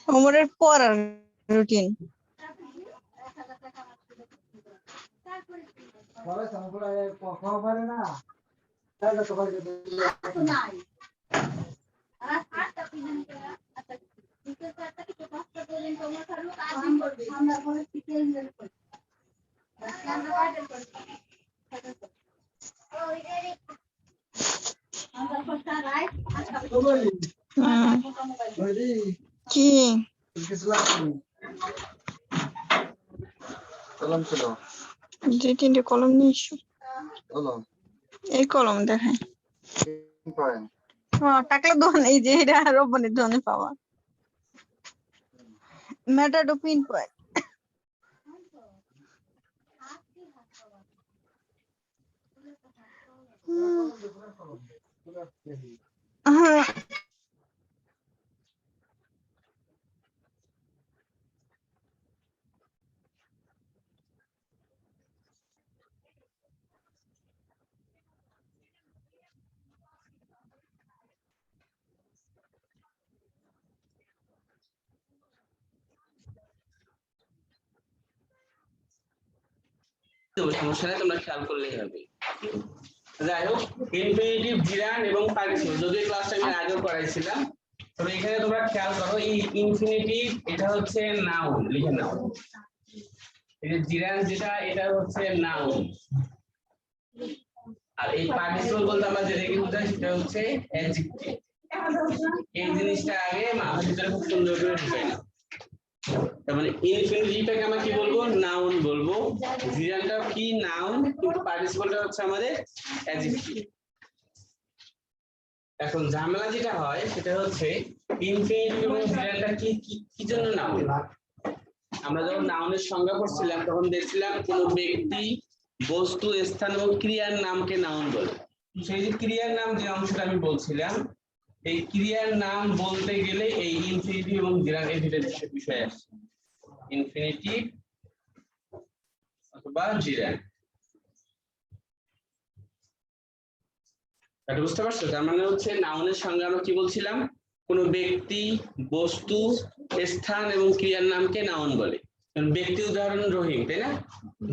ওমরের পড়ার রুটিন কি কলম ছিল, 2-3টে কলম নিয়ে এসো। কলম এই কলম দেখায় পয়েন্ট টাকলা দোকান, এই যে এটা রব্বানির দোকানে পাওয়া ম্যাটাডো পিন পয়েন্ট। সমস্যা নেই, তোমরা খেয়াল করলেই হবে। যাই হোক, ইনফিনিটিভ, জিরান এবং পার্টিসিপল যদি ক্লাসটা আমি আগেও করাইছিলাম, তবে এখানে তোমরা খেয়াল করো এই ইনফিনিটিভ এটা হচ্ছে নাউন, লিখে নাও। এই যে জিরান যেটা এটা হচ্ছে নাউন, আর এই পার্টিসিপল বলতে আমরা যেটা কি বুঝাই সেটা হচ্ছে অ্যাডজেক্টিভ। এই জিনিসটা আগে মাথার ভিতরে খুব সুন্দর করে ঢুকাই না। তার মানে ইনফিনিটিভটাকে আমরা কি বলবো? নাউন বলবো। জিরানটা কি? নাউন, কিন্তু পার্টিসিপলটা হচ্ছে আমাদের অ্যাডজেক্টিভ। এখন ঝামেলা যেটা হয় সেটা হচ্ছে ইনফিনিটিভ এবং জিরানটা কি জন্য নাউন? আমরা যখন নাউনের সংজ্ঞা পড়ছিলাম তখন দেখছিলাম কোন ব্যক্তি, বস্তু, স্থান এবং ক্রিয়ার নামকে নাউন বলে। সেই যে ক্রিয়ার নাম যে অংশটা আমি বলছিলাম, এই ক্রিয়ার নাম বলতে গেলে এই ইনফিনিটিভ এবং জিরান এই দুটো বিষয় আসছে, ইনফিনিটিভ অথবা জিরান। এটা বুঝতে পারছো? তার মানে হচ্ছে নাউনের সঙ্গে আমরা কি বলছিলাম? কোন ব্যক্তি, বস্তু, স্থান এবং ক্রিয়ার নামকে নাউন বলে। ব্যক্তি উদাহরণ রহিম, তাই না?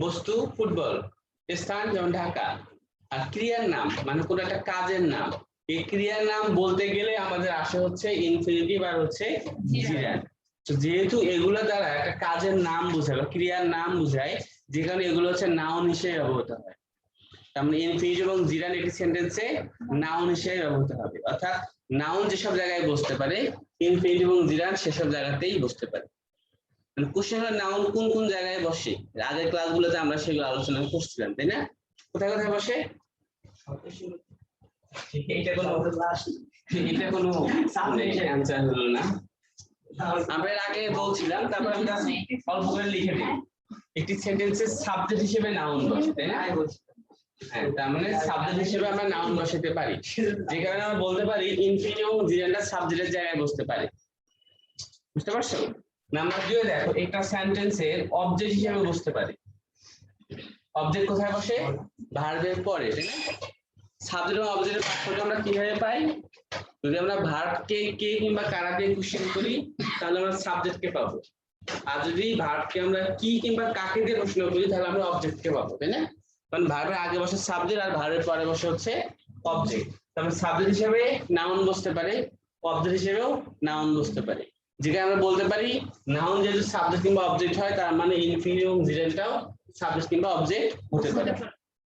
বস্তু ফুটবল, স্থান যেমন ঢাকা, আর ক্রিয়ার নাম মানে কোন একটা কাজের নাম। এই ক্রিয়ার নাম বলতে গেলে আমাদের আসে হচ্ছে ইনফিনিটিভ আর হচ্ছে জিরান। তো যেহেতু এগুলো দ্বারা একটা কাজের নাম বোঝায় বা ক্রিয়ার নাম বোঝায়, যে কারণে এগুলো হচ্ছে নাউন হিসেবে ব্যবহৃত হয়। তার মানে ইনফিনিটিভ এবং জিরান একটি সেন্টেন্সে নাউন হিসেবে ব্যবহৃত হবে, অর্থাৎ নাউন যেসব জায়গায় বসতে পারে ইনফিনিটিভ এবং জিরান সেসব জায়গাতেই বসতে পারে। কোশ্চেন হলো নাউন কোন কোন জায়গায় বসে? আগের ক্লাসগুলোতে আমরা সেগুলো আলোচনা করছিলাম, তাই না? কোথায় কোথায় বসে? এটা কোনো অ্যানসার হলো না। আমরা এর আগে বলছিলাম, তারপর আমি অল্প করে লিখে দিই। একটি সেন্টেন্সের সাবজেক্ট হিসেবে নাউন বসে, তাই না? হ্যাঁ, তার মানে সাবজেক্ট হিসেবে আমরা নাউন বসাতে পারি, যে কারণে আমরা বলতে পারি ইনফিনিটিভ এবং জিরানটা সাবজেক্টের জায়গায় বসতে পারে। বুঝতে পারছো? নাম্বার 2 দেখো, একটা সেন্টেন্সের অবজেক্ট হিসেবে বসতে পারে। অবজেক্ট কোথায় বসে? ভার্বের পরে, তাই না? সাবজেক্ট এবং অবজেক্টের পার্থক্য আমরা কিভাবে পাই? যদি আমরা ভার্বকে কে কিংবা কারা দিয়ে কোশ্চেন করি তাহলে আমরা সাবজেক্টকে পাবো, আর যদি ভার্বকে আমরা কি কিংবা কাকে দিয়ে প্রশ্ন করি তাহলে আমরা অবজেক্টকে পাবো, তাই না? কারণ ভার্বের আগে বসে সাবজেক্ট আর ভার্বের পরে বসে হচ্ছে অবজেক্ট। তাহলে সাবজেক্ট হিসেবে নাউন বসতে পারে, অবজেক্ট হিসেবেও নাউন বসতে পারে। যেটা আমরা বলতে পারি নাউন যেহেতু সাবজেক্ট কিংবা অবজেক্ট হয়, তার মানে ইনফিনিটিভ এবং জিরানটাও সাবজেক্ট কিংবা অবজেক্ট হতে পারে।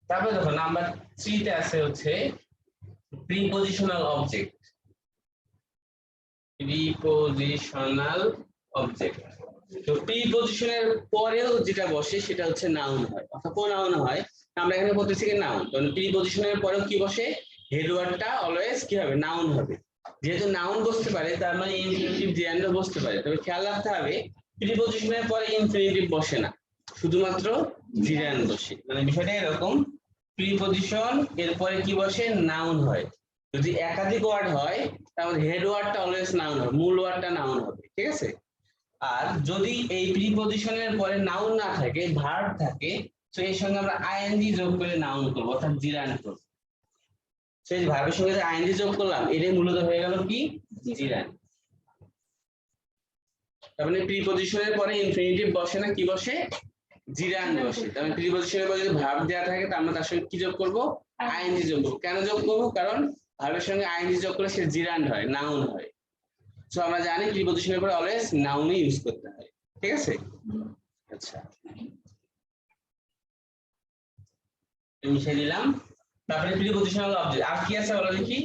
তারপরে দেখো নাম্বার 3 তে আছে হচ্ছে প্রিপজিশনাল অবজেক্ট। প্রিপজিশনাল অবজেক্ট, তো প্রিপজিশনের পরেও যেটা বসে সেটা হচ্ছে নাউন হয়, অর্থাৎ কোন নাউন হয়? আমরা এখানে বলতেছি কি নাউন, কারণ প্রিপজিশনের পরেও কি বসে? হেড ওয়ার্ডটা অলওয়েজ কি হবে? নাউন হবে। যেহেতু নাউন বসতে পারে তার মানে ইনফিনিটিভ জিরানও বসতে পারে। তবে খেয়াল রাখতে হবে প্রিপজিশনের পরে ইনফিনিটিভ বসে না, শুধুমাত্র জিরান বসে। মানে বিষয়টা এরকম, প্রিপজিশন এরপরে কি বসে, নাউন হয়। যদি একাধিক ওয়ার্ড হয় তাহলে হেড ওয়ার্ডটা অলওয়েজ নাউন হবে, মূল ওয়ার্ডটা নাউন হবে, ঠিক আছে। আর যদি এই প্রিপজিশনের পরে নাউন না থাকে, ভার্ব থাকে, তো এর সঙ্গে আমরা আইএনজি যোগ করে নাউন করব, অর্থাৎ জিরান করব। সেই ভার্বের সঙ্গে যে আইএনজি যোগ করলাম, এটাই মূলত হয়ে গেল কি, জিরান। তার মানে প্রিপজিশনের পরে ইনফিনিটিভ বসে না, কি বসে, জিরান বসে। তার মানে প্রিপজিশনের পরে যদি ভার্ব দেওয়া থাকে তার আমরা তার সঙ্গে কি যোগ করব, আইএনজি যোগ করব। কেন যোগ করব, কারণ ভার্বের সঙ্গে আইএনজি যোগ করলে সে জিরান হয়, নাউন হয়। সো আমরা জানি প্রিপজিশনের পরে অলওয়েজ নাউনই ইউজ করতে হয়, ঠিক আছে। আচ্ছা, মিশিয়ে দিলাম। তারপরে প্রিপজিশনাল অবজেক্ট আর কি আছে বলো দেখি।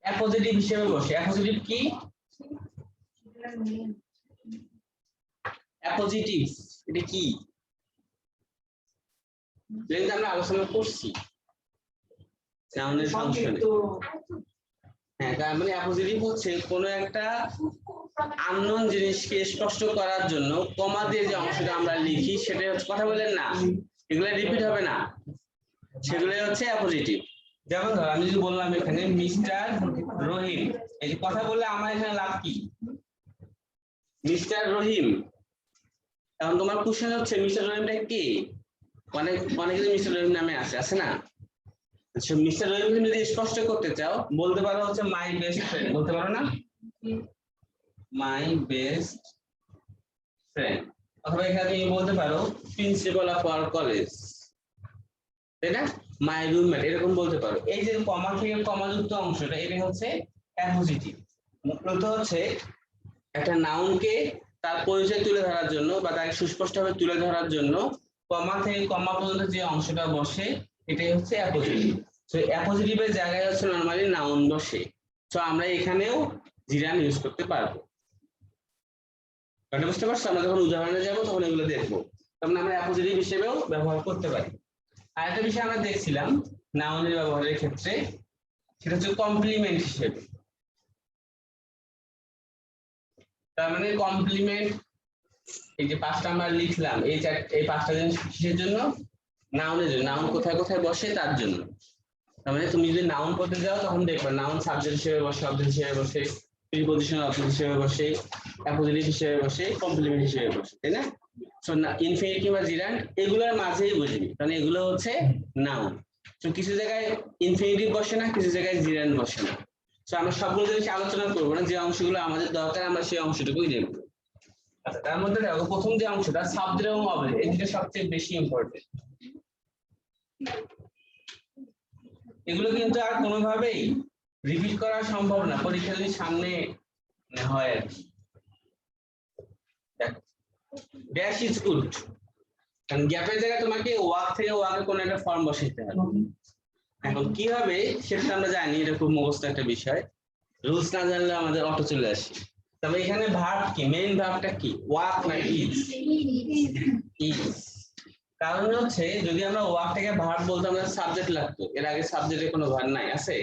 অ্যাপোজিটিভ হিসেবে বসে। অ্যাপোজিটিভ কি, অ্যাপোজিটিভ এটা কি, যেটা আমরা আলোচনা করছি নাউনের ফাংশনে। হ্যাঁ, তার মানে অ্যাপোজিটিভ হচ্ছে কোনো একটা আননোন জিনিসকে স্পষ্ট করার জন্য কমা দিয়ে যে অংশটা আমরা লিখি, সেটা হচ্ছে, কথা বলেন না, এগুলো রিপিট হবে না, সেগুলো হচ্ছে অ্যাপোজিটিভ। যেমন ধর আমি যদি বললাম এখানে মিস্টার রহিম, এই যে কথা বললে আমার এখানে লাভ কি, মিস্টার রহিম। এখন তোমার কোশ্চেন হচ্ছে মিস্টার রহিমটা কে, অনেকে মিস্টার রহিম নামে আছে না। আচ্ছা, মিস্টার রহিম যদি স্পষ্ট করতে চাও বলতে পারো হচ্ছে মাই বেস্ট ফ্রেন্ড, বলতে পারো না, মাই বেস্ট ফ্রেন্ড। অথবা এখানে তুমি বলতে পারো প্রিন্সিপাল অফ আওয়ার কলেজ, তাই না, মাই রুমমেট, এরকম বলতে পারো। এই যে কমা থেকে কমাযুক্ত অংশটা, এটা হচ্ছে অ্যাপোজিটিভ। মূলত হচ্ছে একটা নাউনকে তার পরিচয় তুলে ধরার জন্য বা তাকে সুস্পষ্টভাবে তুলে ধরার জন্য কমা থেকে কমা পর্যন্ত যে অংশটা বসে, এটাই হচ্ছে অ্যাপোজিটিভ। তো অ্যাপোজিটিভের জায়গায় হচ্ছে নরমালি নাউন বসে। তো আমরা এখানেও জিরান ইউজ করতে পারবো। এটা বুঝতে পারছো? আমরা যখন উদাহরণে যাব তখন এগুলো দেখবো, তখন আমরা অ্যাপোজিটিভ হিসেবেও ব্যবহার করতে পারি। আরেকটা বিষয় আমরা দেখছিলাম নাউনের ব্যবহারের ক্ষেত্রে, সেটা হচ্ছে কমপ্লিমেন্ট হিসেবে। তার মানে কমপ্লিমেন্ট, এই যে পাঁচটা আমরা লিখলাম, এই পাঁচটা জিনিস কিসের জন্য, নাউনের জন্য। নাউন কোথায় কোথায় বসে তার জন্য। তার মানে তুমি যদি নাউন করতে যাও তখন দেখবে নাউন সাবজেক্ট হিসেবে বসে, অবজেক্ট হিসেবে বসে, প্রিপজিশনাল অবজেক্ট হিসেবে বসে, অ্যাপোজিটিভ হিসেবে বসে, কমপ্লিমেন্ট হিসেবে বসে, তাই না। সো ইনফিনিটিভ বা জিরান্ড এগুলোর মাঝেই বুঝবি, কারণ এগুলো হচ্ছে নাউন। তো কিছু জায়গায় ইনফিনিটিভ বসে না, কিছু জায়গায় জিরান্ড বসে না। তো আমরা সবগুলো জিনিস আলোচনা করবো না, যে অংশগুলো আমাদের দরকার আমরা সেই অংশটুকুই দেখবো। আচ্ছা, তার মধ্যে দেখো প্রথম যে অংশটা সাবজেক্ট এবং অবজেক্ট, এই দুটো সবচেয়ে বেশি ইম্পর্টেন্ট। এগুলো কিন্তু আর কোনোভাবেই রিপিট করা সম্ভব না, পরীক্ষা যদি সামনে হয় আর কি। ড্যাশ ইজ গুড, কারণ গ্যাপের জায়গায় তোমাকে ওয়াক থেকে ওয়াকে কোনো একটা ফর্ম বসাইতে হবে। এখন কি হবে সেটা আমরা জানি, এটা খুব মুখস্থ একটা বিষয়, রুলস না জানলে আমাদের অটো চলে আসে। তবে এখানে ভার্ব কি, মেইন ভার্বটা কি, ওয়াক না ইজ? ইজ। কারণ হচ্ছে যদি আমরা ওয়াক থেকে ভার্ব বলতে আমাদের সাবজেক্ট লাগতো, এর আগে সাবজেক্টে কোনো ভার্ব নাই, আছে?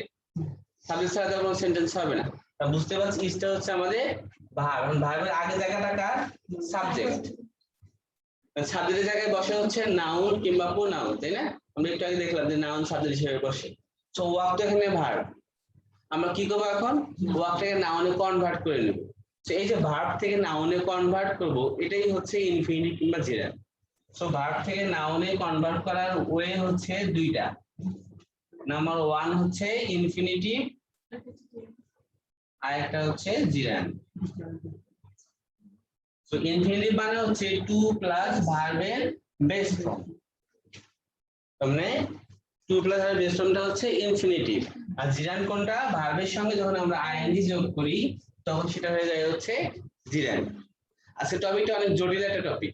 সাবজেক্ট ছাড়া কোনো সেন্টেন্স হবে না। তা বুঝতে পারছি ইজটা হচ্ছে আমাদের ভার্ব, এবং ভার্বের আগে জায়গাটা কার, সাবজেক্ট। সাবজেক্টের জায়গায় বসে হচ্ছে নাউন কিংবা প্রোনাউন, তাই না। আমরা একটু আগে দেখলাম যে নাউন সাবজেক্ট হিসেবে বসে। সো ওয়াক তো এখানে ভার্ব, আমরা কি করবো এখন, ওয়াকটাকে নাউনে কনভার্ট করে নেব। তো এই যে ভার্ব থেকে নাউনে কনভার্ট করব, এটাই হচ্ছে ইনফিনিটিভ কিংবা জিরান্ড। সো ভার্ব থেকে নাউনে কনভার্ট করার ওয়ে হচ্ছে দুইটা। নাম্বার ওয়ান হচ্ছে ইনফিনিটিভ, আর একটা হচ্ছে জিরান্ড। সো ইনফিনিটিভ মানে হচ্ছে টু প্লাস ভার্বের বেস ফর্ম, মানে টু প্লাস ভার্বের বেস ফর্মটা হচ্ছে ইনফিনিটিভ। আর জিরান্ড কোনটা, ভার্বের সঙ্গে যখন আমরা আইএনজি যোগ করি তখন সেটা হয়ে যায় হচ্ছে জিরান্ড। আজকে টপিকটা অনেক জটিল একটা টপিক,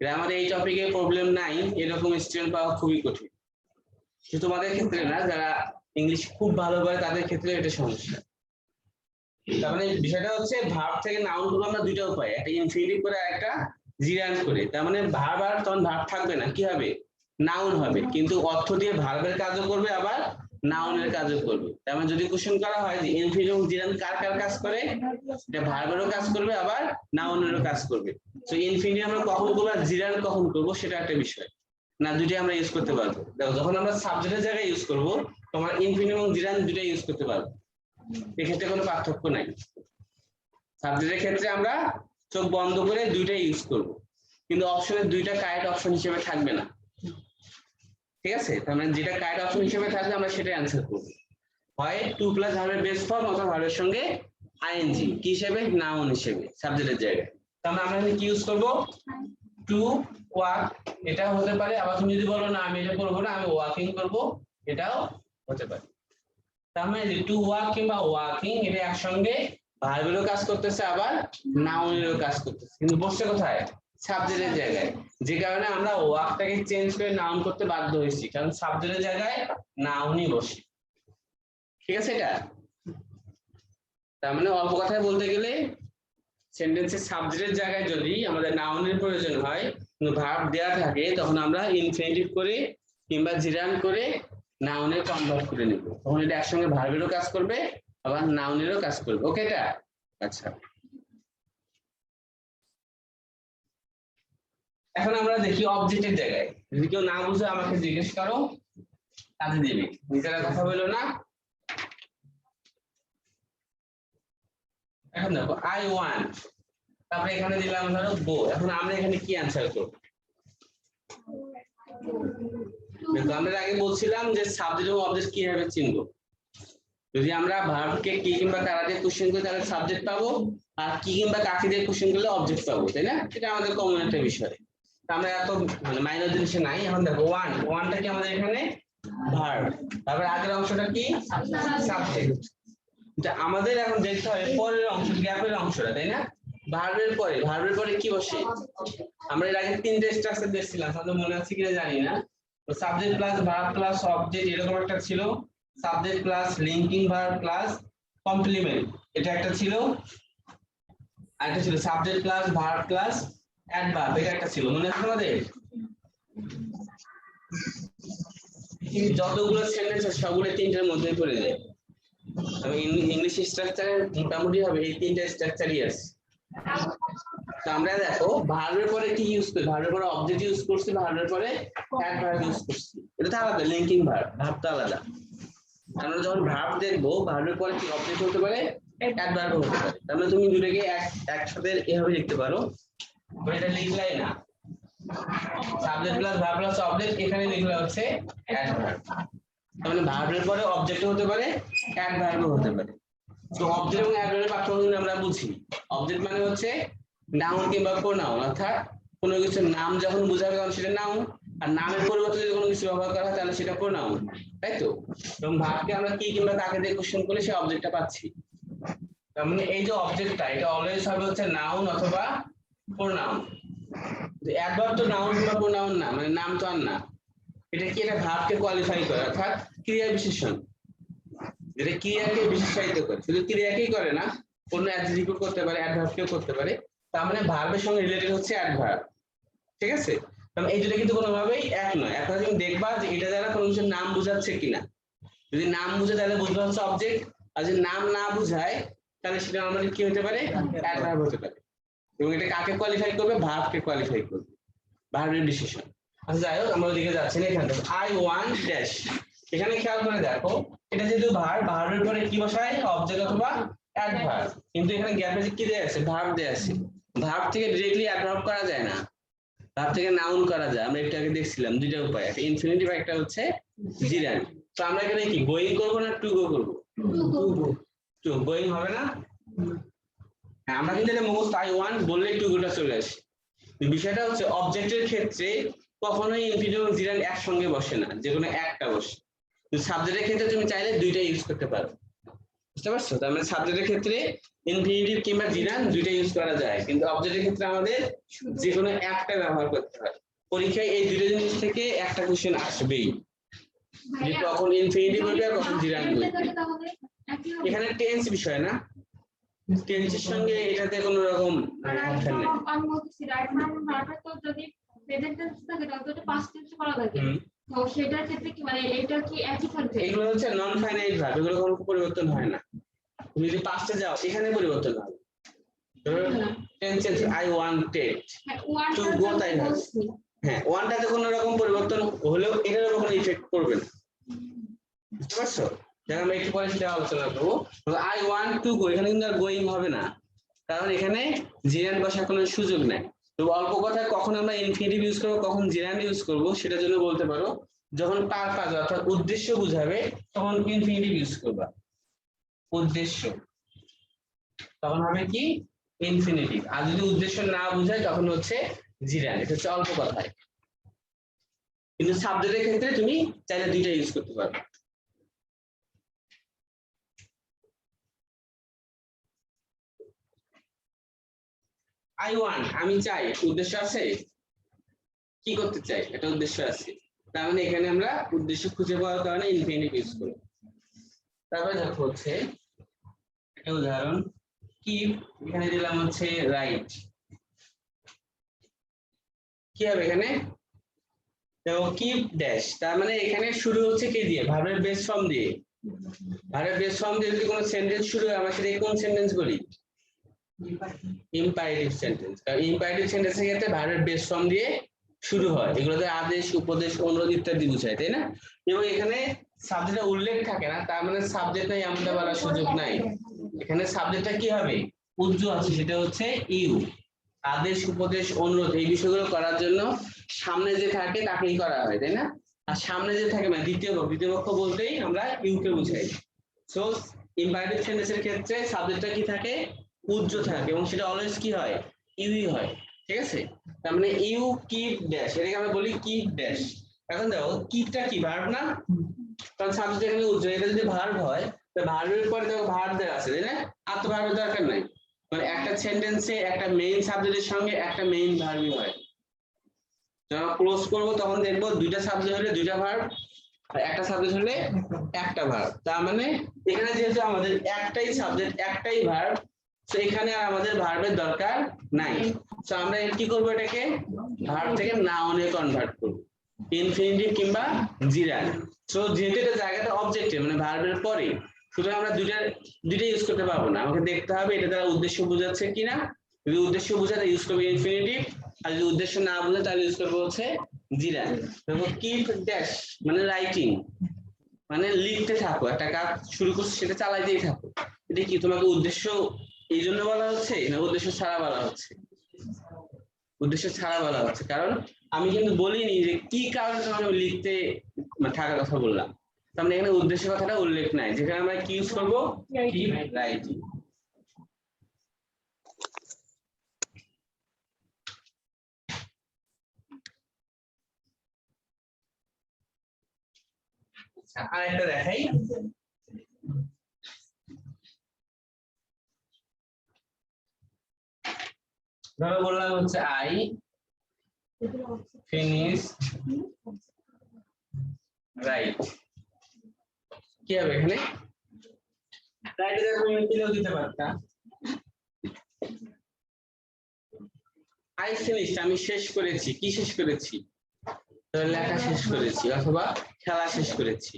গ্রামারে এই টপিকে প্রবলেম নাই এরকম স্টুডেন্ট পাওয়া খুবই কঠিন। শুধু তোমাদের ক্ষেত্রে না, যারা ইংলিশ খুব ভালো পারে তাদের ক্ষেত্রে এটা সমস্যা। তার মানে বিষয়টা হচ্ছে ভার্ব থেকে নাউন গুলো আমরা দুইটা উপায়, একটা ইনফিনিটিভ করে আর একটা জিরান্ড করে। তার মানে ভার্ব আর তখন ভার্ব থাকবে না, কি হবে, নাউন হবে, কিন্তু অর্থ দিয়ে ভার্বের কাজও করবে আবার নাউনের কাজও করবে। তার মানে যদি কোশ্চেন করা হয় যে ইনফিনিটিভ এবং জিরান্ড কার কার কাজ করে, এটা ভার্বেরও কাজ করবে আবার নাউনেরও কাজ করবে। তো ইনফিনিটিভ আমরা কখন করবো আর জিরান্ড কখন করবো সেটা একটা বিষয় না, দুটোই আমরা ইউজ করতে পারবো। দেখো যখন আমরা সাবজেক্টের জায়গায় ইউজ করবো তখন ইনফিনিটিভ এবং জিরান্ড দুটোই ইউজ করতে পারবো, এক্ষেত্রে কোনো পার্থক্য নাই। সাবজেক্টের ক্ষেত্রে আমরা চোখ বন্ধ করে দুইটাই ইউজ করব, কিন্তু অপশনের দুইটা কারেক্ট অপশন হিসেবে থাকবে না, ঠিক আছে? তার মানে যেটা কারেক্ট অপশন হিসেবে থাকবে আমরা সেটাই অ্যান্সার করব, হয় টু প্লাস ভার্বের বেস ফর্ম অথবা ভার্বের সঙ্গে আইএনজি কি হিসেবে, নাউন হিসেবে সাবজেক্টের জায়গায়। তার মানে আমরা এখানে কি ইউজ করব, টু ওয়াক, এটা হতে পারে। আবার তুমি যদি বলো না আমি এটা করবো না, আমি ওয়াকিং করব, এটাও হতে পারে। তার মানে টু ওয়াক কিংবা ওয়াকিং এটা একসঙ্গে ভার্বেরও কাজ করতেছে আবার নাউনেরও কাজ করতেছে, কিন্তু বসছে কোথায়, সাবজেক্টের জায়গায়। যে কারণে আমরা ওয়াকটাকে চেঞ্জ করে নাউন করতে বাধ্য হয়েছি, কারণ সাবজেক্টের জায়গায় নাউনই বসে, ঠিক আছে? এটা তার মানে অল্প কথায় বলতে গেলে সেন্টেন্সের সাবজেক্টের জায়গায় যদি আমাদের নাউনের প্রয়োজন হয় কিন্তু ভার্ব দেয়া থাকে, তখন আমরা ইনফিনিটিভ করে কিংবা জিরান্ড করে নাউনে কনভার্ট করে নেব, তখন এটা একসঙ্গে ভার্বেরও কাজ করবে আবার নাউনেরও কাজ করবে। ওকে এটা? আচ্ছা, এখন আমরা দেখি অবজেক্টের জায়গায়। যদি কেউ না বুঝে আমাকে জিজ্ঞেস করো, কাজে দিবি, নিজেরা কথা বলো না। এখন দেখো আই ওয়ান্ট, তারপরে এখানে দিলাম ধরো গো। এখন আমরা এখানে কি অ্যান্সার করব? দেখো আমরা আগে বলছিলাম যে সাবজেক্ট এবং অবজেক্ট কিভাবে চিনবো। যদি আমরা ভার্বকে কি কিংবা কারা দিয়ে কোশ্চেন করি তাহলে সাবজেক্ট পাবো, আর কি কিংবা কাকে দিয়ে কোশ্চেন করলে অবজেক্ট পাবো, তাই না? এটা আমাদের কমন একটা বিষয়, আমরা এত মানে মাইনর জিনিসে নাই। এখন দেখো ওয়ানটা কি আমাদের এখানে ভার্ব, তারপরে আগের অংশটা কি সাবজেক্ট। আমাদের এখন দেখতে হবে পরের অংশ, গ্যাপের অংশটা, তাই না? ভার্বের পরে কি বসে? আমরা এর আগে তিনটে স্ট্রাকচার দেখছিলাম, তাহলে মনে আছে কিনা জানি না। তো subject plus verb plus object এরকম একটা ছিল, subject plus linking verb plus complement এটা একটা ছিল, আর একটা ছিল subject plus verb plus adverb, এটা একটা ছিল, মনে আছে তোমাদের? যতগুলো সেন্টেন্স আছে সবগুলো তিনটার মধ্যে পড়ে যায়। ইংলিশ স্ট্রাকচারে মোটামুটি হবে এই তিনটা স্ট্রাকচারই আছে। তো আমরা দেখো ভার্বের পরে কি ইউজ করি, ভার্বের পরে অবজেক্ট ইউজ করছি, ভার্বের পরে অ্যাডভার্ব ইউজ করছি, এটা তো আলাদা। লিঙ্কিং ভার্ব, ভার্বটা আলাদা। আমরা যখন ভার্ব দেখবো ভার্বের পরে কি অবজেক্ট হতে পারে, অ্যাডভার্ব হতে পারে। তাহলে তুমি দুটোকে একসাথে এভাবে লিখতে পারো, এটা লিখলাই না subject plus verb plus object, এখানে লিখলে হচ্ছে অ্যাডভার্ব। তাহলে ভার্বের পরে অবজেক্ট হতে পারে, অ্যাডভার্ব হতে পারে। তো অবজেক্ট এবং অ্যাডভার্বের পার্থক্য আমরা বুঝি। অবজেক্ট মানে হচ্ছে নাউন কিংবা প্রোনাউন, অর্থাৎ কোনো কিছু নাম যখন বোঝাবে তখন সেটা নাউন, আর নামের পরিবর্তে যদি কোনো কিছু ব্যবহার করা হয় তাহলে সেটা প্রোনাউন, তাই তো? এবং ভার্বকে আমরা কি কিংবা কাকে দিয়ে কোশ্চেন করলে সেই অবজেক্টটা পাচ্ছি। তার মানে এই যে অবজেক্টটা এটা অলওয়েজ হবে হচ্ছে নাউন অথবা প্রোনাউন। অ্যাডভার্ব তো নাউন কিংবা প্রোনাউন না, মানে নাম তো আর না। এটা কি, এটা ভার্বকে কোয়ালিফাই করে, অর্থাৎ ক্রিয়া বিশেষণ, যেটা ক্রিয়াকে বিশেষায়িত করে। শুধু ক্রিয়াকেই করে না, অন্য অ্যাডজেক্টিভ করতে পারে, অ্যাডভার্বকেও করতে পারে। তার মানে ভার্বের সঙ্গে রিলেটেড হচ্ছে অ্যাডভার্ব, ঠিক আছে? কারণ এই দুটো কিন্তু কোনোভাবেই এক নয়। এখন তুমি দেখবা যে এটা দ্বারা কোনো কিছু নাম বোঝাচ্ছে কিনা। যদি নাম বুঝে তাহলে বুঝবে হচ্ছে অবজেক্ট, আর যদি নাম না বুঝায় তাহলে সেটা নরমালি কি হতে পারে, অ্যাডভার্ব হতে পারে। এবং এটা কাকে কোয়ালিফাই করবে, ভার্বকে কোয়ালিফাই করবে, ভার্বের বিশেষণ। আচ্ছা যাই হোক, আমরা ওদিকে যাচ্ছি না। এখান থেকে আই ওয়ান্ট ড্যাশ, এখানে খেয়াল করে দেখো এটা যেহেতু ভার্ব, ভার্বের পরে কি বসায়, অবজেক্ট অথবা অ্যাডভার্ব, কিন্তু এখানে গ্যাপে কি দেয়া আছে, ভার্ব দেয়া আছে। ভার্ব থেকে ডিরেক্টলি অ্যাডভার্ব করা যায় না, ভার্ব থেকে নাউন করা যায়। আমরা একটু আগে দেখছিলাম দুইটা উপায়, একটা ইনফিনিটিভ একটা হচ্ছে জিরান্ড। তো আমরা এখানে কি গোয়িং করব না টু গো করব? টু গোয়িং হবে না। হ্যাঁ, আমরা কিন্তু এটা মুখস্থ আই ওয়ান্ট বললে টু গোটা চলে আসে। বিষয়টা হচ্ছে অবজেক্টের ক্ষেত্রে কখনোই ইনফিনিটিভ এবং জিরান্ড একসঙ্গে বসে না, যে কোনো একটা বসে। সাবজেক্টের ক্ষেত্রে তুমি চাইলে দুইটা ইউজ করতে পারো, বুঝতে পারছো? তার মানে সাবজেক্টের ক্ষেত্রে ইনফিনিটিভ কিংবা জিরান্ড দুইটা ইউজ করা যায়, কিন্তু অবজেক্টের ক্ষেত্রে আমাদের যে কোনো একটা ব্যবহার করতে হয়। পরীক্ষায় এই দুটো জিনিস থেকে একটা কোশ্চেন আসবেই, যে কখন ইনফিনিটিভ বলবে আর কখন জিরান্ড বলবে। এখানে টেন্স বিষয় না, টেন্সের সঙ্গে এটাতে কোনো রকম অপশন নেই। আমি বলতেছি রাইট নাউন ভার্ব তো যদি প্রেজেন্ট টেন্স থাকে না, তো পাস্ট টেন্স করা থাকে। তো সেটার ক্ষেত্রে কি মানে এটা কি একই থাকবে? এগুলো হচ্ছে নন ফাইনাইট ভার্ব, এগুলো কোনো পরিবর্তন হয় না। তুমি যদি পাস্টে যাও এখানে পরিবর্তন হবে। Tense I wanted to go, তাই না? হ্যাঁ, ওয়ানটাতে কোনো রকম পরিবর্তন হলেও এটার উপর কোনো ইফেক্ট পড়বে না, বুঝতে পারছো? যেমন আমরা একটু পরে সেটা আলোচনা করবো। আই ওয়ান্ট টু গো, এখানে কিন্তু আর গোয়িং হবে না, কারণ এখানে জিরান বসার কোনো সুযোগ নেই। তো অল্প কথায় কখন আমরা ইনফিনিটিভ ইউজ করবো, কখন জিরান ইউজ করবো, সেটার জন্য বলতে পারো যখন পারপাস অর্থাৎ উদ্দেশ্য বুঝাবে তখন ইনফিনিটিভ ইউজ করবা। উদ্দেশ্য তখন হবে কি ইনফিনিটিভ, আর যদি উদ্দেশ্য না বুঝায় তখন হচ্ছে জিরান। এটা হচ্ছে অল্প কথায়। কিন্তু সাবজেক্টের ক্ষেত্রে তুমি চাইলে দুইটা ইউজ করতে পারো। আই ওয়ান্ট, আমি চাই, উদ্দেশ্য আছে, কি করতে চাই, এটা উদ্দেশ্য আছে। তার মানে এখানে আমরা উদ্দেশ্য খুঁজে পাওয়ার কারণে ইনফিনিটিভ ইউজ করব। তারপরে দেখো হচ্ছে একটা উদাহরণ, কি এখানে দিলাম হচ্ছে রাইট, কি হবে এখানে দেখো কিপ ড্যাশ, তার মানে এখানে শুরু হচ্ছে কি দিয়ে, ভার্বের বেস ফর্ম দিয়ে। ভার্বের বেস ফর্ম দিয়ে যদি কোনো সেন্টেন্স শুরু হয় আমরা সেটা কোন সেন্টেন্স বলি? Imperative sentence. কারণ ইম্পারেটিভ সেন্টেন্সের ক্ষেত্রে ভার্বের বেস ফর্ম দিয়ে শুরু হয়, এগুলোতে আদেশ, উপদেশ, অনুরোধ ইত্যাদি বোঝায়, তাই না? এবং এখানে সাবজেক্টের উল্লেখ থাকে না, তার মানে সাবজেক্ট নাই এমনটা বলার সুযোগ নাই। এখানে সাবজেক্টটা কি হবে? উজ্জ্ব আছে, সেটা হচ্ছে ইউ। আদেশ, উপদেশ, অনুরোধ এই বিষয়গুলো করার জন্য সামনে যে থাকে তাকেই করা হয়, তাই না? আর সামনে যে থাকে মানে দ্বিতীয় পক্ষ বলতেই আমরা ইউকে বুঝাই। সো ইম্পারেটিভ সেন্টেন্সের ক্ষেত্রে সাবজেক্টটা কি থাকে? উজ্জ্ব থাকে, এবং সেটা অলওয়েজ কি হয়? ইউই হয়, ঠিক আছে? তার মানে ইউ কিপ ড্যাশ, এটাকে আমরা বলি কিপ ড্যাশ। এখন দেখো কিপটা কি ভার্ব না? কারণ সাবজেক্ট এখানে উজ্জ্ব, এটা যদি ভার্ব হয় তাহলে ভার্বের পরে দেখো ভার্ব দেওয়া আছে, তাই না? আর তো ভার্বের দরকার নাই, মানে একটা সেন্টেন্সে একটা মেইন সাবজেক্টের সঙ্গে একটা মেইন ভার্বই হয়। যখন ক্লোজ করব তখন দেখবো দুইটা সাবজেক্ট হলে দুইটা ভার্ব, আর একটা সাবজেক্ট হলে একটা ভার্ব। তার মানে এখানে যেহেতু আমাদের একটাই সাবজেক্ট একটাই ভার্ব, তো এখানে আর আমাদের ভার্বের দরকার নাই। তো আমরা কি করব, এটাকে ভার্ব থেকে নাউনে কনভার্ট করব, ইনফিনিটিভ কিংবা জিরান। সো যেহেতু এটা জায়গাটা অবজেক্টিভ মানে ভার্বের পরে, সুতরাং আমরা দুইটা ইউজ করতে পারবো না। আমাকে দেখতে হবে এটা দ্বারা উদ্দেশ্য বোঝাচ্ছে কিনা। যদি উদ্দেশ্য বোঝাতে ইউজ করবো ইনফিনিটিভ, আর যদি উদ্দেশ্য না বোঝে তাহলে ইউজ করবো হচ্ছে জিরান। দেখো কিপ ড্যাশ মানে রাইটিং, মানে লিখতে থাকো, একটা কাজ শুরু করছো সেটা চালাইতেই থাকো। এটা কি তোমাকে উদ্দেশ্য এই জন্য বলা হচ্ছে না উদ্দেশ্য ছাড়া বলা হচ্ছে? উদ্দেশ্য ছাড়া বলা হচ্ছে, কারণ আমি কিন্তু বলিনি যে কি কারণে তোমাকে লিখতে থাকার কথা বললাম। তার মানে এখানে উদ্দেশ্য কথাটা উল্লেখ নাই, যেখানে আমরা কি ইউজ করবো? রাইটিং। আরেকটা দেখাই, ধরো বললাম হচ্ছে আই ফিনিশ রাইট, কি হবে এখানে? রাইটে দেখো তুমি দিতে পারতা আই ফিনিশড, আমি শেষ করেছি। কি শেষ করেছি? লেখা শেষ করেছি অথবা খেলা শেষ করেছি।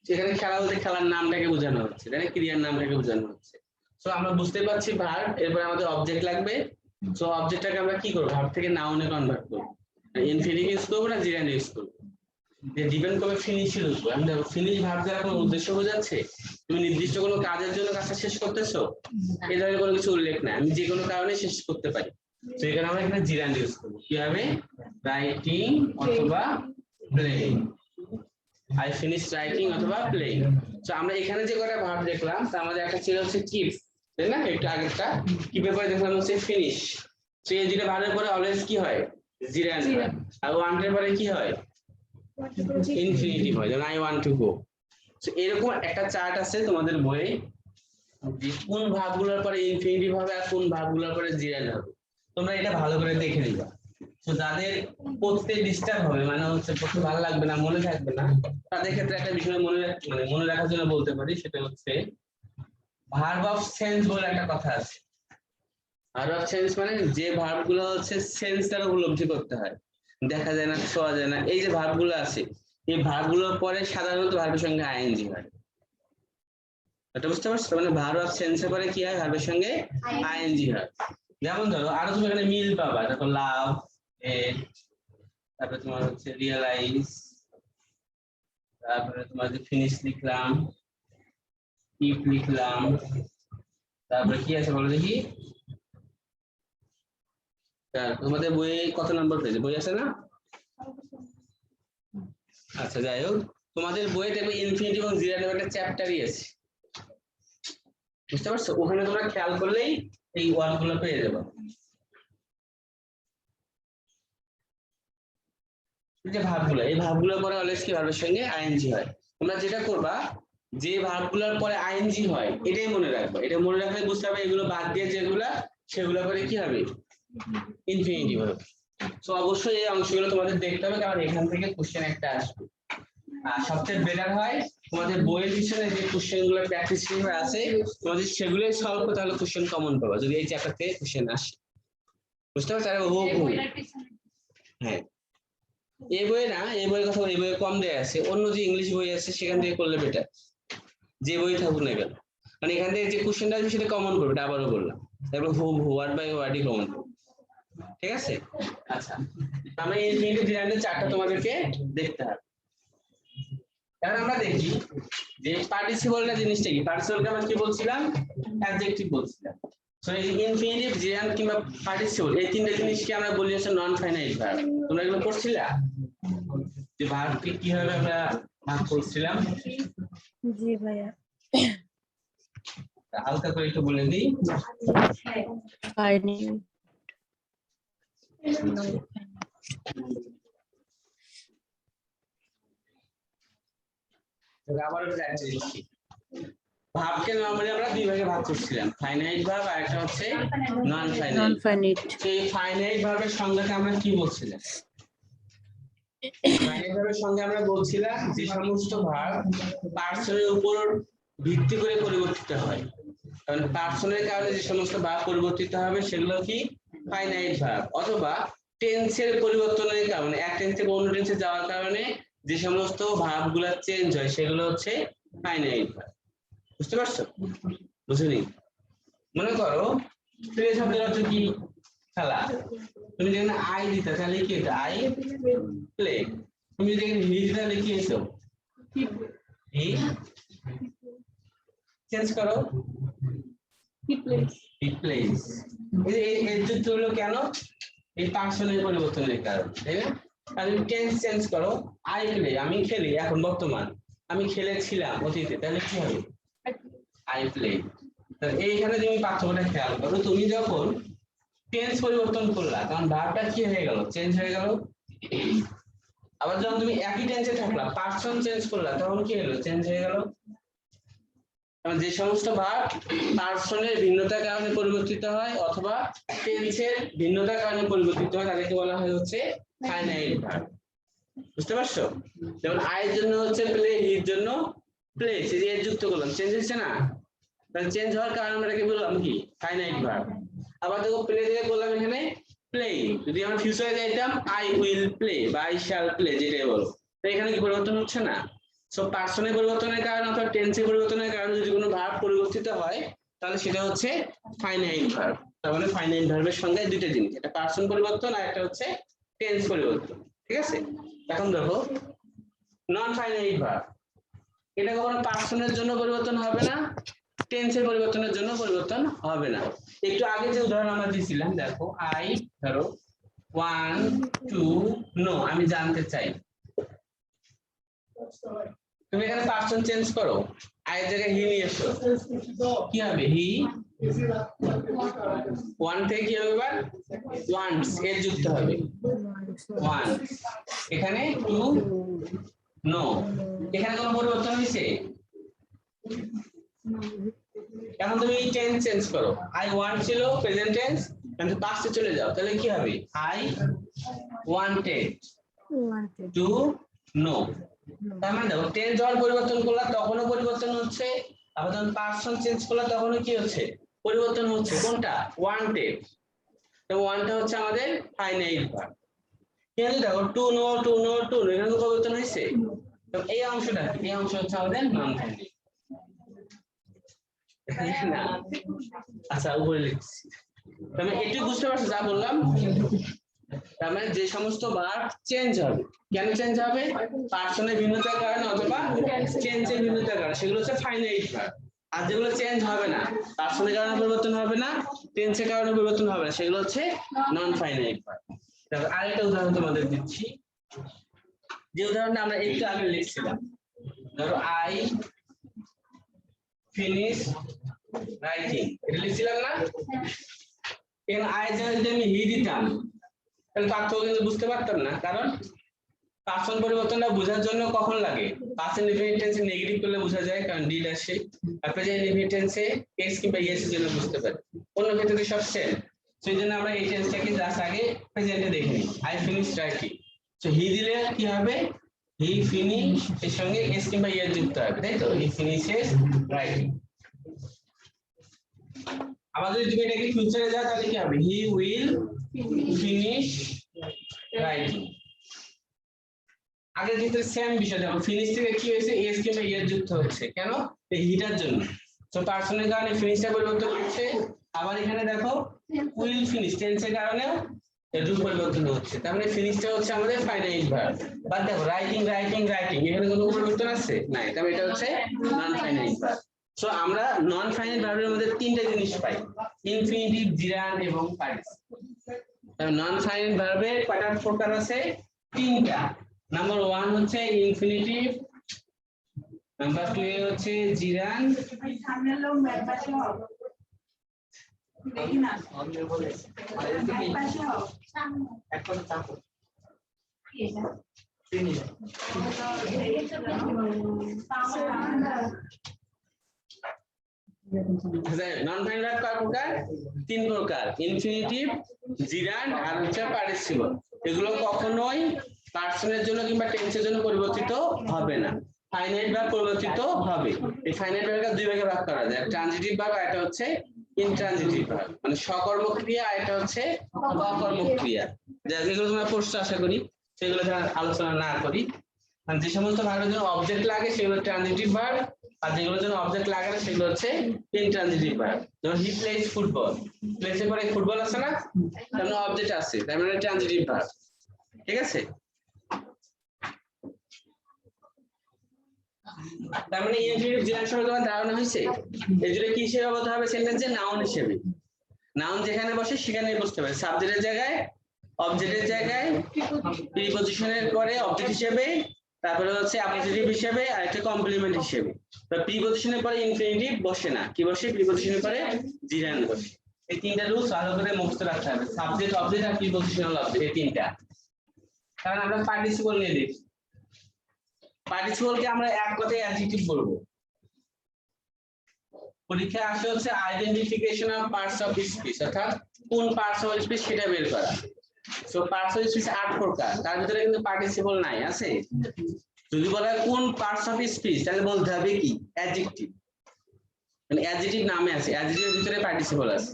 সেখানে খেলা বলতে খেলার নামটাকে বোঝানো হচ্ছে, তাই না? ক্রিয়ার নামটাকে বোঝানো হচ্ছে। সো আমরা বুঝতে পারছি ভার্ব, এরপর আমাদের অবজেক্ট লাগবে। সো অবজেক্টটাকে আমরা কি করবো? ভার্ব থেকে নাউনে কনভার্ট করবো। ইনফিনিটিভ ইউজ করবো না জিরান ইউজ করবো? ডিপেন্ড করবে ফিনিশের উপর। আমি দেখো ফিনিশ ভার্ব দ্বারা কোনো উদ্দেশ্য বোঝাচ্ছে? তুমি নির্দিষ্ট কোনো কাজের জন্য কাজটা শেষ করতেছো, এই ধরনের কোনো কিছু উল্লেখ নাই, আমি যে কোনো কারণে শেষ করতে পারি। তো এখানে আমরা এখানে জিরান ইউজ করবো। কি হবে? রাইটিং অথবা প্লেইং। I finished writing অথবা প্লেইং। তো আমরা এখানে যে কটা ভার্ব দেখলাম তার মধ্যে একটা ছিল হচ্ছে কিপ, তাই না? একটু আগেরটা কিপের পরে দেখলাম হচ্ছে ফিনিশ। তো এই দুটো ভার্বের পরে অলওয়েজ কি হয়? জিরান হয়। আর ওয়ান্টের পরে কি হয়? ইনফিনিটিভ হয়, যেমন আই ওয়ান্ট টু গো। তো এরকম একটা চার্ট আছে তোমাদের বইয়ে, যে কোন ভার্বগুলোর পরে ইনফিনিটিভ হবে আর কোন ভার্বগুলোর পরে জিরান হবে। তোমরা এটা ভালো করে দেখে নিবা। তো যাদের পড়তে ডিস্টার্ব হবে, মানে হচ্ছে পড়তে ভালো লাগবে না, মনে থাকবে না, তাদের ক্ষেত্রে একটা বিষয় মনে রাখার জন্য বলতে পারি, সেটা হচ্ছে ভার্ব অফ সেন্স বলে একটা কথা আছে। ভার্ব অফ চেঞ্জ মানে যে ভার্ব গুলো হচ্ছে সেন্স দ্বারা উপলব্ধি করতে হয়, দেখা যায় না, ছোঁয়া যায় না, এই যে ভার্ব গুলো আছে, এই ভার্ব গুলোর পরে সাধারণত ভার্বের সঙ্গে আইএনজি হয়। এটা বুঝতে পারছো? মানে ভার্ব অফ চেঞ্জের পরে কি হয়? ভার্বের সঙ্গে আইএনজি হয়। যেমন ধরো আরো তুমি এখানে মিল পাবা, দেখো লাভ, তারপরে তোমার হচ্ছে রিয়েলাইজ, তারপরে তোমার যে ফিনিশ লিখলাম, কিপ লিখলাম, তারপরে কি আছে বলো দেখি। তোমাদের বইয়ে কত নম্বর পেজে বই আছে না? আচ্ছা যাই হোক, তোমাদের বইয়ে দেখবে ইনফিনিটি এবং জিরো নামে একটা চ্যাপ্টারই আছে, বুঝতে পারছো? ওখানে তোমরা খেয়াল করলেই এই ওয়ার্ড গুলো পেয়ে যাবে। যে ভার্বগুলো, এই ভার্বগুলোর পরে অলওয়েজ কি ভার্বের সঙ্গে আইএনজি হয়। তোমরা যেটা করবা, যে ভার্বগুলোর পরে আইএনজি হয় এটাই মনে রাখবা। এটা মনে রাখলে বুঝতে হবে এগুলো বাদ দিয়ে যেগুলা, সেগুলো পরে কি হবে? ইনফিনিটিভ হবে। তো অবশ্যই এই অংশগুলো তোমাদের দেখতে হবে, কারণ এখান থেকে কোশ্চেন একটা আসবে। আর সবচেয়ে বেটার হয় তোমাদের বইয়ের পিছনে যে কোশ্চেন গুলো প্র্যাকটিস হিসেবে আছে, তোমাদের সেগুলোই সলভ করতে হলে কোশ্চেন কমন পাবা যদি এই চ্যাপ্টার থেকে কোশ্চেন আসে, বুঝতে পারছো? হ্যাঁ, এই বইয়ে না, এই বইয়ের কথা, এই বইয়ে কম দেয়া আছে, অন্য যে ইংলিশ বই আছে সেখান থেকে করলে বেটার, যে বই থাকুক না কেন। মানে এখান থেকে যে কোশ্চেনটা আসবে সেটা কমন করবে, এটা আবারও বললাম, তারপর ওয়ার্ড বাই ওয়ার্ডই কমন করবে, ঠিক আছে? আচ্ছা, আমরা এই ইনফিনিটিভ ডিজাইনের চারটা তোমাদেরকে দেখতে হবে। কারণ আমরা দেখি যে পার্টিসিপলটা জিনিসটা কি, পার্টিসিপলকে আমরা কি বলছিলাম? অ্যাডজেক্টিভ বলছিলাম। সো এই ইনফিনিটিভ, জিরান কিংবা পার্টিসিপল, এই তিনটা জিনিসকে আমরা বলি হচ্ছে নন ফাইনাইট ভার্ব। তোমরা এগুলো পড়ছিলা যে ভার্বকে কিভাবে আমরা ভাগ করছিলাম? জি ভাইয়া। হালকা করে একটু বলে দিই। আবার ভাবকে নরমালি আমরা দুই ভাগে ভাগ করছিলাম, ফাইনাইট ভার্ব আর একটা হচ্ছে নন ফাইনাইট। সেই ফাইনাইট ভার্বের সংজ্ঞাটা আমরা কি বলছিলাম? ফাইনাইট ভার্বের সংজ্ঞা আমরা বলছিলাম যে সমস্ত ভার্ব পার্সনের উপর ভিত্তি করে পরিবর্তিত হয়, কারণ পার্সনের কারণে যে সমস্ত ভার্ব পরিবর্তিত হবে সেগুলো কি? Finite verb. অথবা টেন্সের পরিবর্তনের কারণে, এক টেন্স থেকে অন্য টেন্সে যাওয়ার কারণে যে সমস্ত ভার্বগুলো চেঞ্জ হয় সেগুলো হচ্ছে ফাইনাইট ভার্ব। বুঝতে পারছো? বুঝুনি? মনে করো প্লে শব্দের অর্থ কি? খেলা। তুমি যেখানে আই দিতা তাহলে কি হতো? I play. তুমি যেখানে হি দিতা তাহলে কি হতো? হি। চেঞ্জ করো, হি প্লেস। এই যুক্ত হলো কেন? এই পার্সনের পরিবর্তনের কারণে, তাই না? আর তুমি টেন্স চেঞ্জ করো, আই প্লে, আমি খেলি, এখন বর্তমান, আমি খেলেছিলাম অতীতে, তাহলে কি হবে? I play. এইখানে তুমি পার্থক্যটা খেয়াল করো, তুমি যখন টেন্স পরিবর্তন করলা তখন ভার্বটা কি হয়ে গেল? চেঞ্জ হয়ে গেল। আবার যখন তুমি একই টেন্সে থাকলা, পার্সন চেঞ্জ করলা, তখন কি হলো? চেঞ্জ হয়ে গেল। যে সমস্ত ভার্ব পার্সনের ভিন্নতার কারণে পরিবর্তিত হয় অথবা টেন্সের ভিন্নতার কারণে পরিবর্তিত হয় তাদেরকে বলা হয় হচ্ছে ফাইনাইট ভার্ব। বুঝতে পারছো? যেমন আয়ের জন্য হচ্ছে প্লে, হির জন্য প্লেস, এই যে যুক্ত করলাম, চেঞ্জ হচ্ছে না? তাহলে চেঞ্জ হওয়ার কারণে আমরা কি বললাম? কি? Finite verb. আবার দেখো প্লে থেকে বললাম এখানে প্লে, যদি আমরা ফিউচারে যাইতাম আই উইল প্লে বা আই শ্যাল প্লে, যেটাই বলো, তো এখানে কি পরিবর্তন হচ্ছে না? সো পার্সনের পরিবর্তনের কারণে অথবা টেন্সের পরিবর্তনের কারণে যদি কোনো ভার্ব পরিবর্তিত হয় তাহলে সেটা হচ্ছে ফাইনাইট ভার্ব। তার মানে ফাইনাইট ভার্বের সংজ্ঞায় দুইটা জিনিস, একটা পার্সন পরিবর্তন আর একটা হচ্ছে টেন্স পরিবর্তন, ঠিক আছে? এখন দেখো নন ফাইনাইট ভার্ব, এটা কখনো পার্সনের জন্য পরিবর্তন হবে না, টেন্সের পরিবর্তনের জন্য পরিবর্তন হবে না। একটু আগে যে উদাহরণ আমরা দিয়েছিলাম, দেখো আই, ধরো 1 2 নো, আমি জানতে চাই, তুমি এখানে পার্সন চেঞ্জ করো, আই এর জায়গায় হি নিয়ে এসো, কি হবে? হি। 1 থেকে কি হবে? এবার ওয়ান্টস এর যুক্ত হবে, ওয়ান। এখানে 2 নো, এখানে কোনো পরিবর্তন হয়েছে? এখন তুমি টেন্স চেঞ্জ করো, আই ওয়ান্ট ছিল প্রেজেন্ট টেন্স, কিন্তু পাস্টে চলে যাও, তাহলে কি হবে? I wanted to know. তার মানে দেখো টেন্স যখন পরিবর্তন করলা তখনও পরিবর্তন হচ্ছে, আবার যখন পার্সন চেঞ্জ করলা তখনও কি হচ্ছে? পরিবর্তন হচ্ছে কোনটা ওয়ান্টেড, তো ওয়ানটা হচ্ছে আমাদের ফাইনাইট ভার্ব। কিন্তু দেখো টু নো এখানে তো পরিবর্তন হয়েছে, তো এই অংশটা হচ্ছে আমাদের নন ফাইনাইট। না আচ্ছা উপরে লিখছি, তাহলে একটু বুঝতে পারছো যা বললাম। তার মানে যে সমস্ত ভার্ব চেঞ্জ হবে, কেন চেঞ্জ হবে? পার্সনের ভিন্নতার কারণে অথবা টেন্সের ভিন্নতার কারণে, সেগুলো হচ্ছে ফাইনাইট ভার্ব। আর যেগুলো চেঞ্জ হবে না, পার্সনের কারণে পরিবর্তন হবে না, টেন্সের কারণে পরিবর্তন হবে না, সেগুলো হচ্ছে নন ফাইনাইট ভার্ব। তারপর আরেকটা উদাহরণ তোমাদের দিচ্ছি, যে উদাহরণটা আমরা একটু আগে লিখছিলাম। ধরো আই ফিনিশ রাইটিং, এটা লিখছিলাম না? এখানে আই যদি আমি হি দিতাম তাহলে পার্থক্য কিন্তু বুঝতে পারতাম না, কারণ পার্সন পরিবর্তনটা বোঝার জন্য কখন লাগে? পাস্ট ইনডিফিনিট টেন্সে নেগেটিভ করলে বোঝা যায়, কারণ ডিড আসে। আর প্রেজেন্ট ইনডিফিনিট টেন্সে এস কিংবা ইয়েস এর জন্য বুঝতে পারি, অন্য ক্ষেত্রে সব সেম। সেই জন্য আমরা এই টেন্সটাকে জাস্ট আগে প্রেজেন্টে দেখে নিই। আই ফিনিশ রাইটিং, তো হি দিলে কি হবে? হি ফিনিশ এর সঙ্গে এস কিংবা ইয়েস যুক্ত হবে, তাই তো? হি ফিনিশেস রাইটিং। আমাদের যদি এটাকে ফিউচারে যায় তাহলে কি হবে? He will finish writing. আগের ক্ষেত্রে সেম বিষয়, দেখো ফিনিশ থেকে কি হয়েছে? এস কিংবা ইয়েস যুক্ত হচ্ছে, কেন? এই হিটার জন্য। তো পার্সনের কারণে ফিনিশটা পরিবর্তন হচ্ছে। আবার এখানে দেখো উইল ফিনিশ, টেন্সের কারণেও এর রূপ পরিবর্তন হচ্ছে। তার মানে ফিনিশটা হচ্ছে আমাদের ফাইনাইট ভার্ব। বাট দেখো রাইটিং এখানে কোনো পরিবর্তন আছে নাই, তবে এটা হচ্ছে নন ফাইনাইট ভার্ব। সো আমরা নন ফাইনাইট ভার্বের মধ্যে তিনটা জিনিস পাই, ইনফিনিটিভ, জিরান্ড এবং পার্টিসিপল। তবে নন ফাইনাইট ভার্বের কয়টা প্রকার আছে? তিনটা। নাম্বার 1 হচ্ছে ইনফিনিটিভ, নাম্বার 2 হচ্ছে জিরান্ড, সামনের লোক ব্যাপারে হবে দেখি না ব্যাপারে হবে এখন চাপো কি এটা চিনি নন ফাইনাইট ভার্ব কয় প্রকার? তিন প্রকার, ইনফিনিটিভ, জিরান্ড আর হচ্ছে পার্টিসিপল। এগুলো কখনোই পার্সনের জন্য কিংবা টেন্সের জন্য পরিবর্তিত হবে না, ফাইনাইট ভার্ব পরিবর্তিত হবে। এই ফাইনাইট ভার্বকে দুই ভাগে ভাগ করা যায়, ট্রানজিটিভ ভার্ব আর এটা হচ্ছে ইনট্রানজিটিভ ভার্ব, মানে সকর্ম ক্রিয়া আর এটা হচ্ছে অকর্ম ক্রিয়া। যেগুলো তোমরা পড়ছো আশা করি, সেগুলো আলোচনা না করি। মানে যে সমস্ত ভার্বের জন্য অবজেক্ট লাগে সেগুলো ট্রানজিটিভ ভার্ব, আর যেগুলোর জন্য অবজেক্ট লাগে না সেগুলো হচ্ছে ইনট্রানজিটিভ ভার্ব। যেমন হি প্লেজ ফুটবল, প্লেসের পরে ফুটবল আছে না, তার মানে অবজেক্ট আছে, তার মানে ট্রানজিটিভ ভার্ব। ঠিক আছে? তার মানে ইনফিনিটিভ, জিরান্ড সম্পর্কে তোমার ধারণা হয়েছে? এজন্য কি হিসেবে বলতে হবে? সেন্টেন্সে নাউন হিসেবে। নাউন যেখানে বসে সেখানেই বসতে পারে, সাবজেক্টের জায়গায়, অবজেক্টের জায়গায়, প্রিপজিশনের পরে অবজেক্ট হিসেবে, তারপরে হচ্ছে অ্যাপোজিটিভ হিসেবে, আর একটা কমপ্লিমেন্ট হিসেবে। তো প্রিপজিশনের পরে ইনফিনিটিভ বসে না, কি বসে? প্রিপজিশনের পরে জিরান্ড বসে। এই তিনটা রুলস ভালো করে মুখস্থ রাখতে হবে, সাবজেক্ট, অবজেক্ট আর প্রিপজিশনাল অবজেক্ট, এই তিনটা। কারণ আমরা পার্টিসিপল নিয়ে দেখি, পার্টিসিপলকে আমরা এক কথায় অ্যাডজেক্টিভ বলবো। পরীক্ষায় আসে হচ্ছে identification of parts of speech, অর্থাৎ কোন পার্টস অফ স্পিচ সেটা বের করা। সো পার্টস অফ স্পিচ 8 প্রকার, তার ভিতরে কিন্তু পার্টিসিপল নাই, আছে? যদি বলা হয় কোন পার্টস অফ স্পিচ, তাহলে বলতে হবে কি? অ্যাডজেক্টিভ, মানে অ্যাডজেক্টিভ নামে আছে, অ্যাডজেক্টিভের ভিতরে পার্টিসিপল আছে।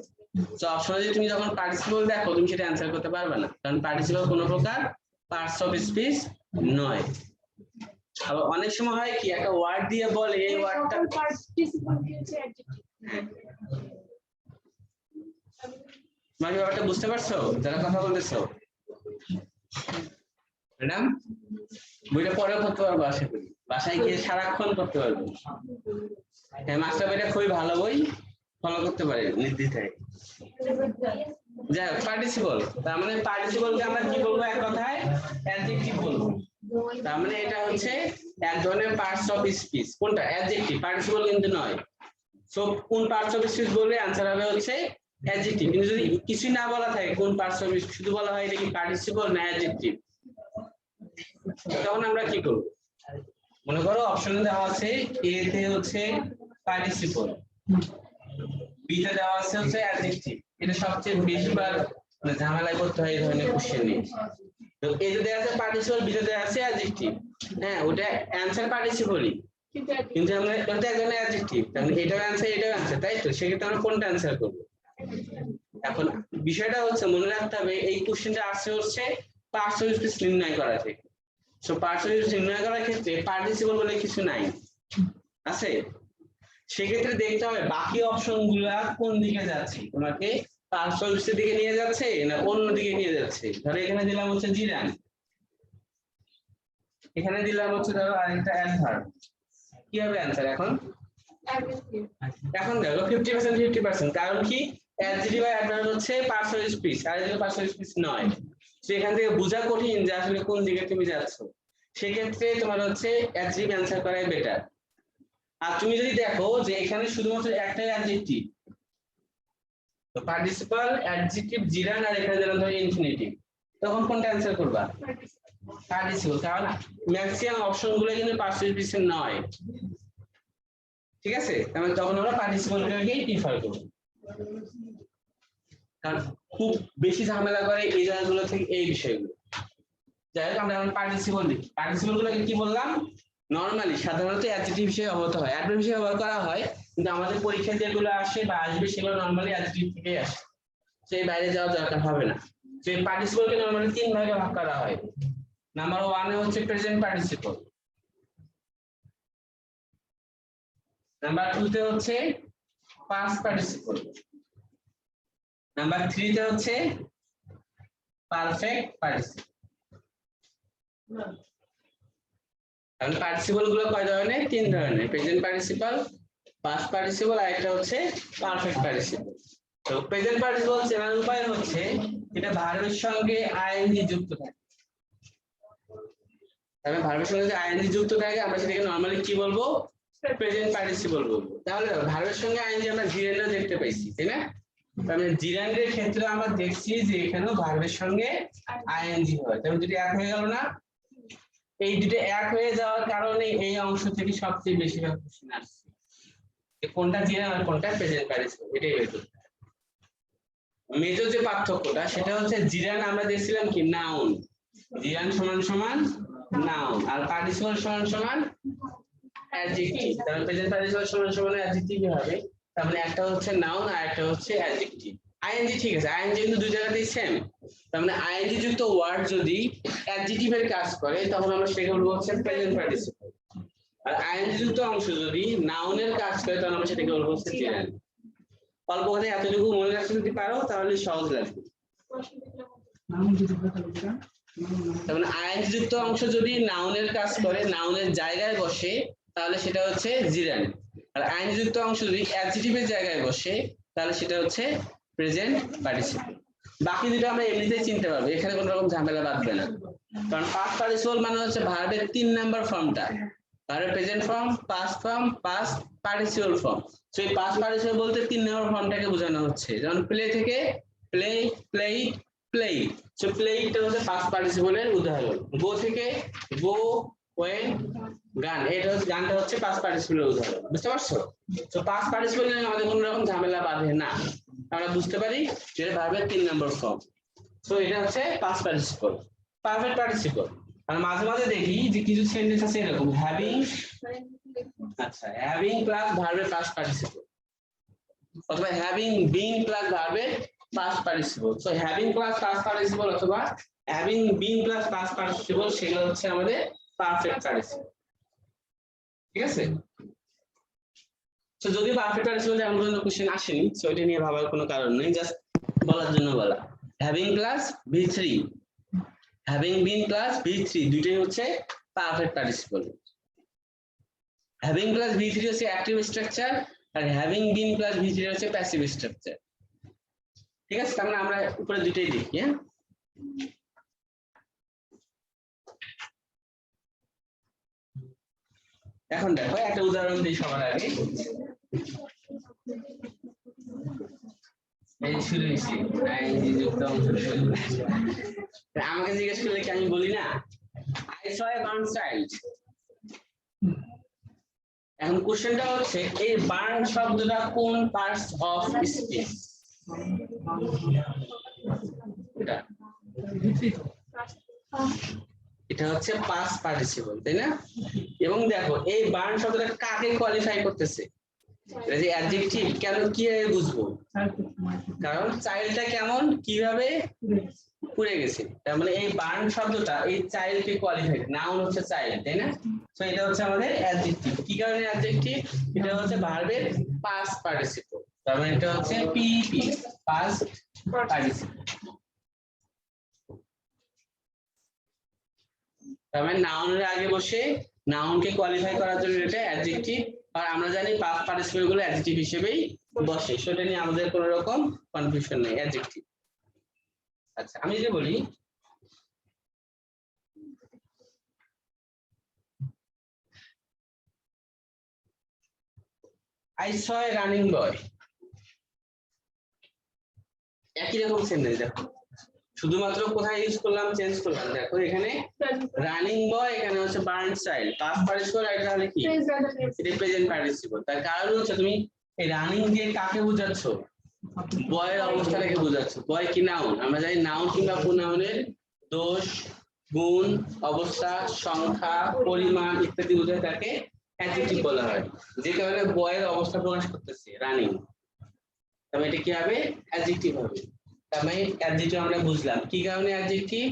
সো অপশনে যদি তুমি যখন পার্টিসিপল দেখো তুমি সেটা অ্যানসার করতে পারবে না, কারণ পার্টিসিপল কোনো প্রকার পার্টস অফ স্পিচ নয়। আবার অনেক সময় হয় কি, একটা ওয়ার্ড দিয়ে বলে এই ওয়ার্ডটা মানে ব্যাপারটা বুঝতে পারছো যারা কথা বলতেছো? ম্যাডাম বইটা পরে করতে পারবো আশা করি, বাসায় গিয়ে সারাক্ষণ করতে পারবো। হ্যাঁ, মাস্টার বইটা খুবই ভালো বই, ফলো করতে পারে নির্দ্বিধায়। যাই হোক, পার্টিসিপল, তার মানে পার্টিসিপলকে আমরা কি বলবো? এক কথায় অ্যাডজেক্টিভ বলবো। তার মানে এটা হচ্ছে এক ধরনের পার্টস অফ স্পিচ। কোনটা? অ্যাডজেক্টিভ, পার্টিসিপল কিন্তু নয়। সো কোন পার্টস অফ স্পিচ বললে অ্যানসার হবে হচ্ছে অ্যাডজেক্টিভ। কিন্তু যদি কিছু না বলা থাকে কোন পার্টস অফ স্পিচ, শুধু বলা হয় এটা কি পার্টিসিপল না অ্যাডজেক্টিভ, তখন আমরা কি করব? মনে করো অপশনে দেওয়া আছে এ তে হচ্ছে পার্টিসিপল, বি তে দেওয়া আছে হচ্ছে অ্যাডজেক্টিভ। এটা সবচেয়ে বেশিবার ঝামেলায় পড়তে হয় এই ধরনের কোশ্চেন নিয়ে। তো এ তে দেওয়া আছে পার্টিসিপল, বি তে দেওয়া আছে অ্যাডজেক্টিভ। হ্যাঁ, ওটা অ্যানসার পার্টিসিপলই, কিন্তু আমরা এটা একজন অ্যাডজেক্টিভ, তাহলে এটাও অ্যানসার এটাও অ্যানসার, তাই তো? সেক্ষেত্রে আমরা কোনটা অ্যানসার করব? এখন বিষয়টা হচ্ছে মনে রাখতে হবে এই কোশ্চেনটা আসছে হচ্ছে পার্টস অফ স্পিচ নির্ণয় করা থেকে। সো পার্টস অফ স্পিচ নির্ণয় করার ক্ষেত্রে পার্টিসিপল বলে কিছু নাই, আছে? সেক্ষেত্রে দেখতে হবে বাকি অপশন গুলা কোন দিকে যাচ্ছে, তোমাকে পার্টস অফ স্পিচের দিকে নিয়ে যাচ্ছে না অন্য দিকে নিয়ে যাচ্ছে। ধরো এখানে দিলাম হচ্ছে জিরান, এখানে দিলাম হচ্ছে ধরো আরেকটা অ্যাডভার্ব, কি হবে অ্যানসার? এখন এখন দেখো 50% 50%, কারণ কি অ্যাডজেক্টিভ আর অ্যাডভার্ব হচ্ছে পার্টস অফ স্পিচ, আর এগুলো পার্টস অফ স্পিচ নয়। তো এখান থেকে বোঝা কঠিন যে আসলে কোন দিকে তুমি যাচ্ছ। সেক্ষেত্রে তোমার হচ্ছে অ্যাডজেক্টিভ অ্যানসার করাই বেটার। আর তুমি যদি দেখো যে এখানে শুধুমাত্র একটাই অ্যাডজেক্টিভ, তো পার্টিসিপাল অ্যাডজেক্টিভ জিরান আর এখানে দিলাম ধরো ইনফিনিটিভ, তখন কোনটা অ্যানসার করবা? পার্টিসিপল, কারণ ম্যাক্সিমাম অপশন গুলো কিন্তু পার্টস অফ স্পিচ নয়, ঠিক আছে? তাহলে তখন আমরা পার্টিসিপল গুলোকেই প্রিফার করব, কারণ খুব বেশি ঝামেলা করে এই জায়গাগুলো থেকে এই বিষয়গুলো। যাই হোক আমরা এখন পার্টিসিপল দেখি। পার্টিসিপল গুলোকে কি বললাম? নরমালি সাধারণত অ্যাডজেক্টিভ হিসেবে ব্যবহৃত হয়, অ্যাডভার্ব হিসেবে ব্যবহার করা হয়, কিন্তু আমাদের পরীক্ষায় যেগুলো আসে বা আসবে সেগুলো নরমালি অ্যাডজেক্টিভ থেকেই আসে, সেই বাইরে যাওয়ার দরকার হবে না। তো এই পার্টিসিপলকে নরমালি তিন ভাগে ভাগ করা হয়। নাম্বার 1 এ হচ্ছে প্রেজেন্ট পার্টিসিপল, নাম্বার 2 তে হচ্ছে পাস্ট পার্টিসিপল, নাম্বার 3 তে হচ্ছে পারফেক্ট পার্টিসিপল। তাহলে পার্টিসিপল গুলো কয় ধরনের? তিন ধরনের, প্রেজেন্ট পার্টিসিপল, পাস্ট পার্টিসিপল আর একটা হচ্ছে পারফেক্ট পার্টিসিপল। তো প্রেজেন্ট পার্টিসিপল চেনার উপায় হচ্ছে এটা ভার্বের সঙ্গে আইএনজি যুক্ত থাকে। তাহলে ভার্বের সঙ্গে যদি আইএনজি যুক্ত থাকে আমরা সেটাকে নরমালি কি বলবো? প্রেজেন্ট পার্টিসিপল বলবো। তাহলে ভার্বের সঙ্গে আইএনজি আমরা জিরান্ডও দেখতে পাইছি, তাই না? তাহলে জিরান্ডের ক্ষেত্রে আমরা দেখছি যে এখানেও ভার্বের সঙ্গে আইএনজি হয়, তাহলে যদি এক হয়ে গেল না? এই দুটো এক হয়ে যাওয়ার কারণে এই অংশ থেকে সবচেয়ে বেশিরভাগ কোশ্চেন আসছে কোনটা জিরান আর কোনটা প্রেজেন্ট পার্টিসিপল, এটাই বের করতে হবে। মেজর যে পার্থক্যটা সেটা হচ্ছে জিরান আমরা দেখছিলাম কি নাউন, জিরান সমান সমান নাউন, আর পার্টিসিপল সমান সমান অ্যাডজেক্টিভ। তাহলে প্রেজেন্ট পার্টিসিপল সমান সমান অ্যাডজেক্টিভ হবে, তার মানে একটা হচ্ছে নাউন আর একটা হচ্ছে অ্যাডজেক্টিভ। আইএনজি ঠিক আছে, আইএনজি কিন্তু দুই জায়গাতেই সেম। তার মানে আইএনজি যুক্ত ওয়ার্ড যদি অ্যাডজেক্টিভের কাজ করে তখন আমরা সেটা বলবো হচ্ছে প্রেজেন্ট পার্টিসিপল, আর আইএনজি যুক্ত অংশ যদি নাউনের কাজ করে তখন আমরা সেটাকে বলবো হচ্ছে জিরান। অল্প কথায় এতটুকু মনে রাখতে যদি পারো তাহলে সহজ লাগবে। তার মানে আইএনজি যুক্ত অংশ যদি নাউনের কাজ করে, নাউনের জায়গায় বসে, তাহলে সেটা হচ্ছে জিরান। আর আইএনজি যুক্ত অংশ যদি অ্যাডজেক্টিভের জায়গায় বসে তাহলে সেটা হচ্ছে প্রেজেন্ট পার্টিসিপল। বাকি দুটো আমরা এমনিতেই চিনতে পারবো, এখানে কোনো রকম ঝামেলা বাঁধবে না। কারণ পাস্ট পার্টিসিপল মানে হচ্ছে ভার্বের 3 নাম্বার ফর্মটা, ভার্বের present form, past form, past participle form. So এই পাস্ট পার্টিসিপল বলতে 3 নাম্বার ফর্মটাকে বোঝানো হচ্ছে, যেমন প্লে থেকে প্লে, প্লেইড, প্লেইড। সো প্লেইডটা হচ্ছে পাস্ট পার্টিসিপলের উদাহরণ। গো থেকে গো, ওয়েন, গান, এটা হচ্ছে গানটা হচ্ছে পাস্ট পার্টিসিপলের উদাহরণ। বুঝতে পারছো? তো পাস্ট পার্টিসিপল নিয়ে আমাদের কোনো রকম ঝামেলা বাঁধে না, আমরা বুঝতে পারি যে ভার্বের 3 নাম্বার ফর্ম। সো এটা হচ্ছে পাস্ট পার্টিসিপল। পারফেক্ট পার্টিসিপল আর মাঝে মাঝে দেখি যে কিছু সেন্টেন্স আছে এরকম হ্যাভিং, আচ্ছা হ্যাভিং প্লাস ভার্বের পাস্ট পার্টিসিপল, অথবা হ্যাভিং বিন প্লাস ভার্বের past participle. So having plus past participle অথবা having been plus past participle সেগুলো হচ্ছে আমাদের পারফেক্ট পার্টিসিপল, ঠিক আছে? তো যদি পারফেক্ট পার্টিসিপল এমন কোনো কোশ্চেন আসেনি, সো এটা নিয়ে ভাবার কোনো কারণ নেই, জাস্ট বলার জন্য বলা। Having plus V3, having been plus V3 দুটোই হচ্ছে perfect participle. Having plus V3 হচ্ছে active structure are having been plus V3 হচ্ছে প্যাসিভ স্ট্রাকচার, ঠিক আছে? তার মানে আমরা উপরে দুটোই দেখি। হ্যাঁ, এখন দেখো একটা উদাহরণ দিই সবার আগে। এই শুরু হয়েছে আইএনজি যুক্ত অংশ শুরু। আমাকে জিজ্ঞেস করলে কি আমি বলি না I saw A burn child. এখন কোশ্চেনটা হচ্ছে এই বার্ন শব্দটা কোন পার্টস অফ স্পিচ? এটা এটা হচ্ছে পাস্ট পার্টিসিপল, তাই না? এবং দেখো এই বার্ন শব্দটা কাকে কোয়ালিফাই করতেছে? এটা যে অ্যাডজেক্টিভ। কেন, কিভাবে বুঝবো? কারণ চাইল্ডটা কেমন, কিভাবে পুড়ে গেছে, তার মানে এই বার্ন শব্দটা এই চাইল্ডকে কোয়ালিফাই, নাউন হচ্ছে চাইল্ড, তাই না? তো এটা হচ্ছে আমাদের অ্যাডজেক্টিভ। কি কারণে অ্যাডজেক্টিভ? এটা হচ্ছে ভার্বের পাস্ট পার্টিসিপল, তার মানে এটা হচ্ছে পিপি, পাস্ট পার্টিসিপল। তার মানে নাউনের আগে বসে নাউনকে কোয়ালিফাই করার জন্য এটা অ্যাডজেক্টিভ, আর আমরা জানি পাস্ট পার্টিসিপল গুলো অ্যাডজেক্টিভ হিসেবেই বসে, সেটা নিয়ে আমাদের কোনো রকম কনফিউশন নেই, অ্যাডজেক্টিভ। আচ্ছা, আমি যদি বলি I saw a running boy, একই রকম সেন্টেন্স। দেখো শুধুমাত্র কোথায় ইউজ করলাম, চেঞ্জ করলাম। দেখো এখানে রানিং বয়, এখানে হচ্ছে বার্ন চাইল্ড, পাস্ট পার্টিসিপল, আর এটা হলো কি প্রেজেন্ট পার্টিসিপল। তার কারণ হচ্ছে তুমি এই রানিং দিয়ে কাকে বোঝাচ্ছ? বয়ের অবস্থাটাকে বোঝাচ্ছ। বয় কি নাউন? আমরা জানি নাউন কিংবা প্রোনাউনের দোষ, গুণ, অবস্থা, সংখ্যা, পরিমাণ ইত্যাদি বোঝায় তাকে অ্যাডজেক্টিভ বলা হয়। যে কারণে বয়ের অবস্থা প্রকাশ করতেছে রানিং, তবে এটা কি হবে? অ্যাডজেক্টিভ হবে। তার মানে অ্যাডজেক্টিভ আমরা বুঝলাম। কি কারণে অ্যাডজেক্টিভ?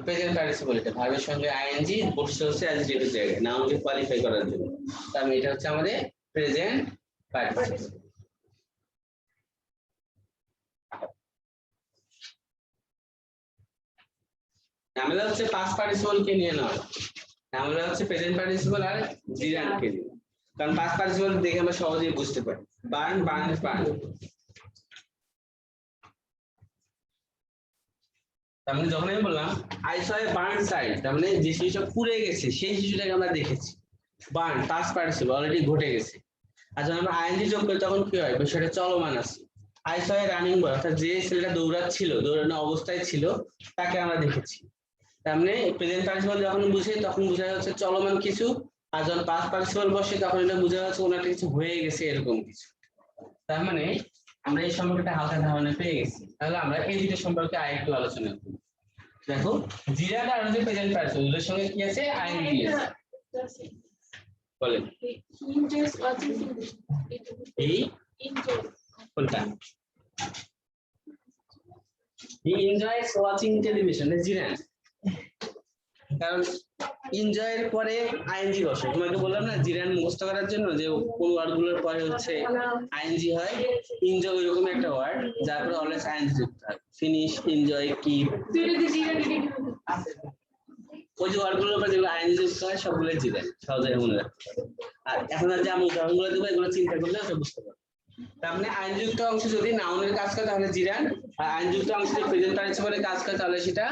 প্রেজেন্ট পার্টিসিপল, এটা ভার্বের সঙ্গে আইএনজি বসছে হচ্ছে অ্যাডজেক্টিভের জায়গায় নাউনকে কোয়ালিফাই করার জন্য। তার মানে এটা হচ্ছে আমাদের প্রেজেন্ট পার্টিসিপল। আমরা হচ্ছে পাস্ট পার্টিসিপল কে নিয়ে নয়, আমরা হচ্ছে প্রেজেন্ট পার্টিসিপল আর জিরান কে নিয়ে। কারণ পাস্ট পার্টিসিপল দেখে আমরা সহজেই বুঝতে পারি। Burn, burn, burn. তার মানে যখন আমি বললাম I saw A burn child, তার মানে যে শিশুটা পুড়ে গেছে সেই শিশুটাকে আমরা দেখেছি। বার্ন পাস্ট পার্টিসিপল, অলরেডি ঘটে গেছে। আর যখন আমরা আইএনজি যোগ করি তখন কি হয়? বিষয়টা চলমান আছে। আই স এ রানিং বয়, অর্থাৎ যে ছেলেটা দৌড়াচ্ছিল, দৌড়ানো অবস্থায় ছিল, তাকে আমরা দেখেছি। তার মানে প্রেজেন্ট পার্টিসিপল যখন বুঝে তখন বোঝা যাচ্ছে চলমান কিছু, আর যখন পাস্ট পার্টিসিপল বসে তখন এটা বোঝা যাচ্ছে কোনো একটা কিছু হয়ে গেছে, এরকম কিছু। তার মানে আমরা এই সম্পর্কটা হালকা ধারণা পেয়ে গেছি। তাহলে আমরা এই দুটো সম্পর্কে আরেকটু আলোচনা করি। দেখো জিরান আর হচ্ছে প্রেজেন্ট পার্টিসিপল, এর সঙ্গে কি আছে? আইএনজি আছে। বলেন এই কোনটা? He enjoys watching television, জিরান। কারণ এনজয় এর পরে আইএনজি বসে। তোমাকে বললাম না জিরান মুখস্থ করার জন্য যে কোন ওয়ার্ড গুলোর পরে হচ্ছে আইএনজি হয়। এনজয় ওইরকম একটা ওয়ার্ড যার পরে অলওয়েজ আইএনজি যুক্ত হয়। ফিনিশ, এনজয়, কিপ, ওই যে ওয়ার্ড গুলোর পরে যেগুলো আইএনজি যুক্ত হয় সবগুলো জিরান, সহজে মনে রাখতে পারবে। আর এখন আর যে আমি উদাহরণগুলো দেবো এগুলো চিন্তা করলে ওটা বুঝতে পারবে। তার মানে আইনযুক্ত অংশ যদি নাউনের কাজ করে তাহলে জিরান, আর আইনযুক্ত অংশ যদি প্রেজেন্ট পার্টিসিপলের কাজ করে তাহলে সেটা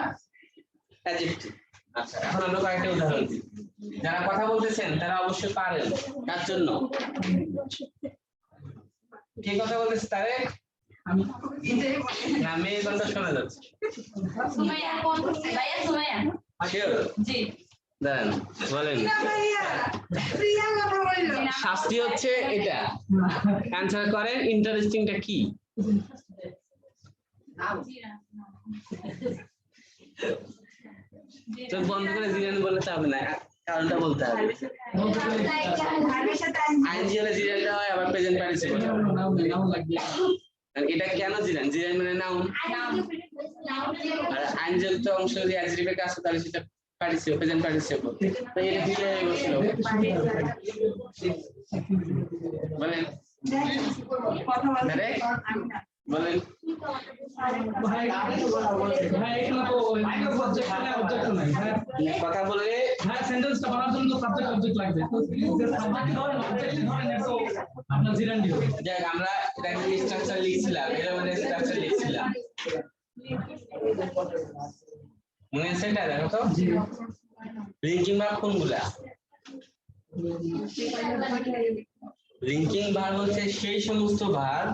অ্যাডজেক্টিভ। আচ্ছা, এখন আমরা কয়েকটা উদাহরণ দিই। যারা কথা বলতেছেন তারা অবশ্যই পারেন। তার জন্য কে কথা বলতেছে? তারে না, মেয়ে কণ্ঠ শোনা যাচ্ছে। দাঁড়ান, বলেন। শাস্তি হচ্ছে এটা, অ্যান্সার করেন। ইন্টারেস্টিংটা কি? চোখ বন্ধ করে জিরান বললে তো হবে না, কারণটা বলতে হবে। আইনজি হলে জিরানটা হয়, আবার প্রেজেন্ট পার্টিসিপল। এটা কেন জিরান? জিরান মানে নাউন, আর আইনযুক্ত অংশ যদি অ্যাডজেক্টিভের কাজ করে তাহলে সেটা পার্টিসিপল, প্রেজেন্ট পার্টিসিপল। তো এটা কি হয়ে বসলো? বলেন বলেন। কথা বলে সেন্টেন্সটা বানানোর জন্য তো সাবজেক্ট অবজেক্ট লাগবে। তো আপনার জিরান দিও। যাক, আমরা এটা স্ট্রাকচার লিখছিলাম, এর মধ্যে স্ট্রাকচার লিখছিলাম, মনে আছে? এটা দেখো তো, লিঙ্কিং ভার্ব কোনগুলা? লিঙ্কিং ভার্ব হচ্ছে সেই সমস্ত ভার্ব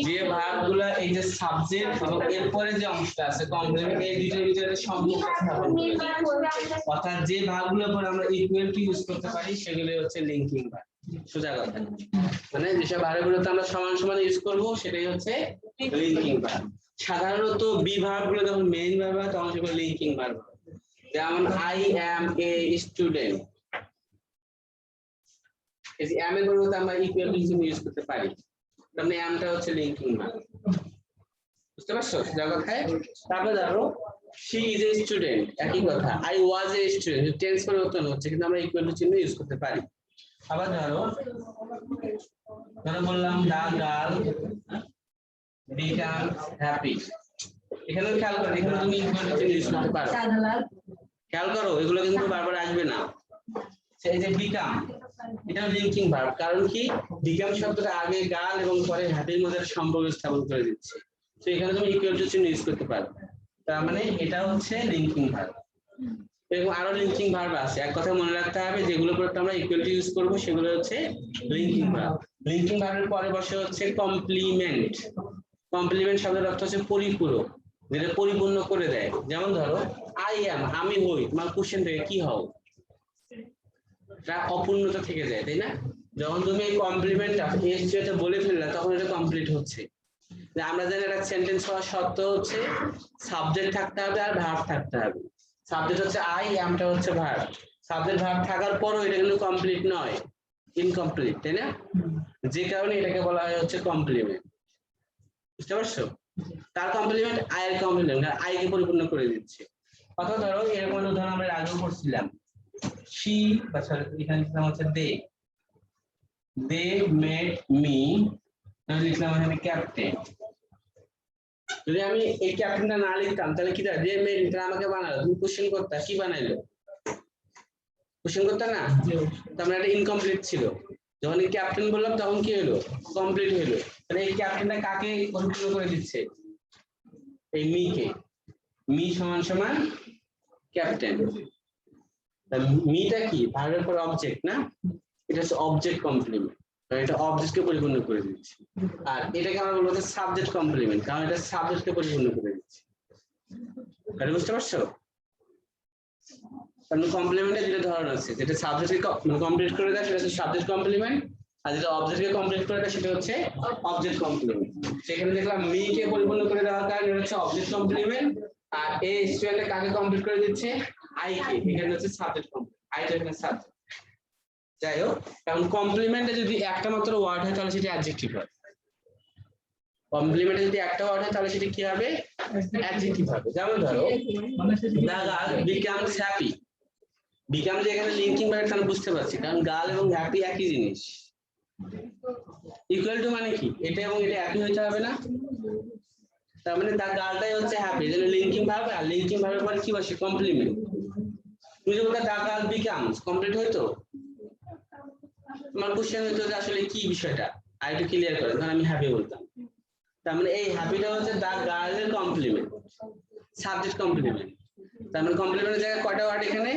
যে ভার্বগুলো এই যে সাবজেক্ট এবং এরপরে যে অংশটা আছে কমপ্লিমেন্ট, এই দুইটার ভিতরে সম্পর্ক স্থাপন করে। অর্থাৎ যে ভার্বগুলোর পর আমরা ইকুয়াল টু ইউজ করতে পারি সেগুলো হচ্ছে লিঙ্কিং ভার্ব। সোজা কথা, মানে যেসব ভার্বগুলোতে আমরা সমান সমান ইউজ করব সেটাই হচ্ছে লিঙ্কিং ভার্ব। সাধারণত বি ভার্বগুলো যখন মেইন ভার্ব হয় তখন সেগুলো লিঙ্কিং ভার্ব হয়। যেমন আই অ্যাম এ স্টুডেন্ট, এই যে am এর পরিবর্তে আমরা ইকুয়াল টু চিহ্ন ইউজ করতে পারি। তাহলে আমটা হচ্ছে লিংকিং ভার্ব, বুঝতে পারছো কথায়? তারপরে ধরো she is a student, একই কথা I was a student, tense পরিবর্তন হচ্ছে কিন্তু আমরা ইকুয়াল টু চিহ্ন ইউজ করতে পারি। আবার ধরো বললাম the girl became happy, এখানে খেয়াল করো, এখানে তুমি ইকুয়াল টু চিহ্ন ইউজ করতে পারো, খেয়াল করো এগুলো কিন্তু বারবার আসবে না। সেই যে become, এটা লিংকিং ভার্ব, কারণ কি become শব্দটা আগে গার্ল এবং পরে হ্যাপির মধ্যে সম্পর্ক স্থাপন করে দিচ্ছে, তো এখানে তুমি ইকুয়াল টু চিহ্ন ইউজ করতে পারো, তার মানে এটা হচ্ছে লিংকিং ভার্ব। এরকম আরো লিংকিং ভার্ব আছে, এক কথা মনে রাখতে হবে যেগুলো করতে আমরা ইকুয়াল টু ইউজ করব সেগুলো হচ্ছে লিংকিং ভার্ব। লিংকিং ভার্বের পরে বসে হচ্ছে কমপ্লিমেন্ট। কমপ্লিমেন্ট শব্দের অর্থ হচ্ছে পরিপূরক, যেটা পরিপূর্ণ করে দেয়। যেমন ধরো আই অ্যাম, আমি হই, তোমার কোশ্চেন থেকে কি হও, অপূর্ণতা থেকে যায়, তাই না? যখন তুমি এই কমপ্লিমেন্টটা এসে বলে ফেললা তখন এটা কমপ্লিট হচ্ছে। আমরা জানি একটা সেন্টেন্স হওয়ার শর্ত হচ্ছে সাবজেক্ট থাকতে হবে আর ভার্ব থাকতে হবে। সাবজেক্ট হচ্ছে আই, অ্যামটা হচ্ছে ভার্ব। সাবজেক্ট ভার্ব থাকার পরও এটা কিন্তু কমপ্লিট নয়, ইনকমপ্লিট, তাই না? যে কারণে এটাকে বলা হয় হচ্ছে কমপ্লিমেন্ট, বুঝতে পারছো? তার কমপ্লিমেন্ট আই এর কমপ্লিমেন্ট, আর আই কে পরিপূর্ণ করে দিচ্ছে। অথবা ধরো এরকম উদাহরণ আমরা আগেও পড়ছিলাম, she বা এখানে লিখলাম হচ্ছে they made me, তাহলে লিখলাম এখানে ক্যাপ্টেন। যদি আমি এই ক্যাপ্টেনটা না লিখতাম তাহলে কি they made, তাহলে আমাকে বানালো, তুমি কোশ্চেন করতে কি বানাইলো, কোশ্চেন করতে না, তার মানে এটা ইনকমপ্লিট ছিল। যখন এই ক্যাপ্টেন বললাম তখন কি হলো, কমপ্লিট হলো। তাহলে এই ক্যাপ্টেনটা কাকে পরিপূর্ণ করে দিচ্ছে, এই মি কে, মি সমান সমান ক্যাপ্টেন। মিটা কি ভার্বের পর অবজেক্ট না, এটা হচ্ছে অবজেক্ট কমপ্লিমেন্ট, এটা অবজেক্টকে পরিপূর্ণ করে দিচ্ছে। আর এটাকে আমরা বলবো সাবজেক্ট কমপ্লিমেন্ট, কারণ এটা সাবজেক্টকে পরিপূর্ণ করে দিচ্ছে। এটা বুঝতে পারছো? কারণ কমপ্লিমেন্টের দুটো ধরন আছে, যেটা সাবজেক্টকে কমপ্লিট করে দেয় সেটা হচ্ছে সাবজেক্ট কমপ্লিমেন্ট, আর যেটা অবজেক্টকে কমপ্লিট করে দেয় সেটা হচ্ছে অবজেক্ট কমপ্লিমেন্ট। সেখানে দেখলাম মি কে পরিপূর্ণ করে দেওয়ার কারণে এটা হচ্ছে অবজেক্ট কমপ্লিমেন্ট, আর এই স্টুডেন্টটা কাকে কমপ্লিট করে দিচ্ছে, আই কে, এখানে হচ্ছে সাবজেক্ট কমপ্লিমেন্ট, আইটা এখানে সাবজেক্ট। যাই হোক, এখন কমপ্লিমেন্টে যদি একটা মাত্র ওয়ার্ড হয় তাহলে সেটা অ্যাডজেক্টিভ হয়। কমপ্লিমেন্টে যদি একটা ওয়ার্ড হয় তাহলে সেটা কি হবে, অ্যাডজেক্টিভ হবে। যেমন ধরো the girl becomes happy, become যে এখানে লিংকিং ভার্ব, তাহলে বুঝতে পারছি, কারণ গার্ল এবং হ্যাপি একই জিনিস। ইকুয়াল টু মানে কি, এটা এবং এটা একই হইতে হবে না, তার মানে the girlটাই হচ্ছে হ্যাপি, যেন লিংকিং ভার্ব, আর লিংকিং ভার্বের পরে কি বসে, কমপ্লিমেন্ট। তুমি যদি the girl becomes, কমপ্লিট হইতো, তোমার কোশ্চেন হইতো যে আসলে কি বিষয়টা, আর একটু ক্লিয়ার করেন, কারণ আমি হ্যাপি বলতাম। তার মানে এই হ্যাপিটা হচ্ছে the girl এর কমপ্লিমেন্ট, সাবজেক্ট কমপ্লিমেন্ট। তার মানে কমপ্লিমেন্টের জায়গায় কয়টা ওয়ার্ড এখানে,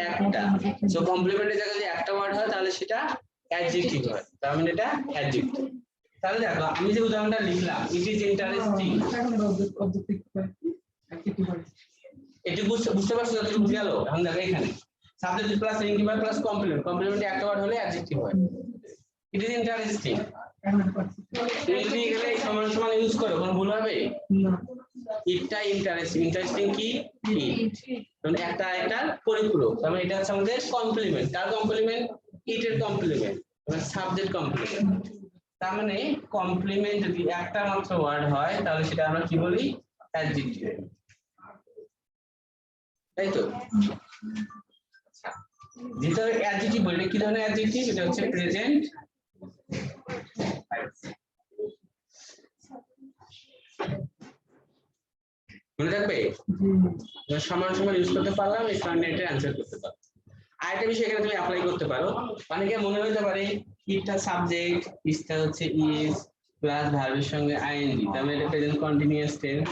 একটা। সো কমপ্লিমেন্টের জায়গায় যদি একটা ওয়ার্ড হয় তাহলে সেটা অ্যাডজেক্টিভ হয়, তার মানে এটা অ্যাডজেক্টিভ। তাহলে দেখো আমি যে উদাহরণটা লিখলাম, ইট ইজ ইন্টারেস্টিং, এটি বুঝতে পারছো যতটুকু বুঝে গেল? এখন দেখো এখানে subject plus linking verb plus complement, কমপ্লিমেন্টে একটা ওয়ার্ড হলে অ্যাডজেক্টিভ হয়। ইট ইজ ইন্টারেস্টিং, তুমি যদি এখানে সমান সমান ইউজ করো কোনো ভুল হবে না। ইটটা ইন্টারেস্টিং, ইন্টারেস্টিং কি ইট, মানে একটা এটার পরিপূরক, তার মানে এটা হচ্ছে আমাদের কমপ্লিমেন্ট। কার কমপ্লিমেন্ট, ইট এর কমপ্লিমেন্ট, মানে সাবজেক্ট কমপ্লিমেন্ট। তার মানে কমপ্লিমেন্ট যদি একটা মাত্র ওয়ার্ড হয় তাহলে সেটা আমরা কি বলি, অ্যাডজেক্টিভ, তাই তো? আচ্ছা, যেটা অ্যাডজেক্টিভ বলি, কি ধরনের অ্যাডজেক্টিভ, এটা হচ্ছে প্রেজেন্ট, মনে থাকবে? সমান সমান ইউজ করতে পারলাম, এই কারণে এটা অ্যানসার করতে পারো। আরেকটা বিষয় এখানে তুমি অ্যাপ্লাই করতে পারো, অনেকে মনে হতে পারে ইটটা সাবজেক্ট, ইসটা হচ্ছে ইজ প্লাস ভার্বের সঙ্গে আইএনজি, তার মানে এটা প্রেজেন্ট কন্টিনিউয়াস টেন্স,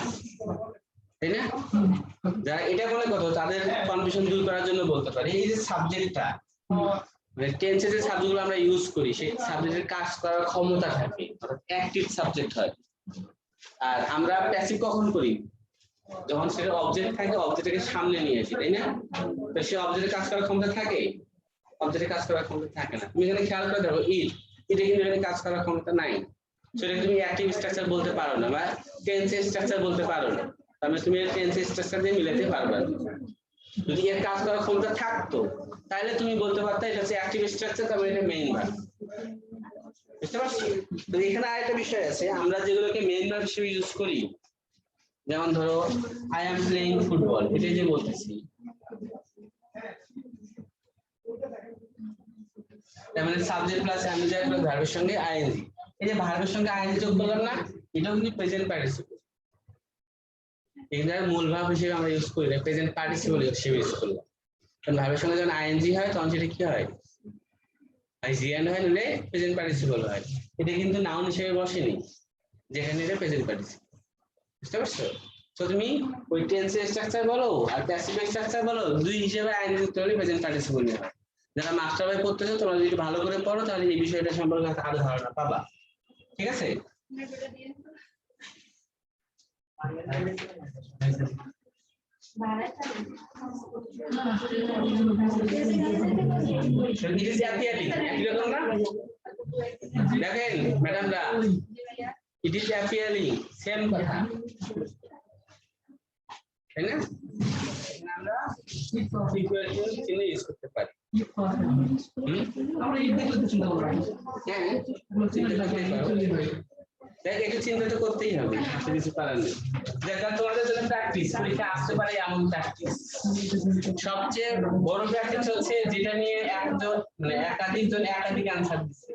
তাই না? যারা এটা মনে করো তাদের কনফিউশন দূর করার জন্য বলতে পারি, এই যে সাবজেক্টটা, মানে টেন্সে যে সাবজেক্টগুলো আমরা ইউজ করি সেই সাবজেক্টের কাজ করার ক্ষমতা থাকে, অর্থাৎ অ্যাক্টিভ সাবজেক্ট হয়। আর আমরা প্যাসিভ কখন করি, যখন সেটা অবজেক্ট থাকে, অবজেক্টকে সামনে নিয়ে আসি, তাই না? তো সে অবজেক্টের কাজ করার ক্ষমতা থাকে, অবজেক্টের কাজ করার ক্ষমতা থাকে না। তুমি এখানে খেয়াল করে দেখো এটা কিন্তু এখানে কাজ করার ক্ষমতা নাই, সেটা তুমি অ্যাক্টিভ স্ট্রাকচার বলতে পারো না বা টেন্স স্ট্রাকচার বলতে পারো না, তাহলে তুমি টেন্স স্ট্রাকচার দিয়ে মিলাতে পারবে না। যদি এর কাজ করার ক্ষমতা থাকতো তাহলে তুমি বলতে পারতে এটা হচ্ছে অ্যাক্টিভ স্ট্রাকচার, তারপরে এটা মেইন ভার্ব। বুঝতে পারছো? তো এখানে আরেকটা বিষয় আছে, আমরা যেগুলোকে মেইন ভার্ব হিসেবে ইউজ করি, যেমন ধরো আই এম প্লেইং ফুটবল, এটাই যে বলতেছি, তার মানে সাবজেক্ট প্লাস আমি যাই প্লাস ভার্বের সঙ্গে আইএনজি। এই যে ভার্বের সঙ্গে আইএনজি যোগ করলাম না, এটাও কিন্তু প্রেজেন্ট পার্টিসিপল। এখানে মূল ভার্ব হিসেবে আমরা ইউজ করি না, প্রেজেন্ট পার্টিসিপল হিসেবে ইউজ করলাম। কারণ ভার্বের সঙ্গে যখন আইএনজি হয় তখন সেটা কি হয়, আইজিএন হয়, নাহলে প্রেজেন্ট পার্টিসিপল হয়। এটা কিন্তু নাউন হিসেবে বসেনি, যেখানে এটা প্রেজেন্ট পার্টিসিপল। বুঝতে পারছো? তো তুমি ওই টেন্সের স্ট্রাকচার বলো আর প্যাসিভ স্ট্রাকচার বলো, দুই হিসেবে আইএনজি যুক্ত হলে প্রেজেন্ট পার্টিসিপল হয়। যারা মাস্টার ভাই পড়তেছো তোমরা যদি ভালো করে পড়ো তাহলে এই বিষয়টা সম্পর্কে আরো ধারণা পাবা। ঠিক আছে? দেখেন ম্যাডামরা, ইট ইজ অ্যাপিয়ারিং, সেম কথা, তাই না? আমরা সিচুয়েশন চিহ্ন ইউজ করতে পারি। আমরা এই দেখলে তো চিন্তা করব। হ্যাঁ, চিন্তা করতে পারো। দেখ, একটু চিন্তা তো করতেই হবে, কিছু করার নেই। দেখা তোমাদের জন্য প্র্যাকটিস, পরীক্ষা আসতে পারে এমন প্র্যাকটিস। সবচেয়ে বড় প্র্যাকটিস হচ্ছে যেটা নিয়ে একজন মানে একাধিক জন একাধিক অ্যান্সার দিচ্ছে।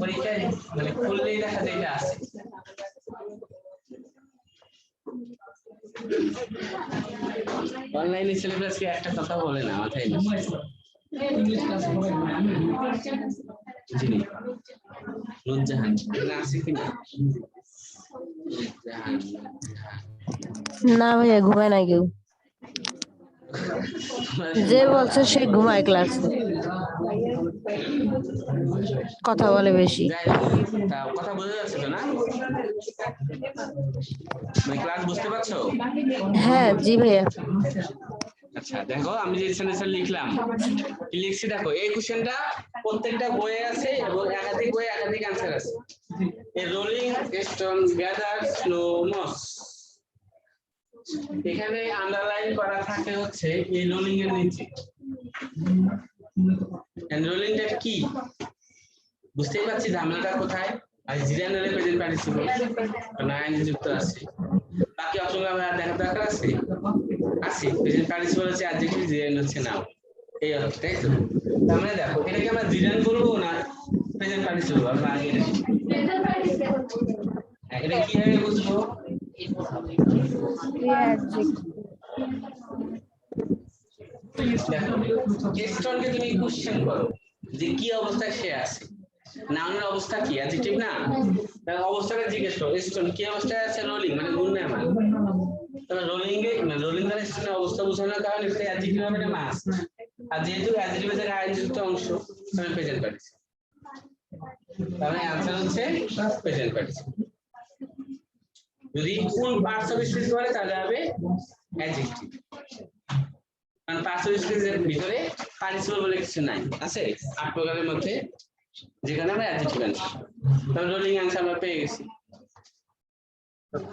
পরীক্ষায় মানে খুললেই দেখা যায় এটা আছে। অনলাইনে সিলেবাসকে একটা কথা বলে না, মাথায় না। ইংলিশ ক্লাস হবে আমি জি নুরজাহান না আছে কিনা? না ভাইয়া, ঘুমায় না কেউ, যে বলছে সে ঘুমায় ক্লাসে, কথা বলে বেশি। যাই হোক, তা কথা বোঝা যাচ্ছে তো না? মানে ক্লাস বুঝতে পারছো? হ্যাঁ জি ভাইয়া। আচ্ছা দেখো, আমি যে সেন্টেন্সটা লিখলাম, কি লিখছি দেখো, এই কোশ্চেনটা প্রত্যেকটা বইয়ে আছে এবং একাধিক বইয়ে একাধিক অ্যানসার আছে। A rolling stone gathers no moss, এখানে আন্ডারলাইন করা থাকে হচ্ছে এই রোলিং এর নিচে। এন্ড রোলিংটা কি বুঝতেই পারছি, ঝামেলাটা কোথায়? আর জিরানের প্রেজেন্ট পার্টিসিপল নাইন যুক্ত আছে, বাকি অপশনগুলো আমরা দেখার দরকার আছে? আছে, প্রেজেন্ট পার্টিসিপল হচ্ছে অ্যাডজেক্টিভ, জিরান হচ্ছে নাউন। এই অর্থে, তাই তো? তার মানে দেখো, এটাকে আমরা জিরান বলবো না প্রেজেন্ট পার্টিসিপল, আমরা আগে এটা শিখি। এটা কিভাবে বুঝবো? স্টোনকে তুমি কোশ্চেন করো যে কি অবস্থায় সে আছে, নাউনের অবস্থা কি, অ্যাডজেক্টিভ না, তার অবস্থাটা জিজ্ঞেস করো, স্টোন কি অবস্থায় আছে? রোলিং মানে ঘূর্ণায়মান। তাহলে রোলিং এ মানে রোলিং দ্বারা স্টোনের অবস্থা বোঝানোর কারণে এটা অ্যাডজেক্টিভ হবে না মাস্ট, আর যেহেতু অ্যাডজেক্টিভের জায়গায় আইএনজি যুক্ত অংশ, তাহলে প্রেজেন্ট পার্টিসিপল। তাহলে आंसर হচ্ছে প্রেজেন্ট পার্টিসিপল। যদি ফুল পার্টস অফ স্পিচ করে তাহলে হবে অ্যাডজেক্টিভ, কারণ পার্টস অফ স্পিচের ভিতরে পার্টিসিপল বলে কিছু নাই, আছে 8 প্রকারের মধ্যে, যেখানে আমরা অ্যাডজেক্টিভ আনছি। তাহলে রোলিং आंसर আমরা পেয়ে গেছি।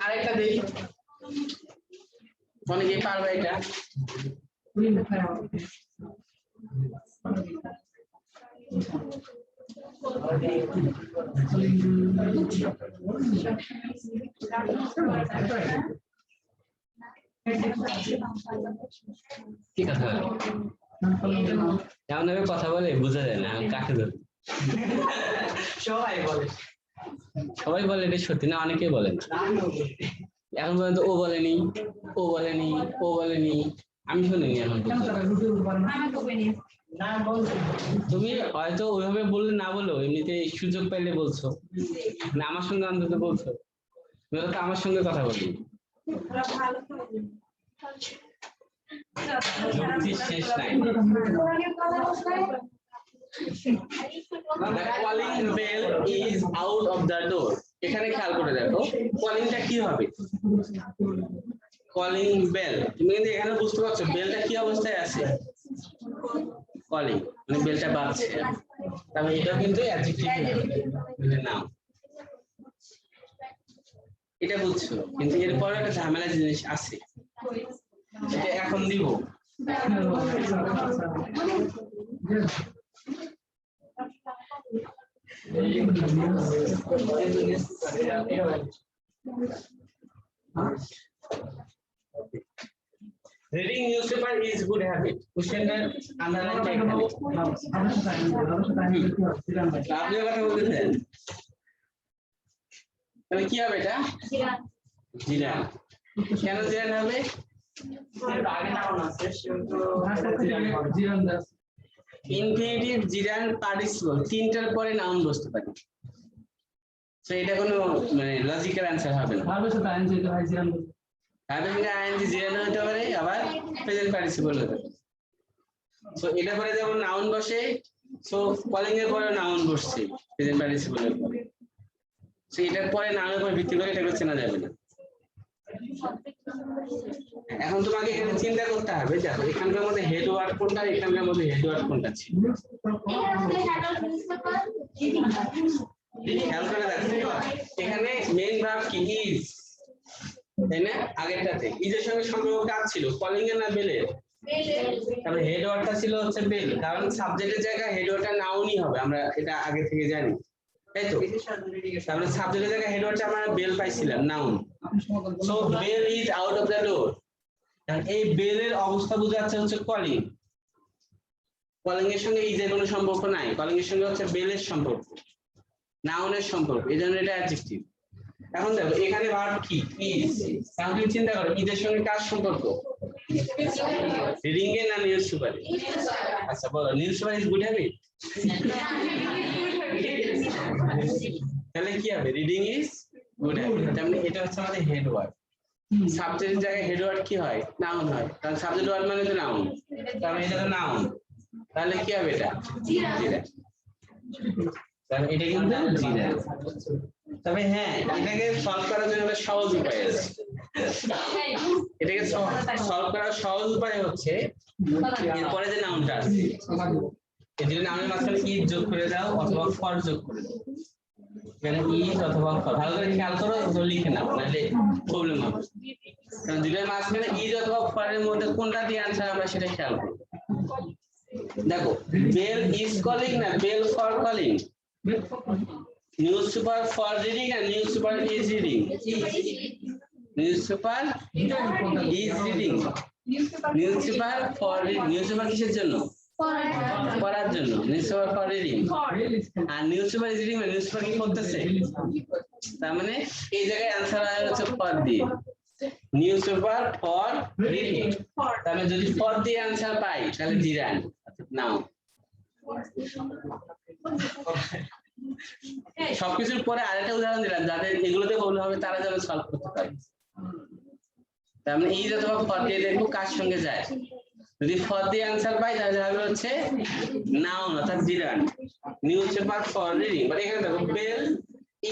আরেকটা দেই, অনেকেই পারবে এটা। কি কথা এমন ভাবে কথা বলে বোঝা যায় না কাকে ধরে। সবাই বলে এটা সত্যি না, অনেকেই বলেন। এখন পর্যন্ত ও বলেনি, ও বলেনি, ও বলেনি, আমি শুনিনি এখন পর্যন্ত। তুমি হয়তো ওইভাবে বললে না বলো, এমনিতে সুযোগ পাইলে বলছো না, আমার সঙ্গে অন্তত বলছো, তুমি তো আমার সঙ্গে কথা বলি। যুক্তির শেষ নাই। The calling bell is out of the door. এখানে খেয়াল করে দেখো কলিংটা কি হবে। কলিং বেল, তুমি কিন্তু এখানে বুঝতে পারছো বেলটা কি অবস্থায় আছে, কলিং মানে বেলটা বাজছে, তবে এটা কিন্তু অ্যাডজেক্টিভ এটা নাম, এটা বুঝছো। কিন্তু এরপরে একটা ঝামেলা জিনিস আছে, এটা এখন দিব Reading newspaper is good habit. Questionটা আন্ডারলাইন করে এখানে। আপনি কথা বলতেছেন। তাহলে কি হবে এটা? জিরান। কেন জিরান হবে? ইনফিনিটিভ, জিরান, পার্টিসিপল তিনটার পরে নাউন বসতে পারে। তো এটা কোনো মানে লজিক্যাল অ্যানসার হবে না। ভার্বের সঙ্গে আইএনজি জিরান হতে পারে, আবার প্রেজেন্ট পার্টিসিপল হতে পারে। সো এটা পরে যেমন নাউন বসে, সো কলিং এর পরে নাউন বসছে প্রেজেন্ট পার্টিসিপলের পরে। সো এটার পরে নাউনের উপর ভিত্তি করে এটাকে চেনা যাবে না। এখন তোমাকে এখানে চিন্তা করতে হবে, দেখো এখানকার মধ্যে হেড ওয়ার্ড কোনটা, এখানকার মধ্যে হেড ওয়ার্ড কোনটা ছিল। খেয়াল করে দেখো এখানে মেইন ভার্ব কি ইজ, তাই না? আগেরটাতে ইজের সঙ্গে সম্পর্ক কাজ ছিল, কলিং এর না বেলের? তাহলে হেড ওয়ার্ডটা ছিল হচ্ছে বেল, কারণ সাবজেক্টের জায়গায় হেড ওয়ার্ডটা নাউনই হবে, আমরা এটা আগে থেকে জানি, তাই তো? তাহলে সাবজেক্টের জায়গায় হেড ওয়ার্ডটা আমরা বেল পাইছিলাম, noun. So bell is out of the door. এই বেলের অবস্থা বোঝাচ্ছে হচ্ছে কলিং। কলিং এর সঙ্গে ইজের কোনো সম্পর্ক নাই, কলিং এর সঙ্গে হচ্ছে বেলের সম্পর্ক, নাউনের সম্পর্ক, এই জন্য এটা অ্যাডজেক্টিভ। এখন দেখো এখানে ভার্ব কি ইজ, এখন তুমি চিন্তা করো ইজের সঙ্গে কার সম্পর্ক? রিডিং এর না নিউজ সুপার? আচ্ছা বলো, news super is good habit. তাহলে কি হবে? Reading is good habit. তার মানে এটা হচ্ছে আমাদের হেড ওয়ার্ড। সাবজেক্টের জায়গায় হেড ওয়ার্ড কি হয়? নাউন হয়, কারণ সাবজেক্ট ওয়ার্ড মানে তো নাউন, তার মানে এটা তো নাউন। তাহলে কি হবে এটা? জিরা। তাহলে এটা কিন্তু জিরা। তবে হ্যাঁ, এটাকে সলভ করার জন্য একটা সহজ উপায় আছে। এটাকে সলভ করার সহজ উপায় হচ্ছে এরপরে যে নাউনটা আছে, এই যে নাউনের মাঝখানে ইজ যোগ করে দাও অথবা ফর যোগ করে দাও। এখানে ইজ অথবা ফর ভালো করে খেয়াল করো, লিখে নাও, নাহলে প্রবলেম হবে। কারণ দুটোর মাঝখানে ইজ অথবা ফরের মধ্যে কোনটা দিয়ে আনসার আমরা সেটা খেয়াল করব। দেখো বেল ইজ কলিং না bell for calling? Newspaper for reading and newspaper is reading. Newspaper is reading. Newspaper for reading. Newspaper কিসের জন্য? পড়ার জন্য। Newspaper for reading. R newspaper is reading মানে newspaper কি করতেছে? তার মানে এই জায়গায় आंसर আসে হচ্ছে for দিয়ে। Newspaper for reading. তার মানে যদি for দিয়ে आंसर পাই তাহলে জিরান। নাও সবকিছুর পরে আরেকটা উদাহরণ দিলাম, যাদের এগুলোতে ভুল হবে তারা যেন সলভ করতে পারে। তার মানে এই অথবা ফর দিয়ে দেখবো কার সঙ্গে যায়। যদি ফর দিয়ে आंसर পাই তাহলে হবে হচ্ছে নাউন অর্থাৎ জিরান। নিউজপেপার ফর রিডিং, মানে এখানে দেখো বেল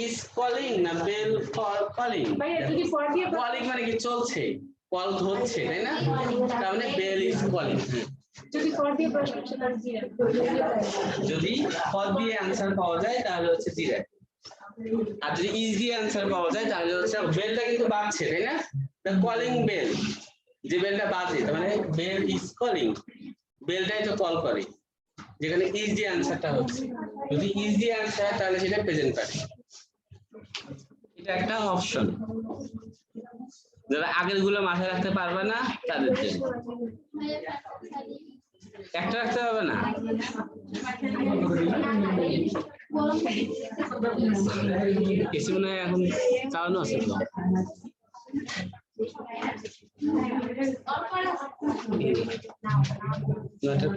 ইজ কলিং না বেল ফর কলিং? কলিং মানে কি চলছে, কল ধরছে, তাই না? তার মানে বেল ইজ কলিং। যদি ফর দিয়ে आंसर পাওয়া যায় তাহলে হচ্ছে জিরান, আর যদি ইজ দিয়ে आंसर পাওয়া যায় তাহলে হচ্ছে বেলটা কিন্তু বাজছে, তাই না? দ্য কলিং বেল, যে বেলটা বাজে তার মানে বেল ইজ কলিং, বেলটাই তো কল করে, যেখানে ইজ দিয়ে आंसरটা হচ্ছে। যদি ইজ দিয়ে आंसर তাহলে সেটা প্রেজেন্ট পার্টি। এটা একটা অপশন, যারা আগের গুলো মাথায় রাখতে পারবে না তাদের জন্য। একটা রাখতে হবে না, কিছু মনে হয় এখন চালানো আছে তো।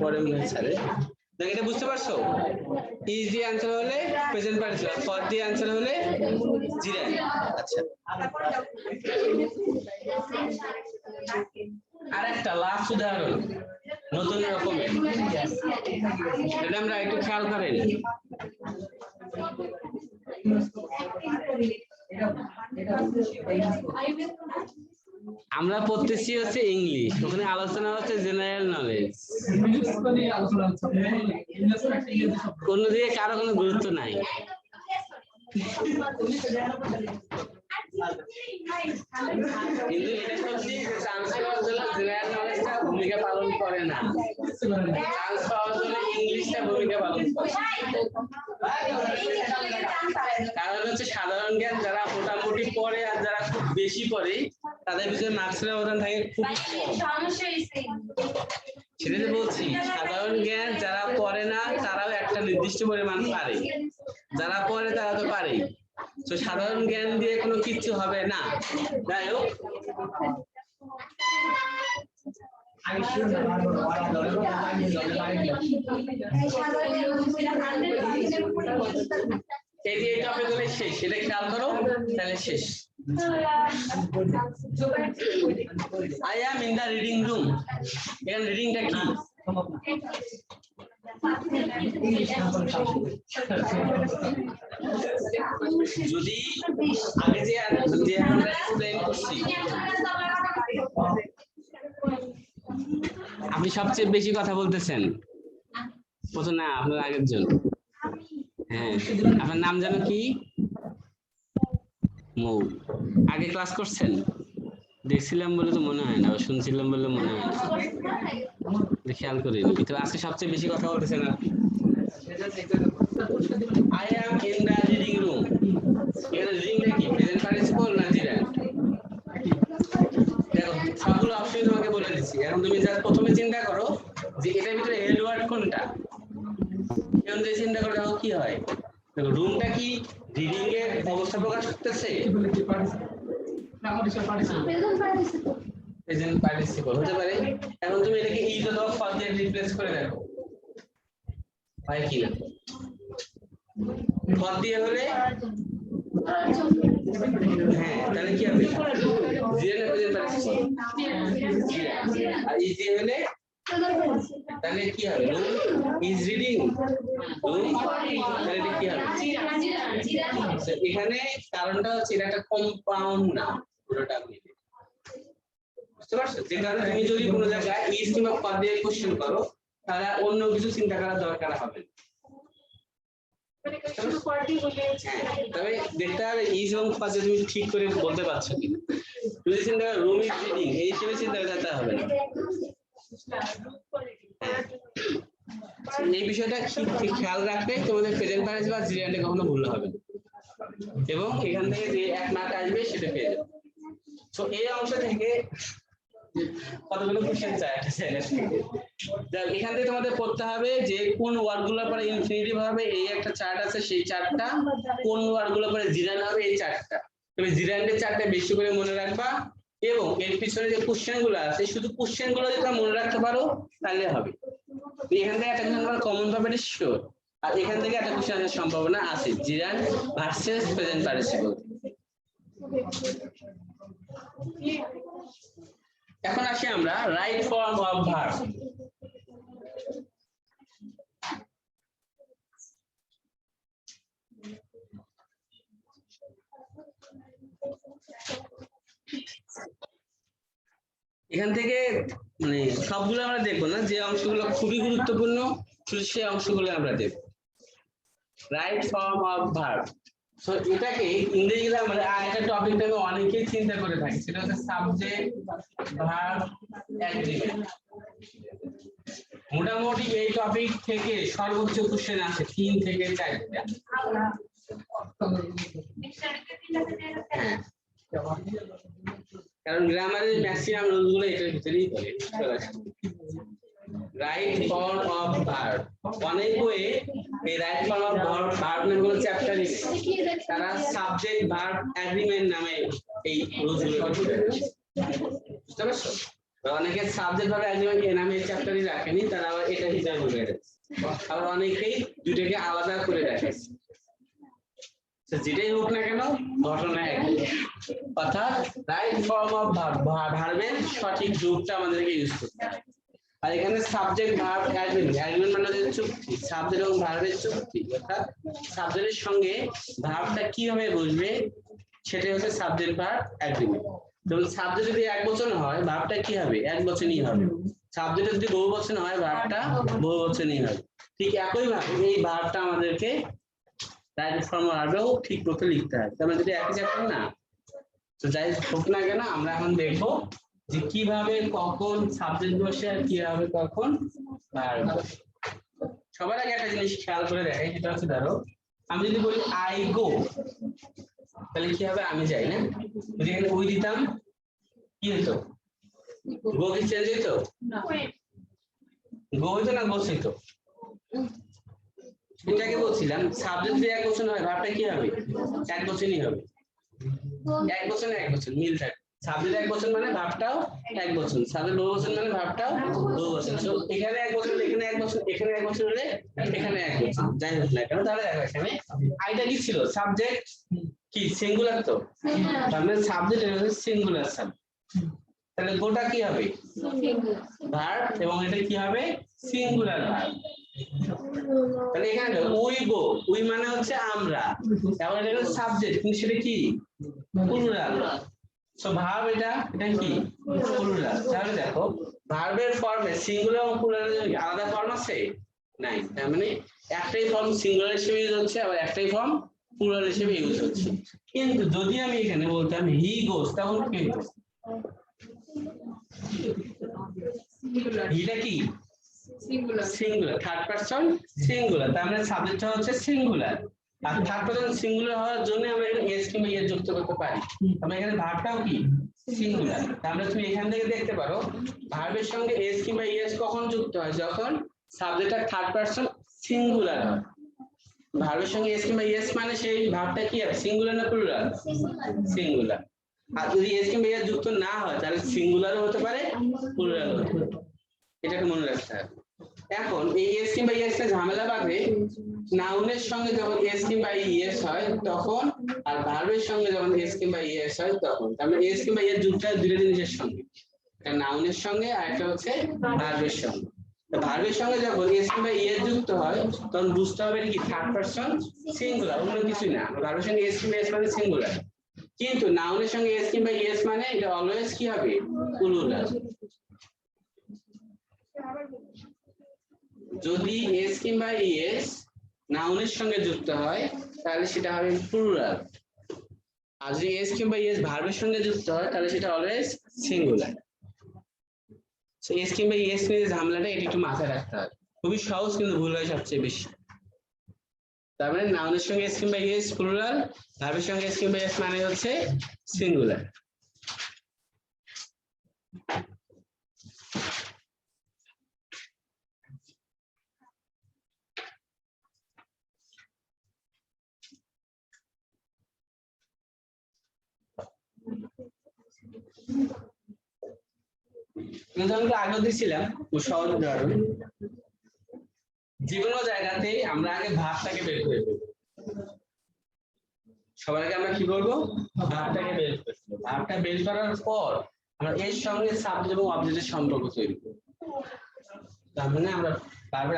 পরে মনে হয় ছাড়ে। দেখ এটা বুঝতে পারছো? ইজ দিয়ে आंसर হলে প্রেজেন্ট পার্টিসিপল, ফর দিয়ে आंसर হলে জিরান। আচ্ছা আরেকটা লাস্ট উদাহরণ নতুন রকমের, এটা আমরা একটু খেয়াল করেন। আমরা পড়তেছি হচ্ছে ইংলিশ, ওখানে আলোচনা হচ্ছে জেনারেল নলেজ, অন্যদিকে কারো কোনো গুরুত্ব নাই। কিন্তু এটা সত্যি যে চান্স পাওয়ার জন্য জেনারেল নলেজটা ভূমিকা পালন করে না, চান্স পাওয়ার জন্য ইংলিশটা ভূমিকা পালন করে। কারণ হচ্ছে সাধারণ জ্ঞান যারা মোটামুটি পড়ে আর যারা খুব বেশি পড়ে তাদের ভিতরে মার্কসের অবদান থাকে খুব কম। সেটা তো বলছি, সাধারণ জ্ঞান যারা পড়ে না তারাও একটা নির্দিষ্ট পরিমাণ পারে, যারা পড়ে তারা তো পারে। তো সাধারণ জ্ঞান দিয়ে কোনো কিচ্ছু হবে না। যাই হোক, এই যে টপিক গুলো শেষ, সেটা খেয়াল করো তাহলে শেষ। I am in the reading room. এখানে রিডিংটা কি? যদি আগে যে আমরা এক্সপ্লেইন করছি, আপনি সবচেয়ে বেশি কথা বলতেছেন প্রথম না আপনার আগের জন। হ্যাঁ, আপনার নাম জানো কি? মৌ। আগে ক্লাস করছেন? দেখছিলাম বলে তো মনে হয় না, শুনছিলাম বলে মনে হয় না, খেয়াল করিনি। তো আজকে সবচেয়ে বেশি কথা বলতেছেন আপনি। I am in the reading room. এখানে রিডিংটা কি? প্রেজেন্ট পার্টিসিপল না জিরান্ড? দেখো সবগুলো অপশন তোমাকে বলে দিচ্ছি। এখন তুমি যা প্রথমে চিন্তা করো যে এটার ভিতরে হেড ওয়ার্ড কোনটা, এখন যে চিন্তা করে দেখো কি হয়। দেখো রুমটা কি রিডিং এর অবস্থা প্রকাশ করতেছে? প্রেজেন্ট পার্টিসিপল হতে পারে। এখন তুমি এটাকে ইজ অথবা ফর দিয়ে রিপ্লেস করে দেখো হয় কি না। ফর দিয়ে হলে হ্যাঁ, তাহলে কি হবে? Gerund present participle. আর ইজ দিয়ে হলে তাহলে কি হবে? Room is reading. রুম তাহলে কি হবে? এখানে কারণটা হচ্ছে এটা একটা কম্পাউন্ড না, পুরোটা মিলে। বুঝতে পারছো? যে কারণে তুমি যদি কোনো জায়গায় ইজ কিংবা ফর দিয়ে কোশ্চেন করো তাহলে অন্য কিছু চিন্তা করার দরকার হবে না। তবে দেখতে হবে ইজ এবং ফর তুমি ঠিক করে বলতে পারছো কিনা। যদি চিন্তা করো রুম ইজ রিডিং, এই হিসেবে চিন্তা করতে হবে না। এই বিষয়টা ঠিক খেয়াল রাখলে তোমাদের প্রেজেন্ট পারফেক্ট বা জিরান্ডে কখনো ভুল হবে না, এবং এখান থেকে যে 1 মার্ক আসবে সেটা পেয়ে যাবে। সো এই অংশ থেকে কতগুলো কোশ্চেন চাই এখান থেকে তোমাদের পড়তে হবে যে কোন ওয়ার্ডগুলোর পরে ইনফিনিটিভ হবে, এই একটা চার্ট আছে সেই চার্টটা, কোন ওয়ার্ডগুলোর পরে জিরান্ড হবে এই চার্টটা। তুমি জিরান্ডের চার্টটা বেশি করে মনে রাখবা, এবং এর পিছনে যে কোশ্চেন গুলো আছে শুধু কোশ্চেন গুলো যদি মনে রাখতে পারো তাহলে হবে। এখান থেকে একটা কোশ্চেন কমন পাবে শিওর, আর এখান থেকে একটা কোশ্চেন আসার সম্ভাবনা আছে, জিরান্ড ভার্সেস প্রেজেন্ট পার্টিসিপল। এখন আসি আমরা রাইট ফর্ম অফ ভার্ব। এখান থেকে মানে সবগুলো আমরা দেখবো না, যে অংশগুলো খুবই গুরুত্বপূর্ণ শুধু সেই অংশগুলো আমরা দেখবো। Right form of verb, so এটাকে ইংরেজি গ্রামারে আরেকটা টপিকটা আমি অনেকেই চিন্তা করে থাকি, সেটা হচ্ছে সাবজেক্ট ভার্ব অ্যাগ্রিমেন্ট। মোটামুটি এই টপিক থেকে সর্বোচ্চ কোশ্চেন আছে 3 থেকে 4টা। কারণ গ্রামারের ম্যাক্সিমাম রুলগুলো এটার ভিতরেই পড়ে। রাইট ফর্ম অফ ভার্ব, অনেক বই এই রাইট ফর্ম অফ ভার্ব নামে কোনো চ্যাপ্টার নেই, তারা সাবজেক্ট ভার্ব অ্যাগ্রিমেন্ট নামে এই রুলগুলো বুঝতে পারছো? অনেকে সাবজেক্ট ভার্ব অ্যাগ্রিমেন্ট এই নামে চ্যাপ্টারই রাখেনি, তারা আবার এটা হিসাবে বলে রেখেছে। আবার অনেকেই দুটোকে আলাদা করে রেখেছে। যেটাই হোক না কেন ঘটনা একই, অর্থাৎ রাইট ফর্ম অফ ভার্বের সঠিক রূপটা আমাদেরকে ইউজ করতে হবে। আর এখানে সাবজেক্ট ভার্ব অ্যাগ্রিমেন্ট, অ্যাগ্রিমেন্ট মানে হচ্ছে চুক্তি, সাবজেক্ট এবং ভার্বের চুক্তি, অর্থাৎ সাবজেক্টের সঙ্গে ভার্বটা কিভাবে বসবে সেটাই হচ্ছে সাবজেক্ট ভার্ব অ্যাগ্রিমেন্ট। যেমন সাবজেক্ট যদি একবচন হয় ভার্বটা কি হবে? একবচনই হবে। সাবজেক্ট যদি বহুবচন হয় ভার্বটা বহুবচনই হবে। ঠিক একই ভাবে এই ভার্বটা আমাদেরকে রাইট ফর্ম ভার্বেও ঠিক মতো লিখতে হবে। তার মানে যদি একই চ্যাপ্টার না, তো যাই হোক না কেন আমরা এখন দেখবো যে কিভাবে কখন সাবজেক্ট বসে আর কিভাবে কখন ভার্ব বসে। সবার আগে একটা জিনিস খেয়াল করে দেখাই, সেটা হচ্ছে ধরো আমি যদি বলি আই গো, তাহলে কি হবে? আমি যাই না? যদি এখানে উই দিতাম কি হতো? গো কি চেঞ্জ হইতো? গো হইতো না গোস হইতো? এটাকে বলছিলাম সাবজেক্ট যদি এক বচন হয় ভার্বটা কি হবে? এক বচনই হবে। এক বচন মিল থাকে। সাবজেক্ট এক বচন মানে ভার্বটাও এক বচন, সাবজেক্ট বহু বচন মানে ভার্বটাও বহু বচন। সো এখানে এক বচন, এখানে এক বচন, এখানে এক বচন হলে এখানে এক বচন, যাই হোক না কেন। তাহলে দেখো এখানে আইটা কি ছিল? সাবজেক্ট কি সিঙ্গুলার, তো তার মানে সাবজেক্ট এটা হচ্ছে সিঙ্গুলার সাবজেক্ট। তাহলে গোটা কি হবে? ভার্ব, এবং এটা কি হবে? Singular verb. তাহলে এখানে উই গো, উই মানে হচ্ছে আমরা, এবং এটা হচ্ছে সাবজেক্ট, কিন্তু সেটা কি? প্লুরাল। সো ভার্ব এটা কি? প্লুরাল। তাহলে দেখো ভার্বের ফর্মে সিঙ্গুলার এবং প্লুরালের আলাদা ফর্ম আছে? নাই। তার মানে একটাই ফর্ম সিঙ্গুলার হিসেবে ইউজ হচ্ছে, আবার একটাই ফর্ম প্লুরাল হিসেবে ইউজ হচ্ছে। কিন্তু যদি আমি এখানে বলতাম হি গোস, তখন কি হতো? হিটা কি? Singular, third person singular. তার মানে সাবজেক্টটা হচ্ছে সিঙ্গুলার, আর থার্ড পারসন সিঙ্গুলার হওয়ার জন্য আমরা এখানে এস কিংবা ইএস যুক্ত করতে পারি। আমরা এখানে ভার্বটাও কি? সিঙ্গুলার। তাহলে তুমি এখান থেকে দেখতে পারো ভার্বের সঙ্গে এস কিংবা ইএস কখন যুক্ত হয়? যখন সাবজেক্টটা থার্ড পারসন সিঙ্গুলার হয়। ভার্বের সঙ্গে এস কিংবা ইএস মানে সেই ভার্বটা কি হবে? সিঙ্গুলার না প্লুরাল? সিঙ্গুলার। আর যদি এস কিংবা ইএস যুক্ত না হয় তাহলে সিঙ্গুলারও হতে পারে, প্লুরালও হতে পারে। এটাকে মনে রাখতে হবে। এখন এই এস কিংবা ইএস এর ঝামেলা বাঁধে নাউনের সঙ্গে যখন এস কিংবা ইএস হয় তখন, আর ভার্বের সঙ্গে যখন এস কিংবা ইএস হয় তখন। তার মানে এস কিংবা ইএস যুক্ত হয় দুটো জিনিসের সঙ্গে, একটা নাউনের সঙ্গে আর একটা হচ্ছে ভার্বের সঙ্গে। তো ভার্বের সঙ্গে যখন এস কিংবা ইএস যুক্ত হয় তখন বুঝতে হবে কি? থার্ড পারসন সিঙ্গুলার, অন্য কিছু না। ভার্বের সঙ্গে এস কিংবা ইএস মানে সিঙ্গুলার, কিন্তু নাউনের সঙ্গে এস কিংবা ইএস মানে এটা অলওয়েজ কি হবে? প্লুরাল। যদি এস কিংবা ইএস নাউনের সঙ্গে যুক্ত হয় তাহলে সেটা হবে প্লুরাল, আর যদি এস কিংবা ইএস ভার্বের সঙ্গে যুক্ত হয় তাহলে সেটা অলওয়েজ সিঙ্গুলার। সো এস কিংবা ইএস নিয়ে ঝামেলাটা এটা একটু মাথায় রাখতে হবে, খুবই সহজ কিন্তু ভুল হয় সবচেয়ে বেশি। তার মানে নাউনের সঙ্গে এস কিংবা ইএস প্লুরাল, ভার্বের সঙ্গে এস কিংবা ইএস মানে হচ্ছে সিঙ্গুলার। উদাহরণটা আগে দিয়েছিলাম, খুব সহজ উদাহরণ। যে কোনো জায়গাতে আমরা আগে ভাবটাকে বের করে ফেলবো। সবার আগে আমরা কি করবো? ভাবটাকে বের করে ফেলবো। ভাবটা বের করার পর আমরা এর সঙ্গে সাবজেক্ট এবং অবজেক্টের সম্পর্ক তৈরি করবো। তার মানে আমরা ভার্বের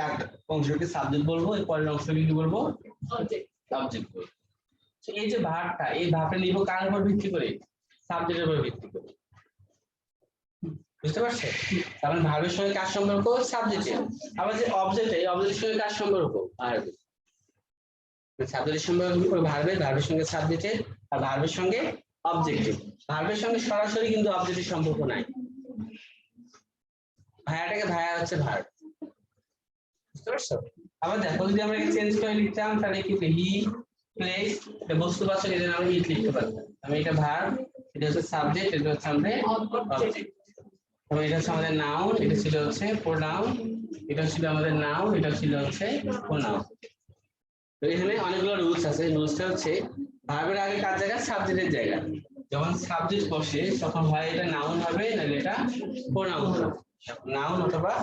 অংশকে সাবজেক্ট বলবো, এর পরের অংশকে কি বলবো? অবজেক্ট বলবো। এই যে ভাবটা, এই ভাবটা নিব কার উপর ভিত্তি করে? সাবজেক্টের উপর ভিত্তি করে। বুঝতে পারছো? কারণ ভার্বের সঙ্গে কার সম্পর্ক? সাবজেক্টের। আবার যে অবজেক্ট, এই অবজেক্টের সঙ্গে কার সম্পর্ক? ভার্বের। সাবজেক্টের সম্পর্ক ভার্বের, ভার্বের সঙ্গে সাবজেক্টের, আর ভার্বের সঙ্গে অবজেক্টের। ভার্বের সঙ্গে সরাসরি কিন্তু অবজেক্টের সম্পর্ক নাই। ভায়াটাকে ভায়া হচ্ছে ভার্ব। বুঝতে পারছো? আবার দেখো যদি আমরা চেঞ্জ করে লিখতাম তাহলে কি হি প্লেস, এটা বস্তুবাচক, এজন্য আমরা ইট লিখতে পারতাম। আমি এটা ভার্ব, এটা হচ্ছে সাবজেক্ট, এটা হচ্ছে আমাদের অবজেক্ট। এবং এটা হচ্ছে আমাদের নাউন, এটা ছিল হচ্ছে প্রোনাউন, এটা ছিল আমাদের নাউন, এটা ছিল হচ্ছে প্রোনাউন। তো এখানে অনেকগুলো রুলস আছে। রুলসটা হচ্ছে ভার্বের আগে কার জায়গা? সাবজেক্টের জায়গা। যখন সাবজেক্ট বসে তখন হয় এটা নাউন হবে, নাহলে এটা প্রোনাউন হবে। নাউন অথবা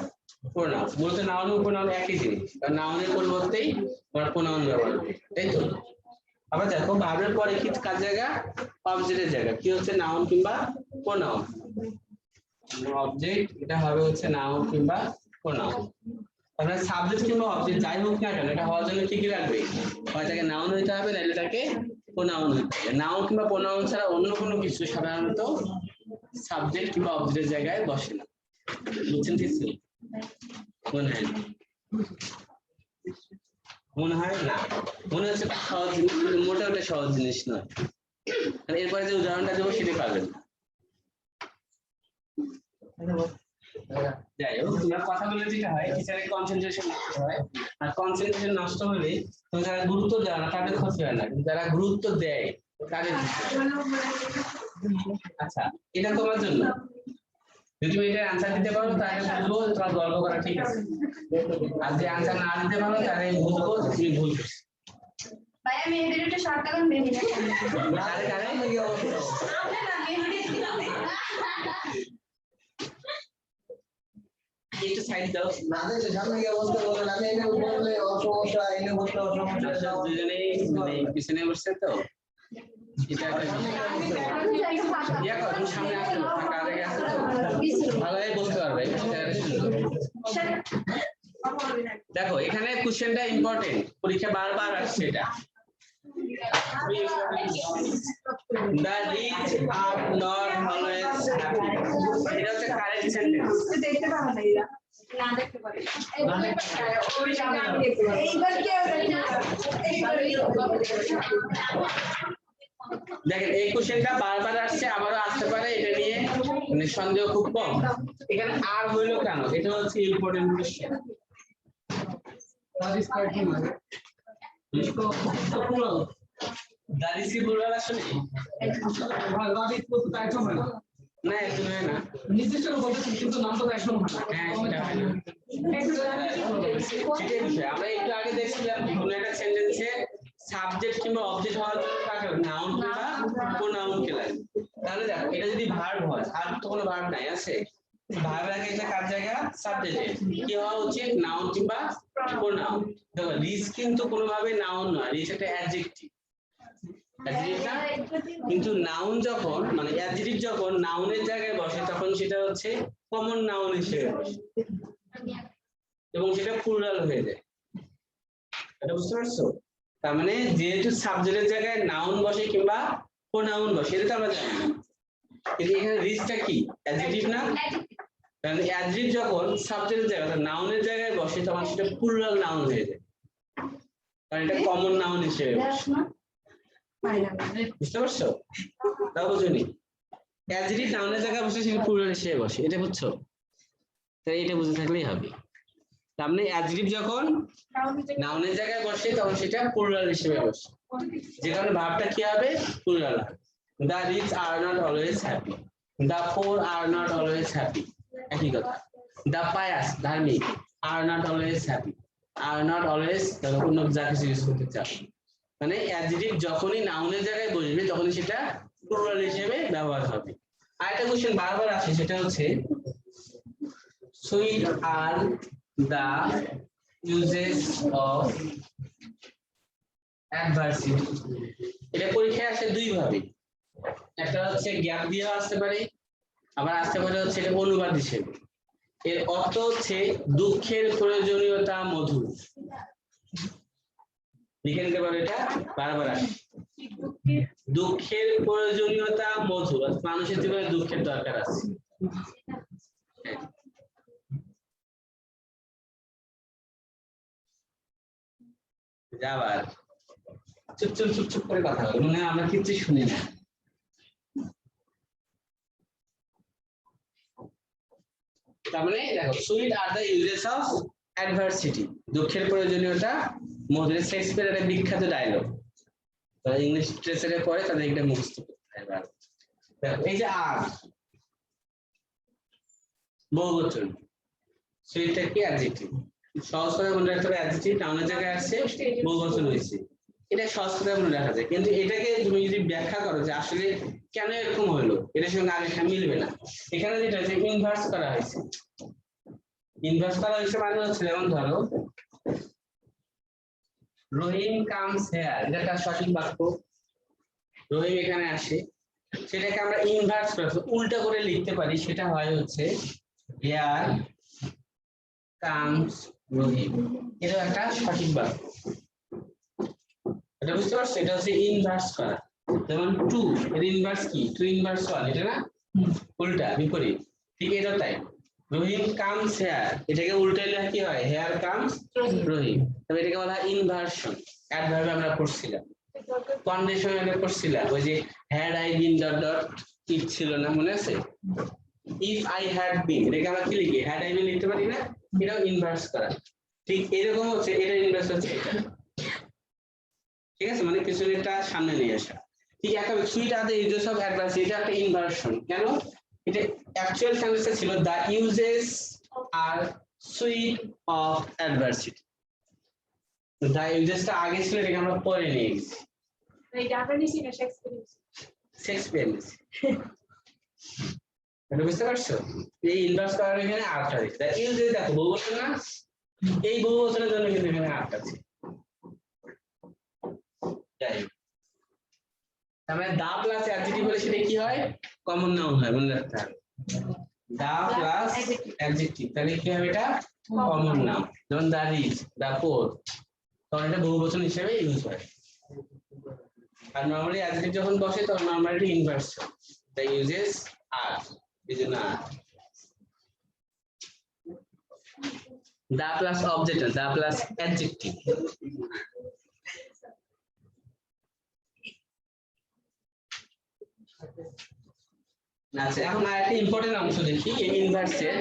প্রোনাউন। মূলত নাউন ও প্রোনাউন একই জিনিস, কারণ নাউনের পরিবর্তেই আমরা প্রোনাউন ব্যবহার করি, তাই তো? আবার দেখো ভার্বের পরে কি কার জায়গা? অবজেক্টের জায়গা। কি হচ্ছে? নাউন কিংবা প্রোনাউন। অবজেক্ট এটা হবে হচ্ছে নাউন কিংবা প্রোনাউন। তাহলে সাবজেক্ট কিংবা অবজেক্ট যাই হোক না কেন, এটা হওয়ার জন্য কি কি লাগবে? হয় তাকে নাউন হইতে হবে, নাহলে তাকে প্রোনাউন হইতে হবে। নাউন কিংবা প্রোনাউন ছাড়া অন্য কোনো কিছু সাধারণত সাবজেক্ট কিংবা অবজেক্টের জায়গায় বসে না। বুঝছেন কিছু? মনে হয় না? মনে হয় না? মনে হচ্ছে সহজ জিনিস, মোটেও সহজ জিনিস নয়। তাহলে এরপরে যে উদাহরণটা দেবো সেটা পাবেন। যাই হোক, তোমরা কথা বলে যেটা হয় টিচারের কনসেন্ট্রেশন নষ্ট হয়, আর কনসেন্ট্রেশন নষ্ট হলে তুমি যারা গুরুত্ব দেয় না তাদের ক্ষতি হয় না, কিন্তু যারা গুরুত্ব দেয় তাদের। আচ্ছা, এটা তোমার জন্য, যদি তুমি এটা আনসার দিতে পারো তাহলে বুঝবো তোমার গল্প করা ঠিক আছে, আর যে আনসার না দিতে পারো তাহলে বুঝবো তুমি ভুল করছো। ভাই আমি এদের একটু শর্ট টাকার বেশি না কারে কারে আপনি না মেহেদি একটু সাইড দাও। না দেখে সামনে গিয়ে বলতে বলেন আমি এনে বললে অসমস্যা এনে বলতে অসমস্যা। দুজনেই মানে পিছনে বসছে তো এটা একটা ইয়া করো, তুমি সামনে আসো, ফাঁকা জায়গা আছে তো ভালোই বসতে পারবে। এটা একটা সুন্দর। দেখো এখানে কোশ্চেনটা ইম্পর্টেন্ট, পরীক্ষা বারবার আসছে এটা। The rich are not always happy. এটা হচ্ছে কারেক্ট সেন্টেন্স। দেখতে পাবো না এরা না দেখতে পারি এইবার কি দেখেন এই কোশ্চেনটা বারবার আসছে, আবারও আসতে পারে, এটা নিয়ে মানে সন্দেহ খুব কম। এখানে আর হইলো কেন, এটা হচ্ছে important question. That is quite human. इसको पूरा দাঁড়িয়ে কি বলবার আসলে that is তো একদম হয় না। না, একদম হয় না। নির্দিষ্ট বলতে কিন্তু নাম তো একদম হয় না। হ্যাঁ, সেটা হয় না। সেটাই বিষয়। আমরা একটু আগে দেখছিলাম কোন একটা সেন্টেন্সে সাবজেক্ট কিংবা অবজেক্ট হওয়ার জন্য কাকে নাউন কিংবা প্রোনাউনকে লাগে। তাহলে দেখো এটা যদি ভার্ব হয়, আর তো কোনো ভার্ব নাই আছে, ভার্বের আগে এটা কার জায়গা? সাবজেক্টে। কি হওয়া উচিত? নাউন কিংবা প্রোনাউন। দেখো রিচ কিন্তু কোনোভাবে নাউন নয়, রিচ একটা অ্যাডজেক্টিভ। কিন্তু নাউন যখন মানে অ্যাডজেক্টিভ যখন নাউনের জায়গায় বসে তখন সেটা হচ্ছে কমন নাউন হিসেবে বসে এবং সেটা প্লুরাল হয়ে যায়। এটা বুঝতে পারছো? তার মানে যেহেতু সাবজেক্টের জায়গায় নাউন বসে কিংবা প্রোনাউন বসে এটা তো আমরা জানি না, কিন্তু এখানে রিচটা কি অ্যাডজেক্টিভ না? কারণ অ্যাডজেক্টিভ যখন সাবজেক্টের জায়গায় নাউনের জায়গায় বসে তখন সেটা প্লুরাল নাউন হয়ে যায়, কারণ এটা কমন নাউন হিসেবে বসে। বুঝতে পারছো? তাও বুঝুনি, অ্যাডজেক্টিভ নাউনের জায়গায় বসে সেটা প্লুরাল হিসেবে বসে, এটা বুঝছো? তাই এটা বুঝে থাকলেই হবে। তার মানে অ্যাডজেক্টিভ যখন নাউনের জায়গায় বসে তখন সেটা প্লুরাল হিসেবে বসে, যে কারণে ভার্বটা কি হবে? Plural. The rich are not always happy. The poor are not always happy. একই কথা। The pious ধার্মিক are not always happy. Are not always অন্য যা কিছু ইউজ করতে চাও, মানে অ্যাডজেক্টিভ যখনই নাউনের জায়গায় বসবে তখনই সেটা প্লুরাল হিসেবে ব্যবহার হবে। আরেকটা কোশ্চেন বারবার আসে, সেটা হচ্ছে সুইট আর the uses of adversity. এটা পরীক্ষায় আসে দুই ভাবে, একটা হচ্ছে গ্যাপ দিয়ে আসতে পারে, আবার আসতে পারে হচ্ছে এটা অনুবাদ হিসেবে। এর অর্থ হচ্ছে দুঃখের প্রয়োজনীয়তা মধুর। লিখে নিতে পারো, এটা বারবার আসে। দুঃখের প্রয়োজনীয়তা মধুর, মানুষের জীবনে দুঃখের দরকার আছে। আবার চুপ চুপ চুপ চুপ করে কথা বলো, মনে হয় আমরা কিচ্ছু শুনি না। তার মানে দেখো sweet are the uses of adversity, দুঃখের প্রয়োজনীয়তা মধুর। শেক্সপিয়ারের একটা বিখ্যাত ডায়লগ, তারা ইংলিশ লিটারেচারে পড়ে তাদের এটা মুখস্থ করতে হয়। দেখো এই যে আর বহুবচন, সুইটটা কি অ্যাডজেক্টিভ, সহজ করে মনে রাখতে হবে অ্যাডজেক্টিভ নাউনের জায়গায় আসছে, বহুবচন হয়েছে, এটা সহজ করে মনে রাখা যায়। কিন্তু এটাকে তুমি যদি ব্যাখ্যা করো যে আসলে কেন এরকম হলো, এটার সঙ্গে আগেরটা মিলবে না। এখানে যেটা হচ্ছে ইনভার্স করা হয়েছে। ইনভার্স করা হয়েছে মানে হচ্ছে যেমন ধরো রহিম কামস হেয়ার, এটা একটা সঠিক বাক্য, রহিম এখানে আসে, সেটাকে আমরা ইনভার্স করে উল্টা করে লিখতে পারি, সেটা হয় হচ্ছে হেয়ার কামস রহিম, এটা একটা সঠিক বাক্য। এটা বুঝতে পারছো? এটা হচ্ছে ইনভার্স করা। যেমন টু এর ইনভার্স কি? টু ইনভার্স ওয়ান, এটা না উল্টা বিপরীত, ঠিক এটা তাই। রহিম কামস হেয়ার, এটাকে উল্টাইলে কি হয়? হেয়ার কামস রহিম। তবে এটাকে বলা হয় ইনভার্সন। অ্যাডভার্ব আমরা পড়ছিলাম। কন্ডিশনালে করছিলাম ওই যে had I been dot dot it ছিল না, মনে আছে? ইফ আই হ্যাড বিন, এটাকে আমরা কি লিখি? হ্যাড আই বিন লিখতে পারি না? এটাও ইনভার্স করা। ঠিক এরকম হচ্ছে, এটা ইনভার্স হচ্ছে এটা। ঠিক আছে, মানে কিছু একটা সামনে নিয়ে আসা। ঠিক একটা sweet are the uses of adverse, এটা একটা ইনভার্সন। কেন? এটা অ্যাকচুয়াল সেন্টেন্সে ছিল the uses are sweet of adversity. The ইউজেসটা আগে ছিল, এটাকে আমরা পরে নিয়ে গেছি। এই ডাটা নিছি না শেক্সপিয়ার। শেক্সপিয়ার নিয়েছি। এটা বুঝতে পারছো? এই ইনভার্স করার এখানে আটটা দিচ্ছে। দ্য ইউজেস দেখো বহুবচন না, এই বহুবচনের জন্য কিন্তু এখানে আটটা আছে। যাই হোক, তার মানে দা প্লাস অ্যাডজেক্টিভ হলে সেটা কি হয়? কমন নাউন হয়, মনে রাখতে হবে। দা প্লাস অ্যাডজেক্টিভ, তাহলে কি হবে? এটা কমন নাউন। যেমন দা রিচ, দা পোর, তখন এটা বহুবচন হিসেবে ইউজ হয়। আর নরমালি অ্যাডজেক্টিভ যখন বসে তখন নরমালি ইনভার্স হয়। দা ইউজেস আর, এই জন্য are. The plus object, the plus adjective. আচ্ছা, এখন আরেকটা ইম্পর্টেন্ট অংশ দেখি এই ইনভার্সের।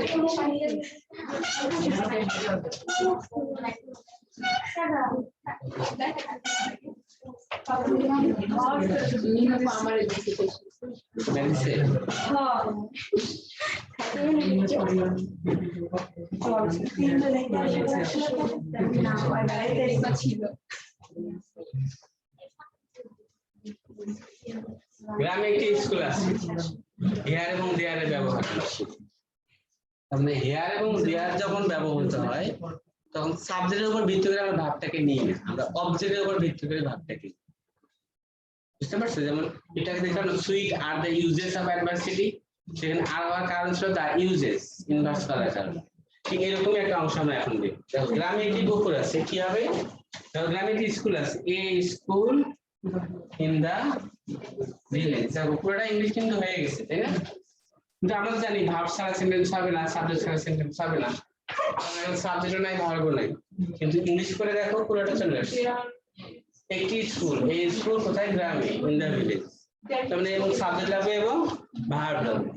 গ্রামে একটি স্কুল আছে, হেয়ার এবং দেয়ারের ব্যবহার। তাহলে হেয়ার এবং দেয়ার যখন ব্যবহৃত হয় তখন সাবজেক্টের উপর ভিত্তি করে আমরা ভাবটাকে নিই না, আমরা অবজেক্টের উপর ভিত্তি করে ভাবটাকে। বুঝতে পারছো? যেমন এটাকে দেখলাম sweet are the uses of adversity, সেখানে আর হওয়ার কারণ ছিল দ্য ইউজেস, ইনভার্স করার কারণে। ঠিক এরকমই একটা অংশ আমরা এখন দেখি। গ্রামে একটি পুকুর আছে, কি হবে? গ্রামে একটি স্কুল আছে, এ স্কুল ইন দা ভিলেজ। দেখো পুরোটা ইংলিশ কিন্তু হয়ে গেছে, তাই না? কিন্তু আমরা জানি ভার্ব ছাড়া সেন্টেন্স হবে না, সাবজেক্ট ছাড়া সেন্টেন্স হবে না। সাবজেক্টও নাই, ভার্বও নাই, কিন্তু ইংলিশ করে দেখো পুরোটা চলে আসছে। একটি স্কুল, এই স্কুল কোথায়? গ্রামে, ইন দা ভিলেজ। তার মানে এবং সাবজেক্ট লাগবে এবং ভার্ব লাগবে।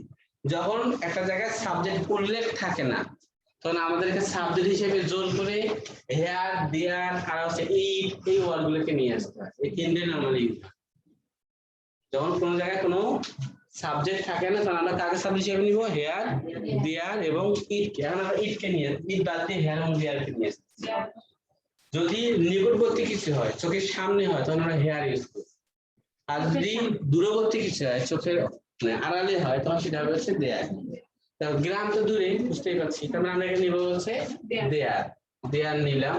যখন একটা জায়গায় সাবজেক্ট উল্লেখ থাকে না তখন আমাদেরকে সাবজেক্ট হিসেবে জোর করে হেয়ার, দেয়ার আর হচ্ছে ইট, এই ওয়ার্ডগুলোকে নিয়ে আসতে হয়। এই তিনটে নরমালি যখন কোনো জায়গায় কোনো সাবজেক্ট থাকে না তখন আমরা কাকে সাবজেক্ট হিসেবে নিব? হেয়ার, দেয়ার এবং ইট। এখন আমরা ইটকে নিয়ে, ইট বাদ দিয়ে হেয়ার এবং দেয়ারকে নিয়ে আসছি। যদি নিকটবর্তী কিছু হয়, চোখের সামনে হয়, তখন আমরা হেয়ার ইউজ করি। আর যদি দূরবর্তী কিছু হয়, চোখের আড়ালে হয়, তখন সেটা হবে হচ্ছে দেয়ার। গ্রাম তো দূরে, বুঝতেই পারছি, তারপরে আমরা এখানে নিব হচ্ছে দেয়ার। দেয়ার নিলাম।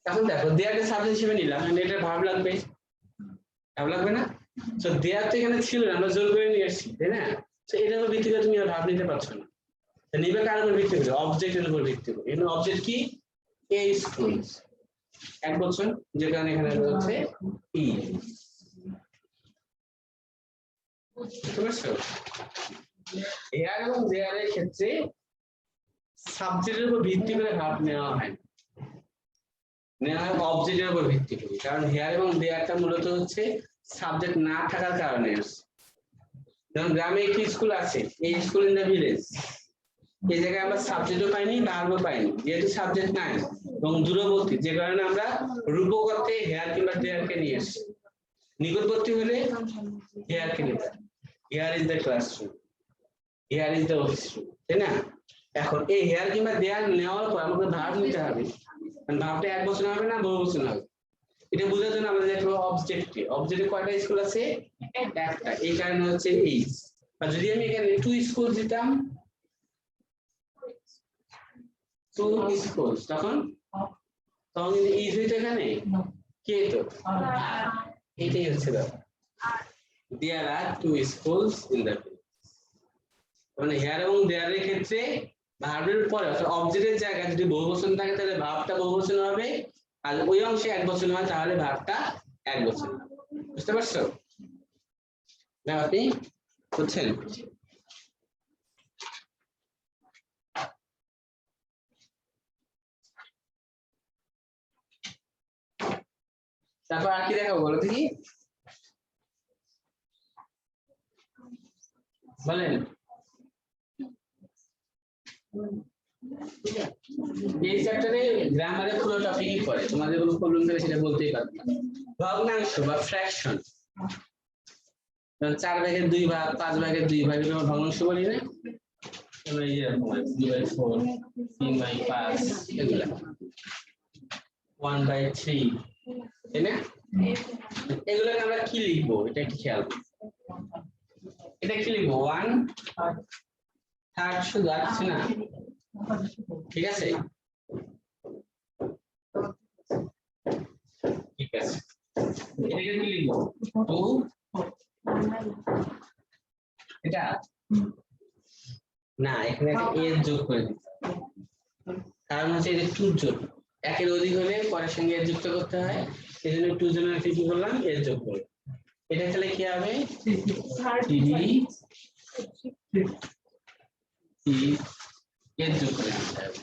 এখন দেখো দেয়ারকে সাবজেক্ট হিসেবে নিলাম, এটা ভাব লাগবে, ভাব লাগবে না? তো দেয়ার তো এখানে ছিল না, আমরা জোর করে নিয়ে আসছি, তাই না? তো এটার উপর ভিত্তি করে তুমি আর ভাব নিতে পারছো না। নিবে কার উপর ভিত্তি করে? অবজেক্টের উপর ভিত্তি করে। এখানে অবজেক্ট কি? এ স্কুল, এক বছর, যে কারণে এখানে হচ্ছে ই। বুঝতে পারছো? হেয়ার এবং দেয়ারের ক্ষেত্রে সাবজেক্টের উপর ভিত্তি করে ভাব নেওয়া হয়, নেওয়া হয় অবজেক্টের উপর ভিত্তি করে। কারণ হেয়ার এবং দেয়ারটা মূলত হচ্ছে সাবজেক্ট না থাকার কারণে আসছে। যেমন গ্রামে একটি স্কুল আছে, এই স্কুল ইন দ্য ভিলেজ, এই জায়গায় আমরা সাবজেক্টও পাইনি, ভার্বও পাইনি, যেহেতু সাবজেক্ট নাই এবং দূরবর্তী, যে কারণে আমরা রূপক অর্থে হেয়ার কিংবা দেয়ারকে নিয়ে এসেছি। নিকটবর্তী হলে হেয়ারকে নিতে, hair is the classroom, hair is the office room, তাই না? এখন এই হেয়ার কিংবা দেয়ার নেওয়ার পর আমাকে ভার্ব নিতে হবে, কারণ ভার্বটা এক বচন হবে না, বহু বচন হবে। এটা বোঝার জন্য আমাদের দেখবো অবজেক্টে। অবজেক্টে কয়টা স্কুল আছে? একটা। এই কারণে হচ্ছে ইজ। আর যদি আমি এখানে টু স্কুল দিতাম, টু স্কুলস, তখন ইজ হইতো এখানে কে? তো এটাই হচ্ছে ব্যাপার। There are two schools in the village. মানে হেয়ার এবং দেয়ারের ক্ষেত্রে ভার্বের পরে অর্থাৎ অবজেক্টের জায়গায় যদি বহুবচন থাকে তাহলে ভার্বটা বহুবচন হবে, আর ওই অংশে এক বচন হয় তাহলে ভার্বটা এক বচন হবে। বুঝতে পারছো না? আপনি বুঝছেন? তারপর আর কি দেখাবো বলো দেখি। বলেন এই চ্যাপ্টারে গ্রামারের পুরো টপিকই পড়ে, তোমাদের কোনো প্রবলেম থাকলে সেটা বলতেই পারবে। ভগ্নাংশ বা ফ্র্যাকশন, 4 ভাগের 2 ভাগ, 5 ভাগের 2 ভাগ, আমরা ভগ্নাংশ বলি না? এই যে 2/4, 3/5 এগুলা, 1/3, তাই না? এগুলোকে আমরা কি লিখবো এটা কি খেয়াল করো। এটা কি লিখবো? 1/3 শুধু, আর কিছু না, ঠিক আছে? ঠিক আছে, এটাকে কি লিখবো? 2, এটা না, এখানে একটা এর যোগ করে দিতে হবে, কারণ হচ্ছে এটা 2 যোগ, একের অধিক হলে পরের সঙ্গে এর যুক্ত করতে হয়, এই জন্য 2 জনের কি করলাম, এর যোগ করলাম। এটা তাহলে কি হবে? 3 এর যোগ করে দিতে হবে,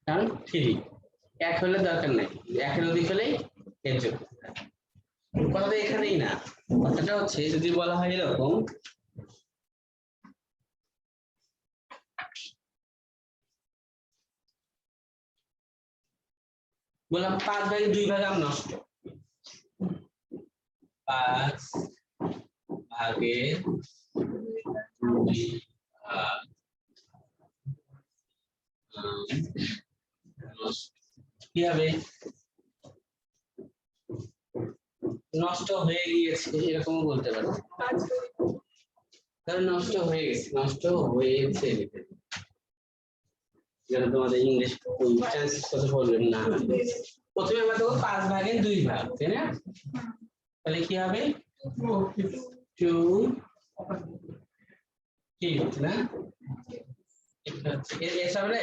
কারণ 3 এক হলে দরকার নাই, একের অধিক হলেই এর যোগ করতে হবে। কথাটা এখানেই না, কথাটা হচ্ছে যদি বলা হয় এরকম, বললাম 5 ভাগের 2 ভাগ আম নষ্ট, 5 ভাগের 2 ভাগ নষ্ট, কি হবে? নষ্ট হয়ে গিয়েছে এরকমও বলতে পারো, কারণ নষ্ট হয়ে গেছে, নষ্ট হয়েছে যেটা তোমাদের ইংলিশ চান্সেস কথা বলবেন না। প্রথমে আমরা দেবো 5 ভাগের 2 ভাগ, তাই না? তাহলে কি হবে? 2 কি হচ্ছে না, এস হবে,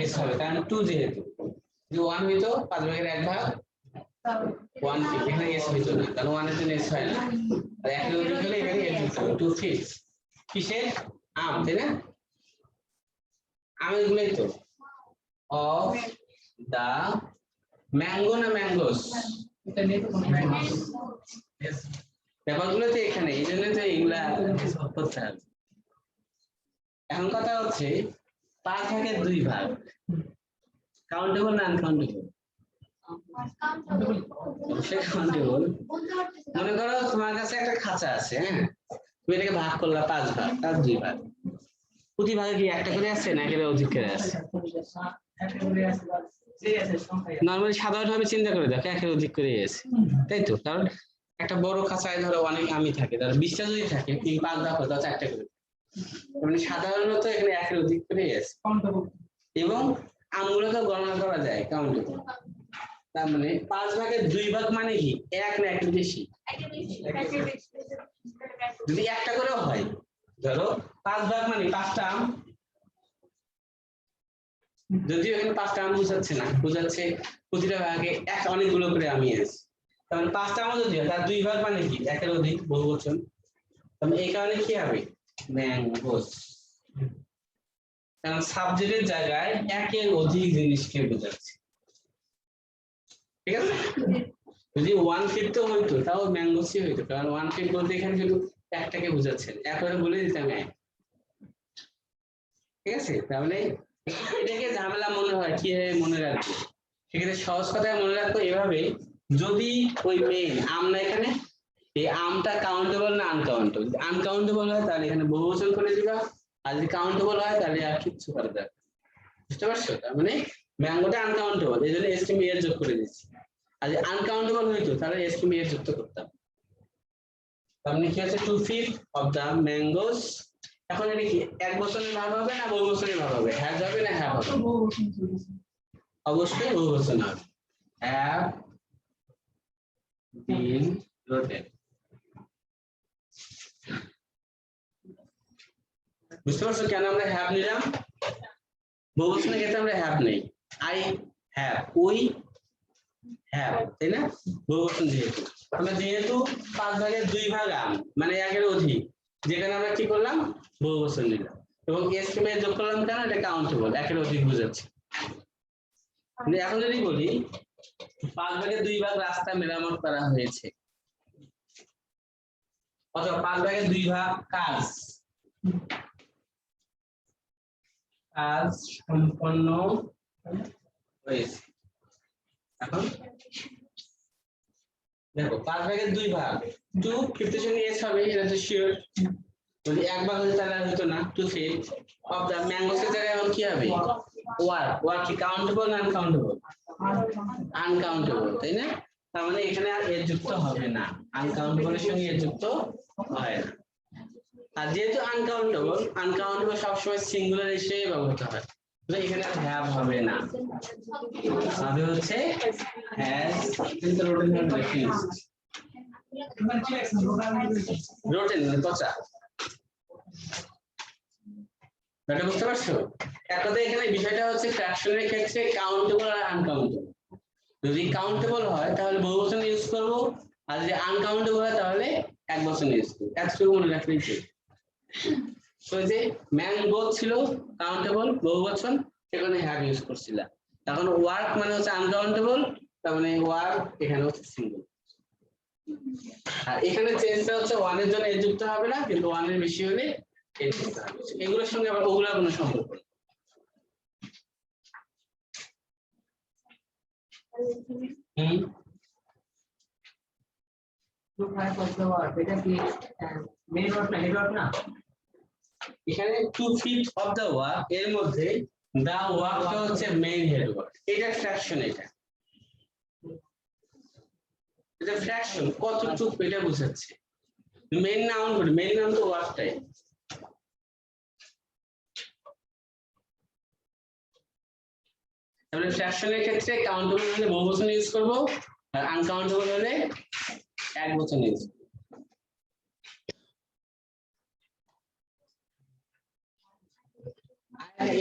এস হবে, কারণ 2 যেহেতু 1 হইতো 5 ভাগের 1 ভাগ 1 ফিফথ, এখানে এস হইতো না, কারণ 1 এর জন্য এস হয় না, আর একের অধিক হলে এখানে এস হইতো 2 ফিফথ। কিসের? আম, তাই না? আমের গুলোই তো, অফ দা ম্যাঙ্গো না ম্যাঙ্গোস, ব্যাপারগুলো তো এখানে, এই জন্য তো এইগুলা করতে হবে। এখন কথা হচ্ছে 5 ভাগের 2 ভাগ কাউন্টেবল না আনকাউন্টেবল? অবশ্যই কাউন্টেবল। মনে করো তোমার কাছে একটা খাঁচা আছে, হ্যাঁ, তুমি এটাকে ভাগ করলা 5 ভাগ, তার 2 ভাগ, প্রতি ভাগে কি একটা করে আসছে না একের অধিক করে আসছে? নরমালি সাধারণভাবে চিন্তা করে দেখো একের অধিক করে আসছে, তাই তো? কারণ একটা বড় খাঁচায় ধরো অনেক আমই থাকে, ধরো 20টা যদি থাকে, তুমি 5 ভাগ করো, 4টা করে, মানে সাধারণত এখানে একের অধিক করে আসছে। এবং আমগুলোকে গণনা করা যায় কাউন্টেবল, তার মানে 5 ভাগের 2 ভাগ মানে কি 1 না 1 বেশি? যদি একটা করেও হয়, ধরো 5 ভাগ মানে 5টা আম, যদিও এখানে 5টা আম বুঝাচ্ছে না, বুঝাচ্ছে প্রতিটা ভাগে অনেকগুলো করে আমি আছে, তাহলে 5টা আম যদি হয় তার 2 ভাগ মানে কি 1 এর অধিক, বহুবচন, তাহলে এই কারণে কি হবে? ম্যাঙ্গোস, কারণ সাবজেক্টের জায়গায় 1 এর অধিক জিনিসকে বোঝাচ্ছে, ঠিক আছে? যদি 1/5 হইতো তাও ম্যাঙ্গোসই হইতো, কারণ 1/5 বলতে এখানে শুধু একটাকে বোঝাচ্ছেন, একবারে বলে দিতাম এক, ঠিক আছে? তাহলে এটাকে ঝামেলা মনে হয় কিভাবে মনে রাখবো, সেক্ষেত্রে সহজ কথায় মনে রাখবো এভাবে, যদি ওই মেইন আম না এখানে, এই আমটা কাউন্টেবল না আনকাউন্টেবল, যদি আনকাউন্টেবল হয় তাহলে এখানে বহুবচন করে দিবা, আর যদি কাউন্টেবল হয় তাহলে আর কিচ্ছু করা যাবে, বুঝতে পারছো? তার মানে ম্যাঙ্গোটা আনকাউন্টেবল, এই জন্য এস কে এর যোগ করে দিচ্ছি, আর যদি আনকাউন্টেবল হইতো তাহলে এস কে এর যুক্ত করতাম। তার মানে কি আছে? 2/5 অফ দা ম্যাঙ্গোস। এখন এটা কি এক বচনের ভাব হবে না বহু বচনের ভাব হবে? হ্যাভ হবে না হ্যাভ হবে? অবশ্যই বহু বচন হবে, হ্যাভ বিন রোটেড। বুঝতে পারছো কেন আমরা হ্যাভ নিলাম? বহু বচনের ক্ষেত্রে আমরা হ্যাভ নেই, আই হ্যাভ, উই হ্যাভ, তাই না? বহু বচন যেহেতু, আমরা যেহেতু 5 ভাগের 2 ভাগ আম মানে 1 এর অধিক, যেখানে আমরা কি করলাম? বহু বচন নিলাম, এবং এস কে এর যোগ করলাম, কেন? এটা কাউন্টেবল, 1 এর অধিক বোঝাচ্ছে। এখন যদি বলি 5 ভাগের 2 ভাগ রাস্তা মেরামত করা হয়েছে, অথবা 5 ভাগের 2 ভাগ কাজ সম্পন্ন হয়েছে। এখন দেখো 5 ভাগের 2 ভাগ 2 50 এস হবে, এটা তো শিওর। যদি 1 ভাগ হতো তাহলে হতো না। 2/5 অফ দা ম্যাঙ্গোস এর জায়গায় এখন কি হবে? ওয়ার্ক কি কাউন্টেবল না আনকাউন্টেবল? আনকাউন্টেবল, তাই না? তার মানে এখানে আর এর যুক্ত হবে না, আনকাউন্টেবল এর সঙ্গে এর যুক্ত হয় না। আর যেহেতু আনকাউন্টেবল সবসময় সিঙ্গুলার হিসেবে ব্যবহৃত হয়, তো এখানে আর হ্যাভ হবে না, হবে হচ্ছে হ্যাজ। কিন্তু রোটেন পচা, এটা বুঝতে পারছো? একটা এখানে বিষয়টা হচ্ছে ফ্র্যাকশনের ক্ষেত্রে কাউন্টেবল আর আনকাউন্টেবল। যদি কাউন্টেবল হয় তাহলে বহুবচন ইউজ করব, আর যদি আনকাউন্টেবল হয় তাহলে একবচন ইউজ করব। এতটুকু মনে রাখলেই চলবে। তো যে ম্যাঙ্গো ছিল কাউন্টেবল বহুবচন, সেখানে হ্যাভ ইউজ করছিলাম। এখন ওয়ার্ক মানে হচ্ছে আনকাউন্টেবল, তার মানে ওয়ার্ক এখানে হচ্ছে সিঙ্গেল। আর এখানে চেঞ্জটা হচ্ছে 1 এর জন্য এ যুক্ত হবে না, কিন্তু 1 এর বেশি হলে এ যুক্ত হবে। এগুলোর সঙ্গে আবার ওগুলোর কোনো সম্পর্ক নেই। এখানে 2 feet of the work এর মধ্যে দা ওয়ার্কটা হচ্ছে মেইন হেড ওয়ার্ক। এটা ফ্র্যাকশন, এটা ফ্র্যাকশন কতটুকু এটা বোঝাচ্ছে। মেইন নাউন বলি, মেইন নাউন তো ওয়ার্কটাই। তাহলে ফ্র্যাকশনের ক্ষেত্রে কাউন্টেবল হলে বহুবচন ইউজ করব, আর আনকাউন্টেবল হলে একবচন ইউজ করব।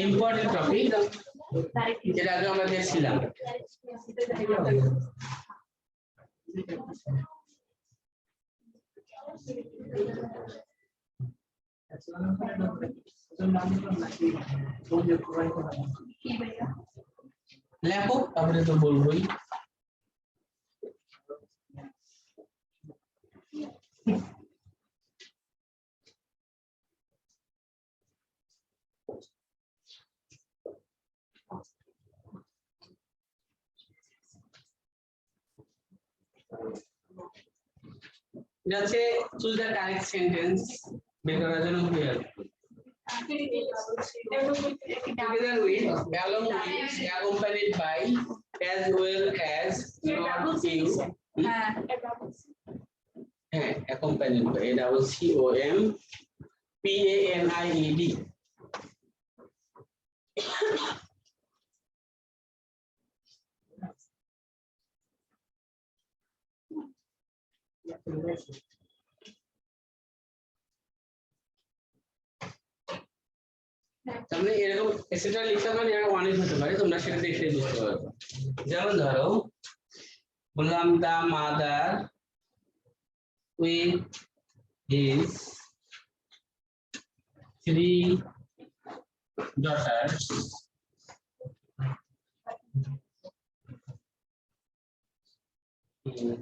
ইম্পর্টেন্ট টপিক, যেটা আগে আমরা দেখছিলাম। লেখো, তারপরে তো বলবোই। এটা হচ্ছে চুজ দ্য কারেক্ট সেন্টেন্স বের করার জন্য together with, along with, accompanied by, as well as, not you. হ্যাঁ, accompanied by, COMPANIED। তাহলে এরকম এসেটা লিখতে পারি, এরকম অনেক হতে পারে, তোমরা সেটা দেখলে বুঝতে পারবে। যেমন ধরো বললাম the mother with his 3 daughters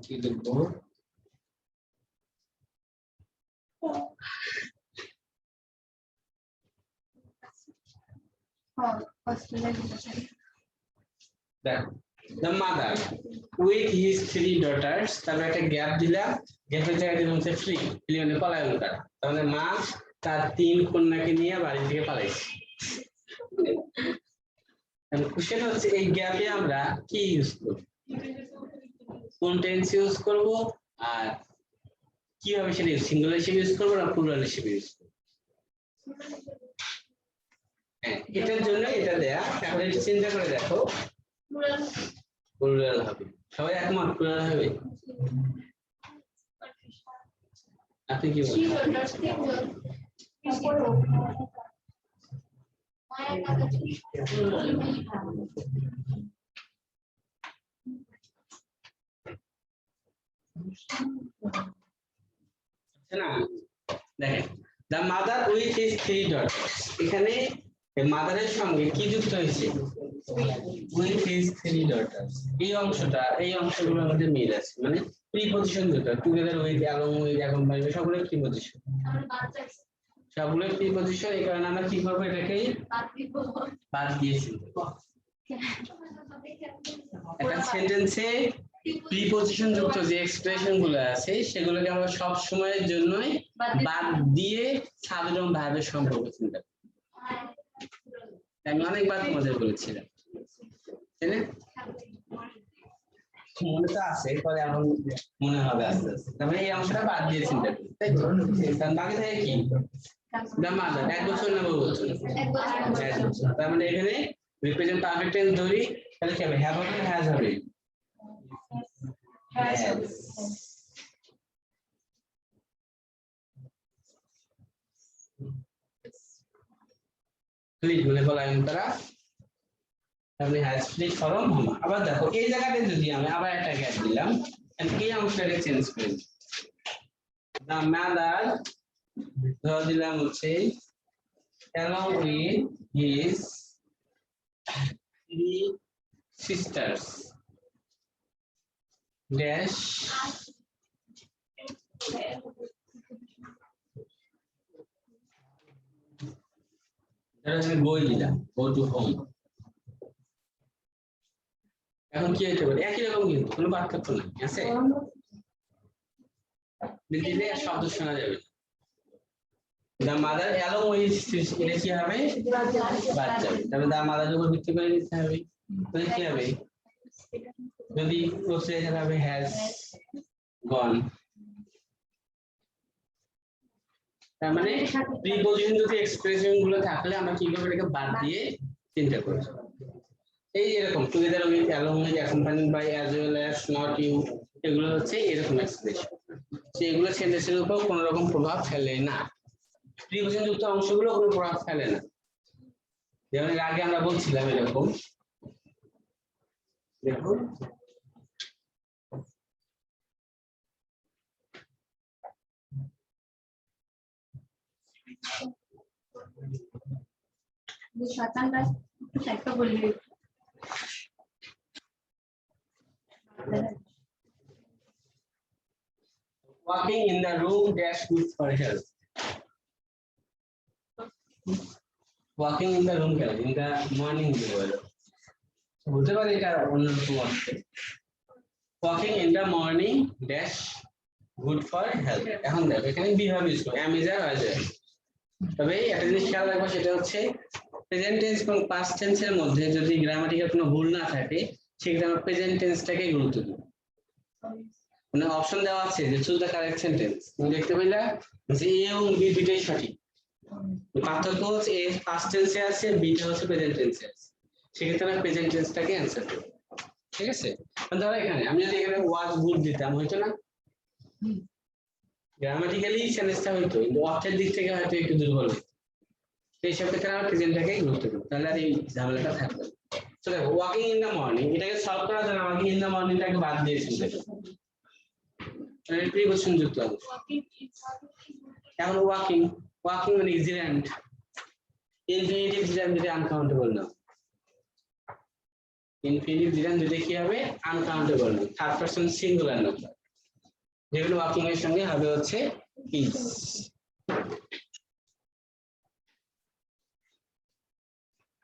কি লিখবো? The mother with his 3 daughters, তারপরে একটা গ্যাপ দিলাম, গ্যাপের জায়গায় দিলাম হচ্ছে ফ্রি, মানে পলায়ন করা। তাহলে মা তার 3 কন্যাকে নিয়ে বাড়ি থেকে পালাইছে। কোশ্চেন হচ্ছে এই গ্যাপে আমরা কি ইউজ করব, কোন টেন্স ইউজ করব, আর কিভাবে সেটা সিঙ্গুলার হিসেবে ইউজ করব না প্লুরাল হিসেবে ইউজ করব। হ্যাঁ, এটার জন্য এটা দেয়া। এখন একটু চিন্তা করে দেখো, প্লুরাল হবে। সবাই একমত প্লুরাল হবে? আপনি কি বলেন? না দেখেন, the mother with his 3 daughters, এখানে মাদারের সঙ্গে কি যুক্ত হয়েছে? with his 3 daughters এই অংশগুলোর মধ্যে মিল আছে মানে প্রিপজিশন যেটা together with along with accompany সবগুলো প্রিপজিশন সবগুলো প্রিপজিশন এই কারণে আমরা কি করব এটাকে বাদ দিয়েছি একটা সেন্টেন্সে প্রিপজিশন যুক্ত যে এক্সপ্রেশন গুলো আছে সেগুলোকে আমরা সব সময়ের জন্যই বাদ দিয়ে সাধারণ ভাবে সম্পর্ক চিন্তা করি আমি অনেকবার তোমাদের বলেছিলাম তাই না মনে তো আছে পরে এখন মনে হবে আস্তে আস্তে তবে এই অংশটা বাদ দিয়ে চিন্তা করি তাই তো কারণ বাকি থাকে কি দামাদা 1 বছর না 2 বছর 1 বছর তার মানে এখানে রিপ্রেজেন্ট পারফেক্ট টেন্স ধরি তাহলে কি হবে হ্যাভ হবে হ্যাজ হবে প্লিজ মানে বলায়ন করা তাহলে হ্যাজ প্লিজ ফরম হোম আবার দেখো এই জায়গাতে যদি আমি আবার একটা গ্যাপ দিলাম এন্ড এই অংশটাকে চেঞ্জ করি দা মাদার ধরে দিলাম হচ্ছে along with his 3 sisters dash go to home এখন কি হতে পারে একই রকম কিন্তু কোনো পার্থক্য নেই আছে দিলে শব্দ শোনা যাবে the mother along with his এটা কি হবে বাচ্চা তবে the mother এর উপর ভিত্তি করে নিতে হবে তাহলে কি হবে যদি কোসে হবে has gone তার মানে প্রিপজিশন যদি এক্সপ্রেশন গুলো থাকলে আমরা কি করব এটাকে বাদ দিয়ে চিন্তা করব এই এরকম together with along with accompanied by as well as not you এগুলো হচ্ছে এরকম এক্সপ্রেশন সেগুলো সেন্টেন্সের উপর কোনো রকম প্রভাব ফেলে না প্রিপজিশন যুক্ত অংশগুলো কোনো প্রভাব ফেলে না যেমন এর আগে আমরা বলছিলাম এরকম দেখো শতাংশ একটা বললি walking in the room dash good for health walking in the room in the morning বলতে পারি এটা অন্যরকম আছে walking in the morning dash good for health এখন দেখো এখানে বিভাগ ইউজ করো am is আর was তবে একটা জিনিস খেয়াল রাখবো সেটা হচ্ছে প্রেজেন্ট টেন্স এবং পাস্ট টেন্সের মধ্যে যদি গ্রামাটিক্যাল কোনো ভুল না থাকে সেক্ষেত্রে আমরা প্রেজেন্ট টেন্সটাকে গুরুত্ব দেব মানে অপশন দেওয়া আছে যে চুজ দ্য কারেক্ট সেন্টেন্স তুমি দেখতে পেলে যে এ এবং বি দুটোই সঠিক পার্থক্য হচ্ছে এ পাস্ট টেন্সে আছে বিটা হচ্ছে প্রেজেন্ট টেন্সে আছে সেক্ষেত্রে আমরা প্রেজেন্ট টেন্সটাকে অ্যান্সার করব ঠিক আছে ধরো এখানে আমি যদি এখানে ওয়াজ গুড দিতাম হইতো না গ্রামাটিক্যালি সেন্টেন্সটা হইতো কিন্তু অর্থের দিক থেকে হয়তো একটু দুর্বল সেই সব ক্ষেত্রে আমরা প্রেজেন্টটাকে গুরুত্ব দেব তাহলে আর এই ঝামেলাটা থাকবে তো দেখো ওয়াকিং ইন দ্য মর্নিং এটাকে সলভ করার জন্য আমাকে ইন দ্য মর্নিংটাকে বাদ দিয়েছি দেখো মানে প্রিপজিশন যুক্ত হবে এখন ওয়াকিং ওয়াকিং মানে জিরান্ট ইনফিনিটিভ জিরান্ট যদি আনকাউন্টেবল না ইনফিনিটিভ জিরান্ট যদি কি হবে আনকাউন্টেবল না থার্ড পারসন সিঙ্গুলার না যেগুলো ওয়াকিং এর সঙ্গে হবে হচ্ছে ইজ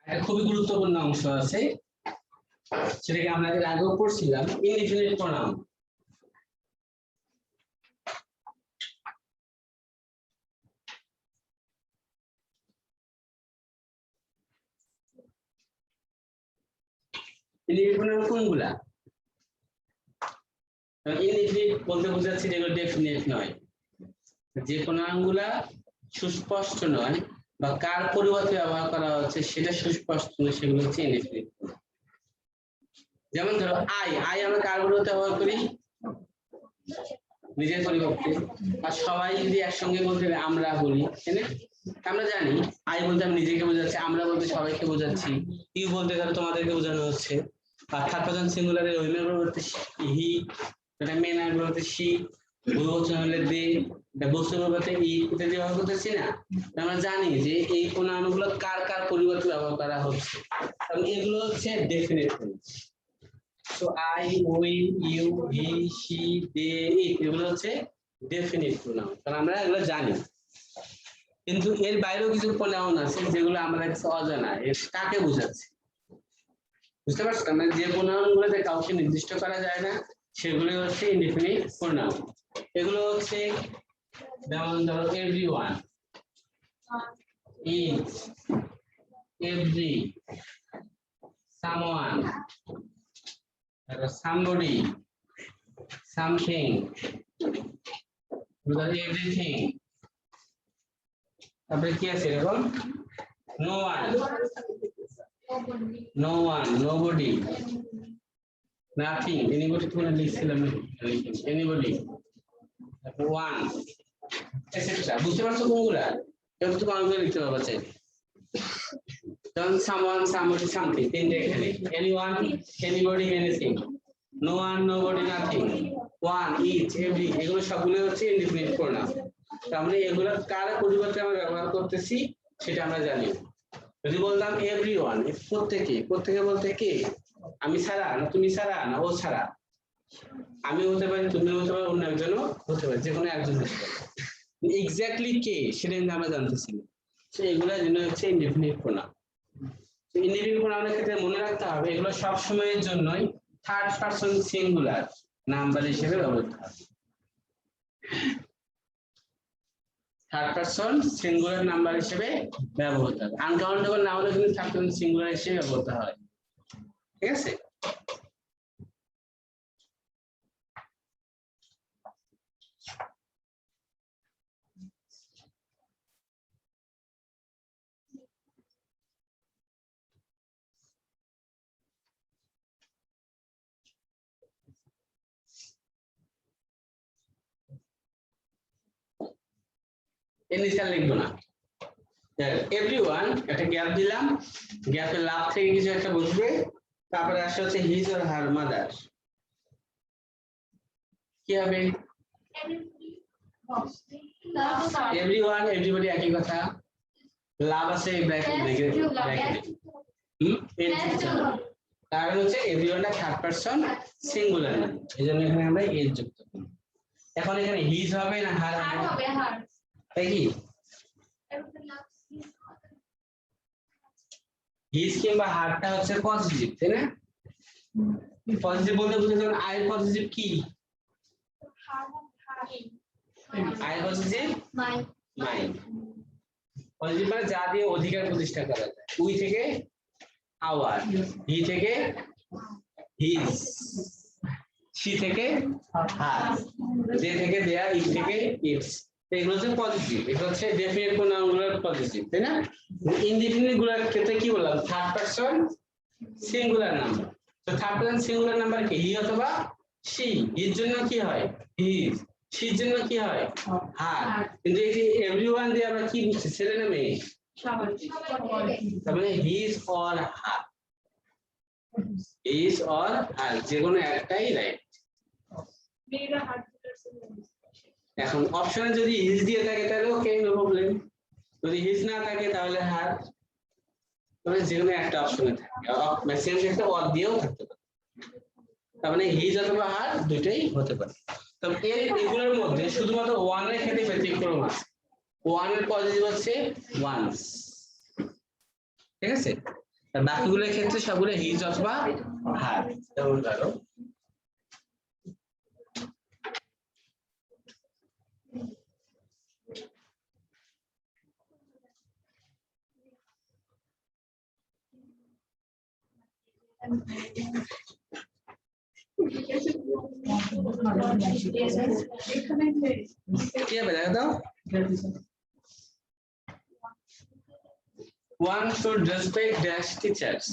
একটা খুবই গুরুত্বপূর্ণ অংশ আছে সেটাকে আমরা এর আগেও পড়ছিলাম ইনডিফিনিট প্রনাউন ইনডিফিনিট প্রনাউন কোনগুলা ইনডিফিনিট বলতে বোঝাচ্ছে যেগুলো ডেফিনিট নয় যে প্রনাউনগুলা সুস্পষ্ট নয় বা কার পরিবর্তে ব্যবহার করা হচ্ছে সেটা সুস্পষ্ট নয় সেগুলো হচ্ছে ইনডিফিনিট যেমন ধরো আই আই আমরা কার পরিবর্তে ব্যবহার করি নিজের পরিবর্তে আর সবাই যদি একসঙ্গে বলতে আমরা বলি তাই না আমরা জানি আই বলতে আমি নিজেকে বোঝাচ্ছি আমরা বলতে সবাইকে বোঝাচ্ছি ইউ বলতে ধরো তোমাদেরকে বোঝানো হচ্ছে আর থার্ড পারসন সিঙ্গুলারে উইমেন পরিবর্তে হি এটা মেন আর পরিবর্তে শি বহুবচন হলে দে বস্তুর পরিবর্তে ই ইত্যাদি ব্যবহার করতেছি না আমরা জানি যে এই প্রনাউনগুলো কার কার পরিবর্তে ব্যবহার করা হচ্ছে কারণ এগুলো হচ্ছে definite pronoun. So I, we, you, he, she, they, it এগুলো হচ্ছে ডেফিনিট প্রনাউন, কারণ আমরা এগুলো জানি। কিন্তু এর বাইরেও কিছু প্রনাউন আছে যেগুলো আমাদের কাছে অজানা, এর কাকে বোঝাচ্ছে বুঝতে পারছো? মানে যে প্রনাউন গুলোতে কাউকে নির্দিষ্ট করা যায় না সেগুলো হচ্ছে ইনডিফিনিট প্রনাউন। এগুলো হচ্ছে যেমন ধরো everyone, each, every, someone, somebody, something, everything। তারপরে কি আছে এরকম? no one, no one, nobody, nothing, anybody তোমরা লিখছিলাম anybody, one, etc. বুঝতে পারছো কোনগুলা? এগুলো তো বাংলা লিখতে পারবা চাই। যেমন someone, somebody, something তিনটে এখানে, anyone, anybody, anything, no one, nobody, nothing, one, each, every এগুলো সবগুলো হচ্ছে ইনডিফিনিট প্রনাউন। তার মানে এগুলো কার পরিবর্তে আমরা ব্যবহার করতেছি সেটা আমরা জানি। যদি বলতাম এভরিওয়ান, প্রত্যেকে, প্রত্যেকে বলতে কে? আমি ছাড়া না, তুমি ছাড়া না, ও ছাড়া। আমি হতে পারি, তুমি হতে পারো, অন্য একজনও হতে পারে, যে কোনো একজন হতে পারে। এক্স্যাক্টলি কে সেটা কিন্তু আমরা জানতেছি না। তো এগুলোর জন্য হচ্ছে ইনডিফিনিট প্রনাউন। তো ইনডিফিনিট প্রনাউনের ক্ষেত্রে মনে রাখতে হবে এগুলো সব সময়ের জন্যই থার্ড পারসন সিঙ্গুলার নাম্বার হিসেবে ব্যবহৃত হবে। থার্ড পারসন সিঙ্গুলার নাম্বার হিসেবে ব্যবহৃত হবে। আনকাউন্টেবল না হলে কিন্তু থার্ড পারসন সিঙ্গুলার হিসেবে ব্যবহৃত হয়। ঠিক আছে? ইনিশিয়াল লিখবো না, এভরিওয়ান একটা গ্যাপ দিলাম, গ্যাপের লাভ থেকে কিছু একটা বসবে, তারপরে আসে হচ্ছে হিজ অর হার মাদার। কি হবে? এভরিওয়ান, এভরিবডি একই কথা, লাভ আছে ব্র্যাকেটে, তার হচ্ছে এভরিওয়ানটা থার্ড পারসন সিঙ্গুলার না, এইজন্য এখানে আমরা এজ যুক্ত করব। এখন এখানে হিজ হবে না হার হবে? তাই কি হিজ কিংবা হারটা হচ্ছে পজিটিভ, তাই না? পজিটিভ বলতে বুঝেছেন আই পজিটিভ কি? আই পজিটিভ মাই, পজিটিভ মানে যা দিয়ে অধিকার প্রতিষ্ঠা করা যায়। উই থেকে আওয়ার, হি থেকে হিজ, শি থেকে হার, দে থেকে দেয়ার, ইট থেকে ইটস। এগুলো হচ্ছে পজিটিভ, এগুলো হচ্ছে ডেফিনিট প্রোনাউনগুলোর পজিটিভ, তাই না? ইনডিফিনিট গুলোর ক্ষেত্রে কি বললাম? Third person singular number. তো থার্ড পারসন সিঙ্গুলার নাম্বার কি? হি অথবা শি। হির জন্য কি হয়? হিজ। শির জন্য কি হয়? হার। কিন্তু এই যে এভরিওয়ান দিয়ে আমরা কি বুঝছি? ছেলে না মেয়ে? তার মানে his or her, his or her, যে কোনো একটাই রাইট। এখন অপশনে যদি হিজ দিয়ে থাকে তাহলে ওকে, নো প্রবলেম। যদি হিজ না থাকে তাহলে হার, মানে যে কোনো একটা অপশনে থাকে, ম্যাক্সিমাম ক্ষেত্রে অর দিয়েও থাকতে পারে। তার মানে হিজ অথবা হার দুইটাই হতে পারে। তবে এগুলোর মধ্যে শুধুমাত্র ওয়ান এর ক্ষেত্রে ব্যতিক্রম আছে। ওয়ান এর পজিটিভ হচ্ছে ওয়ান্স, ঠিক আছে? আর বাকিগুলোর ক্ষেত্রে সবগুলো হিজ অথবা হার। যেমন ধরো কি হবে দেখো তো? One should respect dash teachers.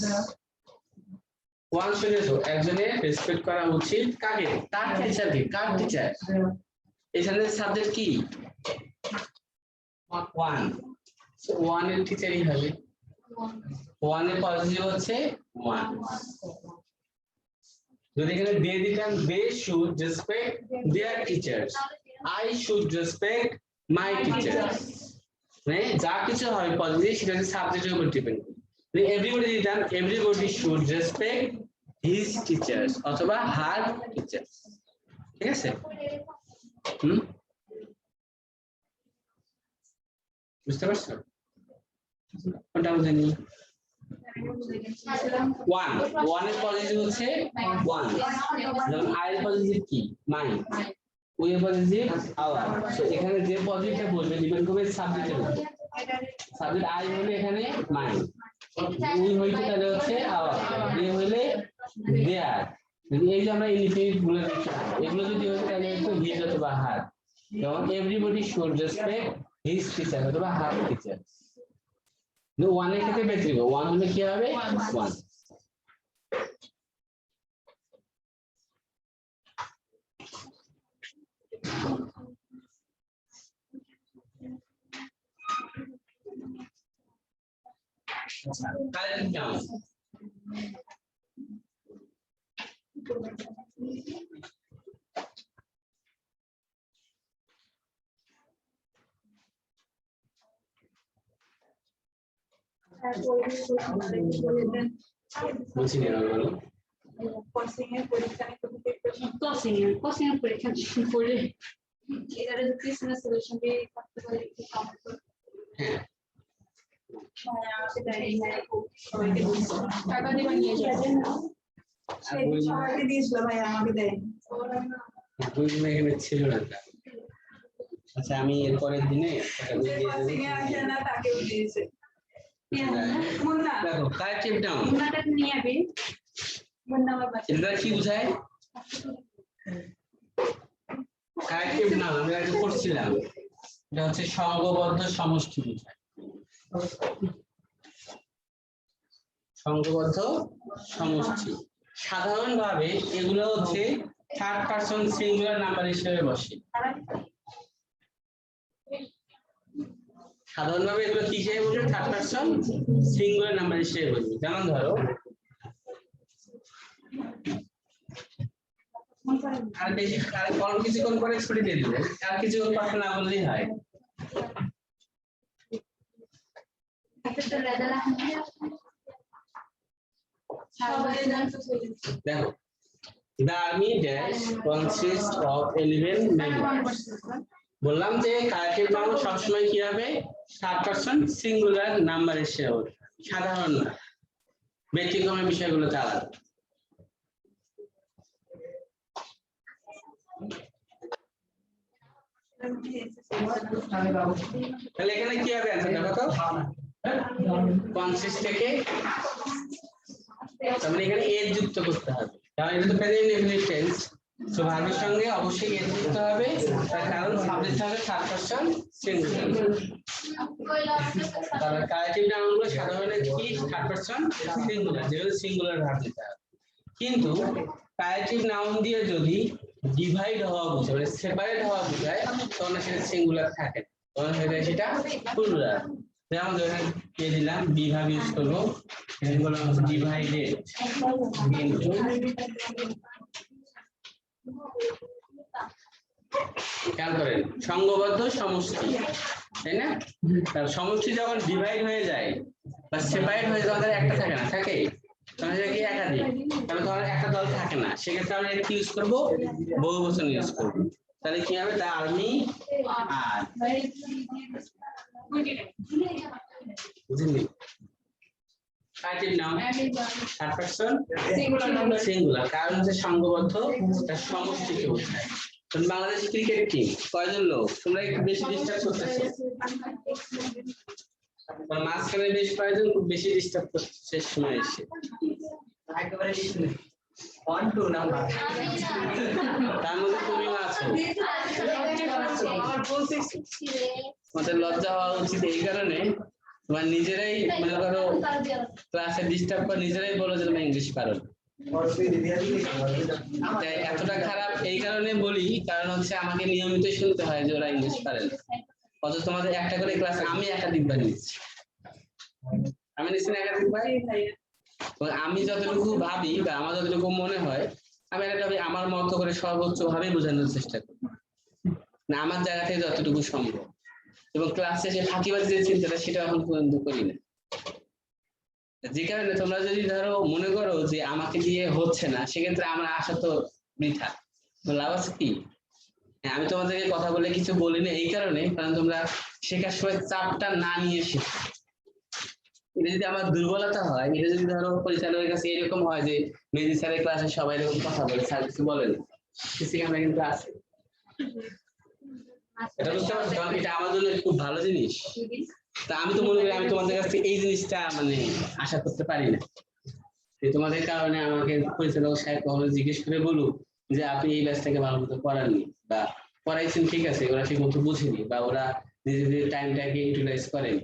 One should একজনের রেসপেক্ট করা উচিত কাকে? তার টিচারকে। কার টিচার? এখানে সাবজেক্ট কি? ওয়ান। ওয়ান এর টিচারই হবে। ওয়ান এর পজিটিভ হচ্ছে ওয়ান। যদি এখানে দিয়ে দিতাম they should respect their teachers, I should respect my teachers, মানে যা কিছু হয় পজিটিভ সেটা সাবজেক্টের উপর ডিপেন্ড করে। এভরিবডি দিতাম everybody should respect his teachers অথবা হার টিচার্স। ঠিক আছে? বুঝতে পারছো? কোনটা বুঝেনি? ওয়ান এর পজিটিভ হচ্ছে ওয়ান, যেমন আই এর পজিটিভ কি মাই, উই এর পজিটিভ আওয়ার। সো এখানে যে পজিটিভটা বলবে ডিপেন্ড করবে সাবজেক্টের উপর। সাবজেক্ট আই হলে এখানে মাই, উই হইতে তাহলে হচ্ছে আওয়ার, দে হলে দেয়ার। এই যে আমরা ইনফিনিট বলে দিচ্ছি, এগুলো যদি হতো তাহলে হচ্ছে হিজ অথবা হার। যেমন everybody should respect his teacher অথবা হার টিচার। ওয়ান এর ক্ষেত্রে ব্যতিক্রম, ওয়ান হলে কি হবে ওয়ান। কারেক্ট নাউন, বলছি না বলো। কোচিংয়ের পরীক্ষা কোচিংয়ের পরীক্ষা পড়ে এটার পিছনে সলিউশন দিয়ে করতে পারি একটু কমপ্লিট করে। হ্যাঁ সবাইকে টাকা দিবা নিয়ে যাবেন না, সবাইকে দিয়েছিল ভাই আমাকে দেয় এখানে ছিল না। আচ্ছা আমি এর পরের দিনে কোচিংয়ে আসে না তাকেও দিয়েছে। দেখো কারেক্টিভ নাউন মুন্নাটা নিয়ে আবি মুন্না আমার বাচ্চা এটা কি বোঝায়? কারেক্টিভ নাউন আমরা আগে পড়ছিলাম, এটা হচ্ছে সংঘবদ্ধ সমষ্টি বোঝায়। সংঘবদ্ধ সমষ্টি সাধারণভাবে এগুলো হচ্ছে থার্ড পারসন সিঙ্গুলার নাম্বার হিসেবে বসে। সাধারণভাবে এগুলো কি হিসেবে বসে? থার্ড পারসন সিঙ্গুলার নাম্বার হিসেবে বসে। যেমন ধরো আর বেশি আর অল্প কিছুক্ষণ পরে ছুটি দিয়ে দিবে, আর কিছু কথা না বললেই হয়। দেখো the army dash consists of 11 members. বললাম যে কারেক্টিভ নাউন সবসময় কি হবে? থার্ড পারসন সিঙ্গুলার নাম্বার হিসেবে হবে, সাধারণ না, ব্যতিক্রমের বিষয়গুলো আলাদা। তাহলে এখানে কি হবে অ্যানসার দেখো তো, কনসিস্ট থেকে তাহলে এখানে এর যুক্ত করতে হবে, কারণ এটা তো প্রেজেন্ট ইনডিফিনিট টেন্স, সো ভার্বের সঙ্গে অবশ্যই এর যুক্ত হবে, তার কারণ সাবজেক্ট হবে থার্ড পারসন সিঙ্গুলার। তাহলে কারেক্টিভ নাউনগুলো সাধারণত কি? থার্ড পারসন সিঙ্গুলার, যেগুলো সিঙ্গুলার ভার্ব দিতে হবে। কিন্তু কারেক্টিভ নাউন দিয়ে যদি ডিভাইড হওয়া বোঝায়, মানে সেপারেট হওয়া বোঝায়, তখন সেটা সিঙ্গুলার থাকে, তখন সেটা প্লুরাল। যেমন ধরেন কে দিলাম, বিভাগ ইউজ করবো, এগুলো ডিভাইডেড ইনটু, খেয়াল করেন সংঘবদ্ধ সমষ্টি, তাই না? তার সমষ্টি যখন ডিভাইড হয়ে যায় বা সেপারেট হয়ে যায়, তাহলে একটা থাকে না, থাকে তখন সেটা কি একাধিক, তাহলে ধর একটা দল থাকে না, সেক্ষেত্রে আমরা এটা কি ইউজ করবো? বহুবচন ইউজ করবো। তাহলে কি হবে? দ্য আর্মি আর, বুঝলি? Corrective noun third person singular, কারণ হচ্ছে সংঘবদ্ধ, তার সমষ্টিকে বোঝায়। বাংলাদেশ ক্রিকেট টিম কয়জন লোক? তোমরা একটু বেশি ডিস্টার্ব করতেছো, মাঝখানে বেশ কয়েকজন খুব বেশি ডিস্টার্ব করছে শেষ সময় এসে। তার মধ্যে তুমিও আছো, তোমাদের লজ্জা হওয়া উচিত। এই কারণে তোমার নিজেরাই মনে করো ক্লাসে ডিস্টার্ব করে নিজেরাই বলো যে তুমি ইংলিশ পারো। এতটা খারাপ এই কারণে বলি, কারণ হচ্ছে আমাকে নিয়মিত শুনতে হয় যে ওরা ইংলিশ পারে না, অথচ তোমাদের একটা করে ক্লাস আমি একাধিকবার নিচ্ছি। আমি নিচ্ছি না একাধিকবার, আমি যতটুকু ভাবি বা আমার যতটুকু মনে হয়, আমি এটা আমার মতো করে সর্বোচ্চ ভাবে বোঝানোর চেষ্টা করি, না আমার জায়গা থেকে যতটুকু সম্ভব। এবং ক্লাসে যে ফাঁকিবাজি যে চিন্তাটা, সেটা এখন পর্যন্ত করি না। যে কারণে তোমরা যদি ধরো মনে করো যে আমাকে দিয়ে হচ্ছে না, সেক্ষেত্রে আমার আশা তো বৃথা। তো লাভ আছে কি? হ্যাঁ, আমি তোমাদেরকে কথা বলে কিছু বলি না এই কারণে, কারণ তোমরা শেখার সময় চাপটা না নিয়ে শেখো। এটা যদি আমার দুর্বলতা হয়, এটা যদি ধরো পরিচালকের কাছে এরকম হয় যে মেজি স্যারের ক্লাসে সবাই এরকম কথা বলে, স্যার কিছু বলেন, সিসি ক্যামেরা কিন্তু আছে, এটা বুঝতে পারছো? কারণ এটা আমার জন্য খুব ভালো জিনিস। তা আমি তো মনে করি আমি তোমাদের কাছ থেকে এই জিনিসটা মানে আশা করতে পারি না। তোমাদের কারণে আমাকে পরিচালক সাহেব কখনো জিজ্ঞেস করে বলুক যে আপনি এই ব্যাচটাকে ভালো মতো পড়াননি, বা পড়াইছেন ঠিক আছে, ওরা ঠিক মতো বুঝেনি, বা ওরা নিজেদের টাইমটাকে ইউটিলাইজ করেনি।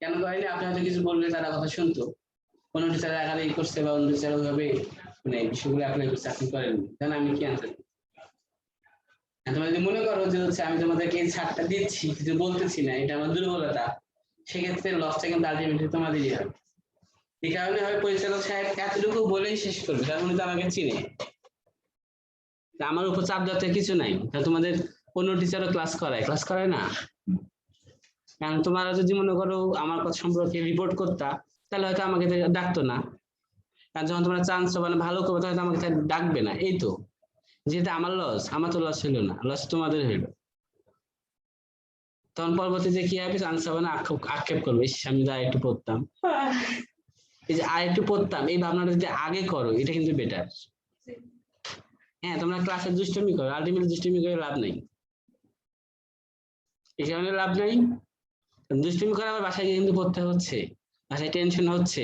কেন করেনি? আপনি হয়তো কিছু বললে তারা কথা শুনতো, কোনো টিচার আগে এই করছে বা অন্য টিচার ওইভাবে মানে বিষয়গুলো অ্যাপ্লাই করছে, আপনি করেননি, তাহলে আমি কি আনসার? তোমরা যদি মনে করো যে হচ্ছে আমি তোমাদেরকে এই ছাড়টা দিচ্ছি কিছু বলতেছি না, এটা আমার দুর্বলতা, সেক্ষেত্রে লসটা কিন্তু আলটিমেটলি তোমাদেরই হবে। এই কারণে হয় পরিচালক সাহেব এতটুকু বলেই শেষ করবে, তার মানে তো আমাকে চিনে, আমার উপর চাপ দেওয়ার কিছু নাই। তা তোমাদের অন্য টিচারও ক্লাস করায় না? কারণ তোমরা যদি মনে করো আমার কথা সম্পর্কে রিপোর্ট করতা, তাহলে হয়তো আমাকে ডাকতো না। কারণ যখন তোমরা চান্স মানে ভালো করবে, তাহলে আমাকে ডাকবে না। এই তো যেটা আমার লস, আমার তো লস হইলো না, লস তোমাদের হইলো। তখন পরবর্তীতে কি হবে? চান্স হবে না, আক্ষেপ করবে, আমি যা একটু পড়তাম, এই যে আর একটু পড়তাম, এই ভাবনাটা যদি আগে করো, এটা কিন্তু বেটার। হ্যাঁ, তোমরা ক্লাসে দুষ্টুমি করো, আলটিমেটলি দুষ্টুমি করে লাভ নাই। এই কারণে লাভ নাই, দুষ্টুমি করে আবার বাসায় গিয়ে কিন্তু পড়তে হচ্ছে, বাসায় টেনশন হচ্ছে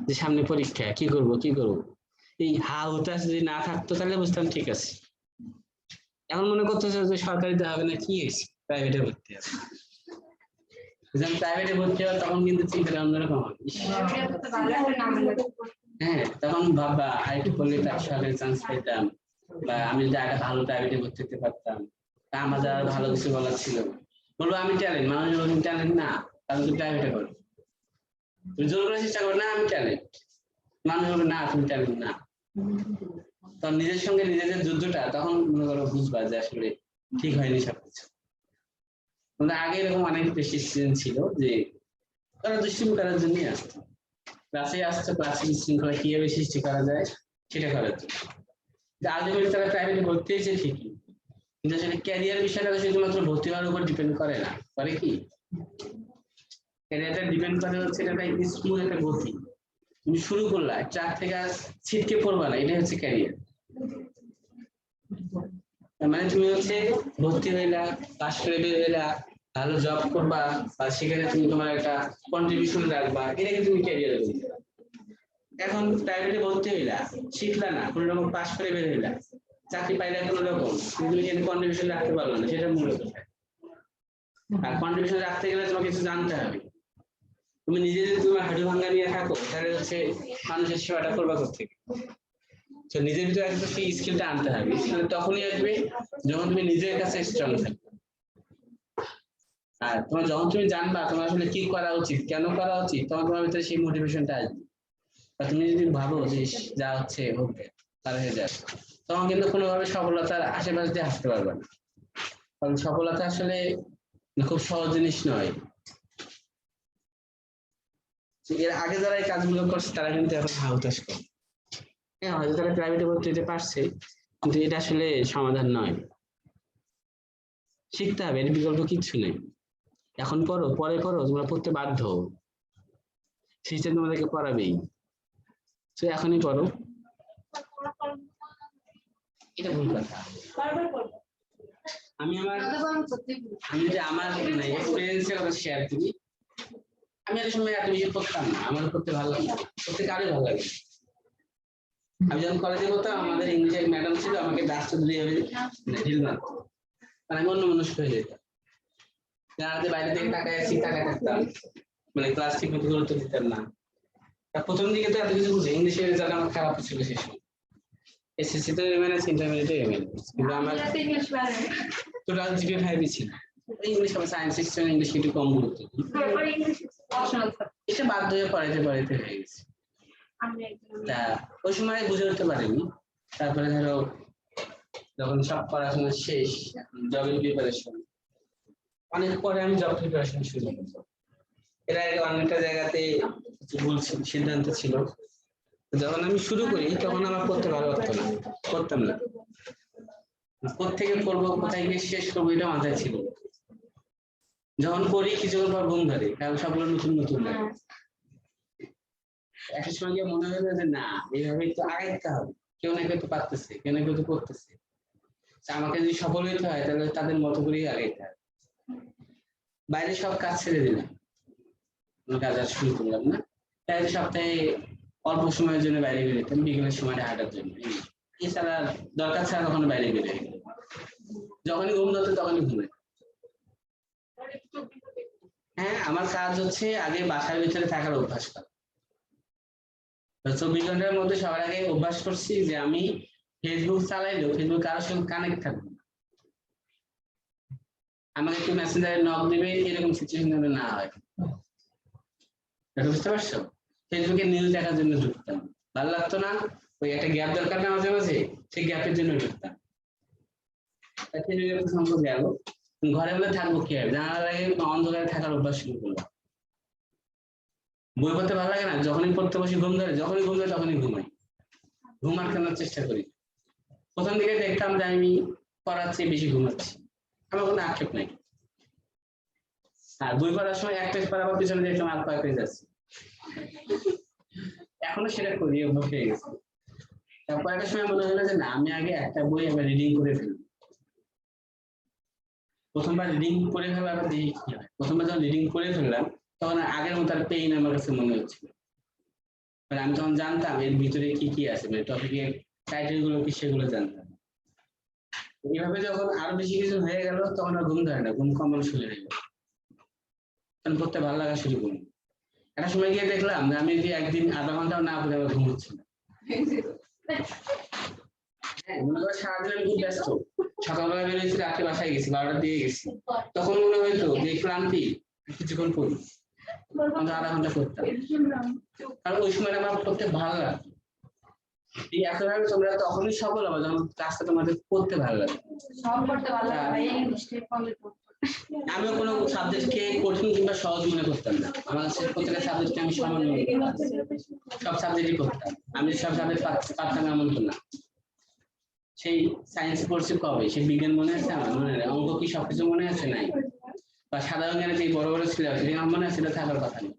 যে সামনে পরীক্ষা, কি করব। এই হুতাশ যদি না থাকতো তাহলে বুঝতাম ঠিক আছে। এখন মনে করতেছে যে সরকারিতে হবে না, কি প্রাইভেটে ভর্তি হবে, যখন প্রাইভেটে ভর্তি হবে তখন কিন্তু চিন্তাটা অন্যরকম হবে। হ্যাঁ, তখন ভাববা আরেকটু পড়লে তার সরকারি চান্স পেতাম, বা আমি যদি আগে ভালো প্রাইভেটে ভর্তি হতে পারতাম, তা আমাদের আরো ভালো কিছু বলার ছিল। বলবো আমি ট্যালেন্ট, মানুষ বলবো ট্যালেন্ট না, তাহলে তুমি প্রাইভেটে করো। তুমি জোর করে চেষ্টা করো না আমি ট্যালেন্ট, মানুষ বলবে না তুমি ট্যালেন্ট না। তখন নিজের সঙ্গে নিজেদের যুদ্ধটা তখন মনে করো বুঝবা যে আসলে ঠিক হয়নি সবকিছু। আমাদের আগে এরকম অনেক বেশি স্টুডেন্ট ছিল যে তারা দুষ্টুমি করার জন্যই আসতো, ক্লাসে আসতো, ক্লাসে শৃঙ্খলা কিভাবে সৃষ্টি করা যায় সেটা করার জন্য। আলটিমেটলি তারা প্রাইভেটে ভর্তি হয়েছে ঠিকই, কিন্তু আসলে ক্যারিয়ার বিষয়টা শুধুমাত্র ভর্তি হওয়ার উপর ডিপেন্ড করে না, করে কি? ক্যারিয়ারটা ডিপেন্ড করে হচ্ছে এটা একটা স্মুথ একটা গতি। তুমি শুরু করলা, ট্রাক থেকে ছিটকে পড়বা না, এটাই হচ্ছে ক্যারিয়ার। মানে তুমি হচ্ছে ভর্তি হইলা, পাস করে বের হইলা, ভালো জব করবা, বা সেখানে তুমি তোমার একটা কন্ট্রিবিউশন রাখবা, এটাকে তুমি ক্যারিয়ার বলতে। এখন প্রাইভেটে ভর্তি হইলা, শিখলা না, কোনো রকম পাস করে বের হইলা, চাকরি পাইলে কোনো রকম, তুমি সেখানে কন্ট্রিবিউশন রাখতে পারলো না, সেটা মূল কথা। আর কন্ট্রিবিউশন রাখতে গেলে তোমাকে কিছু জানতে হবে। তুমি নিজে যদি তোমার হাঁটু ভাঙ্গা নিয়ে থাকো, তাহলে হচ্ছে মানুষের সেবাটা করবা কোথেকে? তো নিজের ভিতরে একটা সেই স্কিলটা আনতে হবে। স্কিল তখনই আসবে যখন তুমি নিজের কাছে স্ট্রং থাকবে। আর তোমার যখন তুমি জানবা তোমার আসলে কি করা উচিত, কেন করা উচিত, তখন তোমার ভিতরে সেই মোটিভেশনটা আসবে। আর তুমি যদি ভাবো যে যা হচ্ছে হোক, পার হয়ে যাবে, তখন কিন্তু কোনোভাবে সফলতার আশেপাশে দিয়ে হাসতে পারবে না। কারণ সফলতা আসলে খুব সহজ জিনিস নয়। এর আগে যারা এই কাজগুলো করছে তারা কিন্তু এখন হাউতাশ করে। হ্যাঁ, হয়তো তারা প্রাইভেটে ভর্তি হতে পারছে, কিন্তু এটা আসলে সমাধান নয়। শিখতে হবে, এর বিকল্প কিচ্ছু নেই। এখন পড়ো, পরে পড়ো, তোমরা পড়তে বাধ্য, সিস্টেম তোমাদেরকে পড়াবেই। তো এখনই পড়ো, এটা ভুল কথা। আমি যদি আমার এক্সপেরিয়েন্সের কথা শেয়ার করি, আমি এত সময় এত বেশি পড়তাম না, আমার পড়তে ভালো লাগে, পড়তে কারোই ভালো লাগে। আমি যখন কলেজে পড়তাম, আমাদের ইংলিশের ম্যাডাম ছিল, আমাকে ডাস্টার দিয়ে ঢিল মারত, মানে আমি অন্য মনস্ক হয়ে যেতাম। বাইরে থেকে তাকায় আছি, তাকায় থাকতাম, মানে ক্লাস ঠিক মতো গুরুত্ব দিতাম না। প্রথম দিকে তো এত কিছু বুঝি, ইংলিশের রেজাল্ট আমার খারাপ ছিল সেই সময়। এসএসসি তো এমএনএস, ইন্টারমিডিয়েটে এমএনএস, কিন্তু আমার টোটাল জিপিএ 5 ছিল। ইংলিশ আমার সায়েন্স সেকশন, ইংলিশ একটু কম গুরুত্ব দিই, এটা বাধ্য হয়ে পড়াইতে হয়ে গেছে। তা ওই সময় বুঝে উঠতে পারিনি। তারপরে ধরো যখন সব পড়াশোনা শেষ, জবের প্রিপারেশন, অনেক পরে আমি জব প্রিপারেশন শুরু করলাম। এর আগে অনেকটা জায়গাতে ভুল সিদ্ধান্ত ছিল। যখন আমি শুরু করি তখন আমার করতে ভালো লাগতো না, করতাম না। কোত্থেকে করবো, কোথায় গিয়ে শেষ করবো এটা মাথায় ছিল। যখন করি কিছুক্ষণ পর ঘুম ধরে, কারণ সবগুলো নতুন নতুন লাগে। একটা সময় গিয়ে মনে হলো যে না, এইভাবেই তো আগাইতে হবে, কেউ না কেউ তো পারতেছে, কেউ না কেউ তো করতেছে। আমাকে যদি সফল হইতে হয় তাহলে তাদের মতো করেই আগাইতে হবে। বাইরে সব কাজ ছেড়ে দিলাম, কাজ আর শুরু করলাম না। তাই সপ্তাহে অল্প সময়ের জন্য বাইরে বেরোতাম, বিকেলের সময়টা হাঁটার জন্য। এছাড়া দরকার ছাড়া কখনো বাইরে বেরোই, যখনই ঘুম ধরতো তখনই ঘুমাই। হ্যাঁ, আমার কাজ হচ্ছে আগে বাসার ভিতরে থাকার অভ্যাস করা। 24 ঘন্টার মধ্যে সবার আগে অভ্যাস করছি যে আমি ফেসবুক চালাইলেও ফেসবুক কারোর সঙ্গে কানেক্ট থাকবো না। আমাকে একটু মেসেঞ্জারে নক দিবে এরকম সিচুয়েশন যেন না হয়। বুঝতে পারছো? ফেসবুকে নিউজ দেখার জন্য ঢুকতাম, ভালো লাগতো না, ওই একটা গ্যাপ দরকার না মাঝে মাঝে, সেই গ্যাপের জন্য ঢুকতাম। সম্পর্ক গেল, ঘরে বলে থাকবো কি হবে, জানার আগে অন্ধকারে থাকার অভ্যাস শুরু করলাম। বই পড়তে ভালো লাগে না, যখনই পড়তে বসি ঘুম ধরে, যখনই ঘুম ধরে তখনই ঘুমাই, ঘুম আটকানোর চেষ্টা করি। প্রথম দিকে দেখতাম যে আমি পড়ার চেয়ে বেশি ঘুমাচ্ছি, আমার কোনো আক্ষেপ নাই। আর বই পড়ার সময় এক পেজ পড়াবার পিছনে দেখতাম আর কয়েক পেজ আছে, এখনো সেটা করি, অভ্যাস হয়ে গেছে। তারপর একটা সময় মনে হলো যে না, আমি আগে একটা বই আবার রিডিং করে ফেলবো। প্রথমবার রিডিং করে ফেলা আবার দেখি কি হয়। প্রথমবার যখন রিডিং করে ফেললাম তখন আগের মতো আর পেইন আমার কাছে মনে হচ্ছিল। আমি তখন জানতাম এর ভিতরে কি কি আছে, মানে টপিকের টাইটেল গুলো কি সেগুলো জানতাম। এইভাবে যখন আরো বেশি কিছু হয়ে গেল তখন আর ঘুম ধরে না, ঘুম কমানো শুরু হয়ে গেল, তখন পড়তে ভালো লাগা শুরু করলো। একটা সময় গিয়ে দেখলাম যে আমি যদি একদিন আধা ঘন্টাও না পড়ে আমার ঘুম হচ্ছে না। মনে করো সারাদিন আমি খুব ব্যস্ত, সকালবেলা বেরিয়েছি, রাত্রে বাসায় গেছি, 12টা দিয়ে গেছি, তখন মনে হয়তো যে ক্লান্তি, কিছুক্ষণ পড়ি, আধা ঘন্টা পড়তাম, কারণ ওই সময় আমার পড়তে ভালো লাগে। এই একইভাবে তোমরা তখনই সফল হবে যখন কাজটা তোমাদের করতে ভালো লাগে। আমিও কোনো সাবজেক্টকে কঠিন কিংবা সহজ মনে করতাম না, আমার প্রত্যেকটা সাবজেক্টকে আমি সমান মনে করতাম, সব সাবজেক্টই করতাম। আমি সব সাবজেক্ট পারতাম এমন তো না। সেই সায়েন্স পড়ছি কবে, সেই বিজ্ঞান মনে আছে আমার, মনে নেই। অঙ্ক কি সবকিছু মনে আছে? নাই। বা সাধারণ জ্ঞানে যে বড় বড় ছিল সেটা আমার মনে আছে, সেটা থাকার কথা নেই।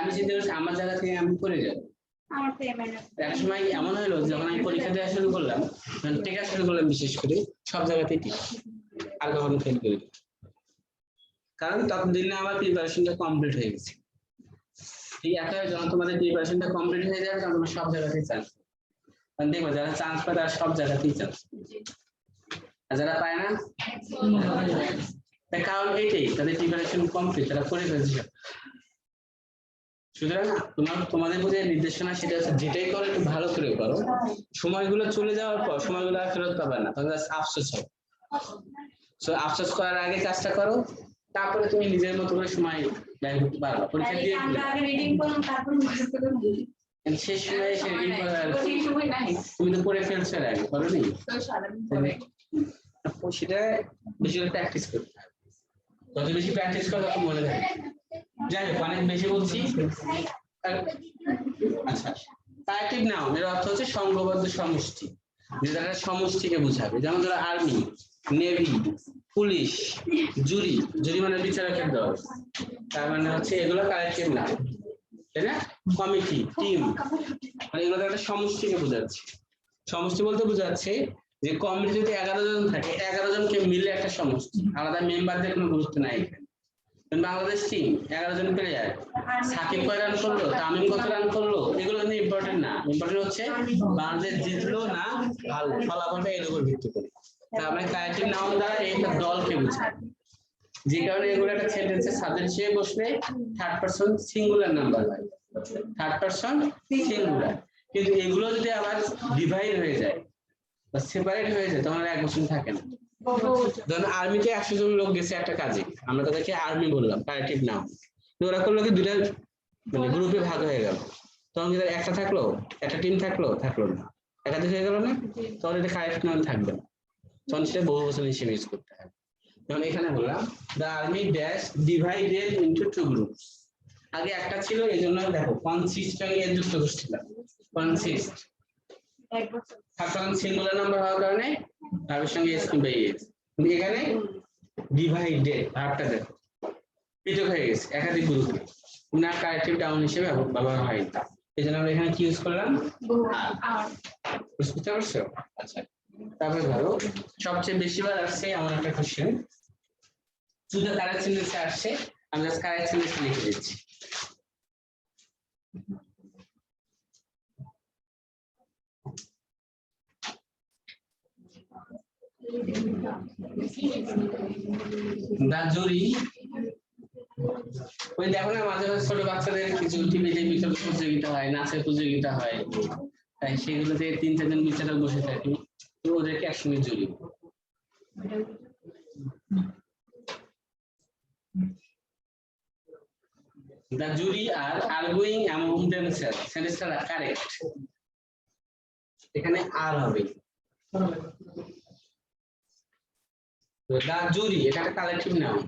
আমি চিন্তা করছি আমার জায়গা থেকে আমি করে যাবো। একটা সময় এমন হলো যখন আমি পরীক্ষা দেওয়া শুরু করলাম, টেকা শুরু করলাম, বিশেষ করে সব জায়গাতেই ঠিক, আর কখনো ফেল করি, কারণ ততদিন আমার প্রিপারেশনটা কমপ্লিট হয়ে গেছে। এই একটা যখন তোমাদের প্রিপারেশনটা কমপ্লিট হয়ে যাবে তখন সব জায়গাতেই চান্স, দেখবো যারা চান্স পায় তারা সব জায়গাতেই চান্স, আর যারা পায় না তার কারণ এইটাই, তাদের প্রিপারেশন কমপ্লিট, তারা করে ফেলছে। সুতরাং তোমাদের প্রতি নির্দেশনা সেটা হচ্ছে যেটাই করো একটু ভালো করে করো, সময়গুলো চলে যাওয়ার পর সময়গুলো আর ফেরত পাবে না, তখন আফসোস হবে। আফসোস করার আগে কাজটা করো, তারপরে তুমি নিজের মতো করে সময় ব্যয় করতে পারবে। পরীক্ষা দিয়ে শেষ সময় এসে তুমি তো পড়ে ফেলছো এর আগে, করোনি? সেটা বেশি করে প্র্যাকটিস করতে হবে, যত বেশি প্র্যাকটিস করো তত মনে থাকে। যাই হোক, অনেক বেশি বলছি। আচ্ছা, কালেক্টিভ নাউন এর অর্থ হচ্ছে সংঘবদ্ধ সমষ্টি, যেটা সমষ্টিকে বোঝাবে। যেমন ধরো আর্মি, নেভি, পুলিশ, জুরি, জুরি মানে বিচারকের দল, তার মানে হচ্ছে এগুলো কালেক্টিভ নাউন, তাই না? কমিটি, টিম, মানে এগুলো একটা সমষ্টিকে বোঝাচ্ছে। সমষ্টি বলতে বোঝাচ্ছে যে কমিটি যদি 11 জন থাকে, 11 জনকে মিলে একটা সমষ্টি, আলাদা মেম্বারদের কোনো গুরুত্ব নাই এখানে। বাংলাদেশ টিম 11 জন প্লেয়ার, সাকিব কয় রান করলো, তামিম কত রান করলো, এগুলো কিন্তু ইম্পর্টেন্ট না। ইম্পর্টেন্ট হচ্ছে বাংলাদেশ জিতলো না ভালো, ফলাফলটা এর উপর ভিত্তি করে। তার মানে কালেক্টিভ নাউন দ্বারা একটা দলকে বোঝায়, যে কারণে এগুলো একটা সেন্টেন্সের সাবজেক্ট হিসেবে বসলে থার্ড পারসন সিঙ্গুলার নাম্বার হয়, থার্ড পারসন সিঙ্গুলার। কিন্তু এগুলো যদি আবার ডিভাইড হয়ে যায় বা সেপারেট হয়ে যায় তখন এক বছর থাকে না। ধরুন আর্মিতে 100 জন লোক গেছে একটা কাজে, আমরা তাদেরকে আর্মি বললাম, কালেক্টিভ নাউন। ওরা করলো কি দুইটা মানে গ্রুপে ভাগ হয়ে গেল, তখন যদি একটা থাকলো, একটা টিম থাকলো না, একাধিক হয়ে গেল না, তখন এটা কালেক্টিভ নাউন থাকবে না, তখন সেটা বহু বচন হিসেবে ইউজ করতে হবে। যেমন এখানে বললাম the army dash divided into two groups, আগে একটা ছিল এই জন্য দেখো consist সঙ্গে এর যুক্ত করছিলাম consist, কারণ সিঙ্গুলার নাম্বার হওয়ার কারণে তার সঙ্গে s কিংবা es, কিন্তু এখানে ডিভাইডেড ভার্বটা দেখো পৃথক হয়ে গেছে একাধিক গ্রুপে, না কারেক্টিভ ডাউন হিসেবে ব্যবহার হয় না, এই জন্য আমরা এখানে কি ইউজ করলাম আর। বুঝতে পারছো? আচ্ছা, তারপরে ধরো সবচেয়ে বেশিবার আসছে এমন একটা কোশ্চেন, শুধু কারেক্ট সেন্টেন্সে আসছে, আমি জাস্ট কারেক্ট সেন্টেন্স লিখে দিচ্ছি। দা জুরি, ওই দেখো না মাঝে মাঝে ছোট বাচ্চাদের কিছু টিভিতে বিতর্ক প্রতিযোগিতা হয়, নাচের প্রতিযোগিতা হয়, তাই সেগুলোতে 3-4 জন বিচারক বসে থাকে, তো ওদেরকে একসঙ্গে জুরি। The jury are arguing among themselves, সেন্টেন্সটা কারেক্ট, এখানে আর হবে। তো the jury এটা একটা কালেকটিভ নাউন,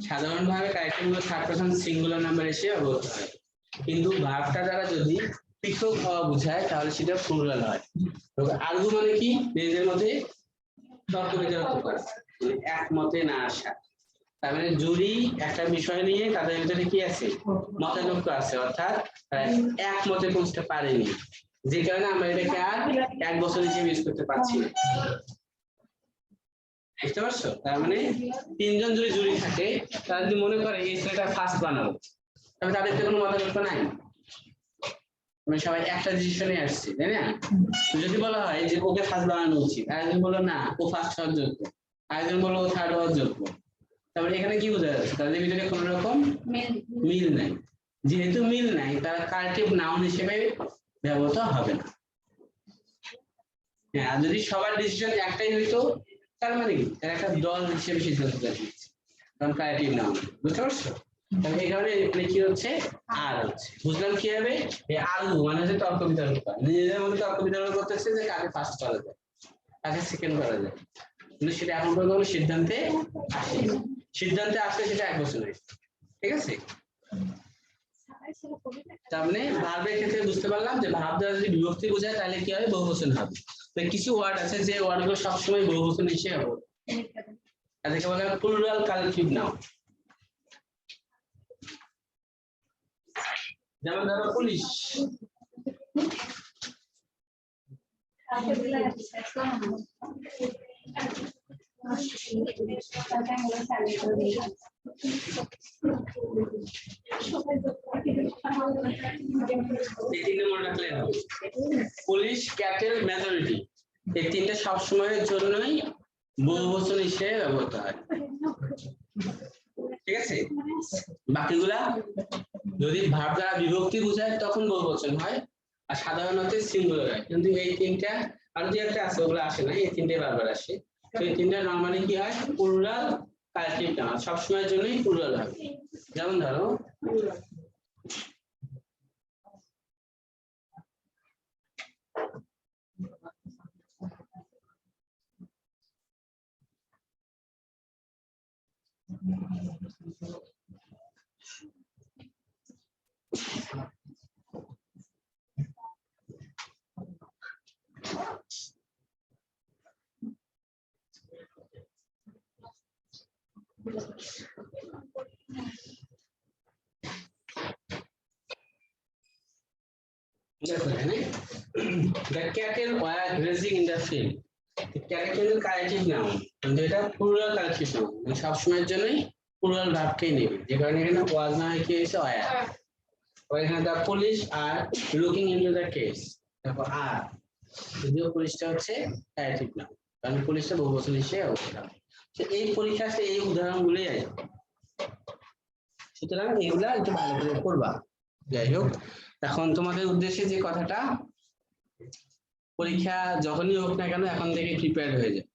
সাধারণভাবে কালেকটিভ গুলো থার্ড পারসন সিঙ্গুলার নাম্বার এসে ব্যবহৃত হয়, কিন্তু ভার্বটা দ্বারা যদি পৃথক হওয়া বোঝায় তাহলে সেটা প্লুরাল হয়। তো আর্গু মানে কি? নিজেদের মধ্যে তর্ক বিতর্ক করা, মানে একমতে না আসা। তার মানে জুরি একটা বিষয় নিয়ে তাদের ভিতরে কি আছে, মতানৈক্য আছে, অর্থাৎ একমতে পৌঁছতে পারেনি, যে কারণে আমরা এটাকে আর 1 বছর হিসেবে ইউজ করতে পারছি না। বুঝতে পারছো? তার মানে 3 জন যদি জুরি থাকে, তারা যদি মনে করে এই ছেলেটা ফার্স্ট বানাবো, তবে তাদের কোনো মতানৈক্য নাই, মানে সবাই একটা ডিসিশনে আসছে, তাই না? যদি বলা হয় যে ওকে ফার্স্ট বানানো উচিত, আরেকজন বললো না ও ফার্স্ট হওয়ার যোগ্য, আরেকজন বললো ও থার্ড হওয়ার যোগ্য, তারপরে এখানে কি বোঝা যাচ্ছে তাদের ভিতরে কোনো রকম মিল নাই। যেহেতু মিল নাই, তারা কারেক্টিভ নাউন হিসেবে ব্যবহৃত হবে না। হ্যাঁ, আর যদি সবার ডিসিশন একটাই হইতো, তার মানে কি তারা একটা দল হিসেবে সিদ্ধান্ত নিচ্ছে, কারণ কারেক্টিভ নাউন। বুঝতে পারছো? তাহলে এই কারণে এখানে কি হচ্ছে, আর হচ্ছে। বুঝলাম কি হবে? এই আর্গু মানে হচ্ছে তর্ক বিতর্ক করা, নিজেদের মধ্যে তর্ক বিতর্ক করতেছে যে কাকে ফার্স্ট করা যায়, কাকে সেকেন্ড করা যায়, কিন্তু সেটা এখন পর্যন্ত কোনো সিদ্ধান্তে আসেনি। সিদ্ধান্তে আসলে সেটা 1 বছর হয়েছে, ঠিক আছে? তার মানে ভার্বের ক্ষেত্রে বুঝতে পারলাম যে ভার্ব দ্বারা যদি বিভক্তি বোঝায় তাহলে কি হবে, বহুবচন হবে। তো কিছু ওয়ার্ড আছে যে ওয়ার্ডগুলো সবসময় বহুবচন হিসেবে হবে, তাদেরকে বলা হয় প্লুরাল কালেকটিভ নাউন। যেমন ধরো পুলিশ, পুলিশ, ক্যাটেল, মেজরিটি, এই তিনটা সবসময়ের জন্যই বহুবচন হিসেবে ব্যবহৃত হয়, ঠিক আছে? বাকিগুলা যদি ভার্ব দ্বারা বিভক্তি বোঝায় তখন বহুবচন হয়, আর সাধারণত সিঙ্গুলার হয়, কিন্তু এই তিনটা আর যে একটা আছে ওগুলো আসে না, এই তিনটে বারবার আসে। তো এই তিনটা নরমালি কি হয়, প্লুরাল কালেকটিভ নাউন, সবসময়ের জন্যই প্লুরাল হবে। যেমন ধরো the cattle were grazing in the field, character collective noun, কিন্তু এটা প্লুরাল কালেকটিভ নাউন, মানে সব সময়ের জন্যই প্লুরাল ভার্বকেই নেবে, যে কারণে এখানে ওয়াজ না হয় কি হয়েছে ওয়ার। এখানে the police are looking into the case, তারপর আর, যদিও পুলিশটা হচ্ছে কালেকটিভ নাউন, কারণ পুলিশটা বহুবচন হিসেবে অবস্থিত। তো এই পরীক্ষাতে এই উদাহরণগুলোই আসবে, সুতরাং এগুলা একটু ভালো করে পড়বা। যাই হোক, এখন তোমাদের উদ্দেশ্যে যে কথাটা, পরীক্ষা যখনই হোক না কেন এখন থেকে প্রিপেয়ার হয়ে যায়।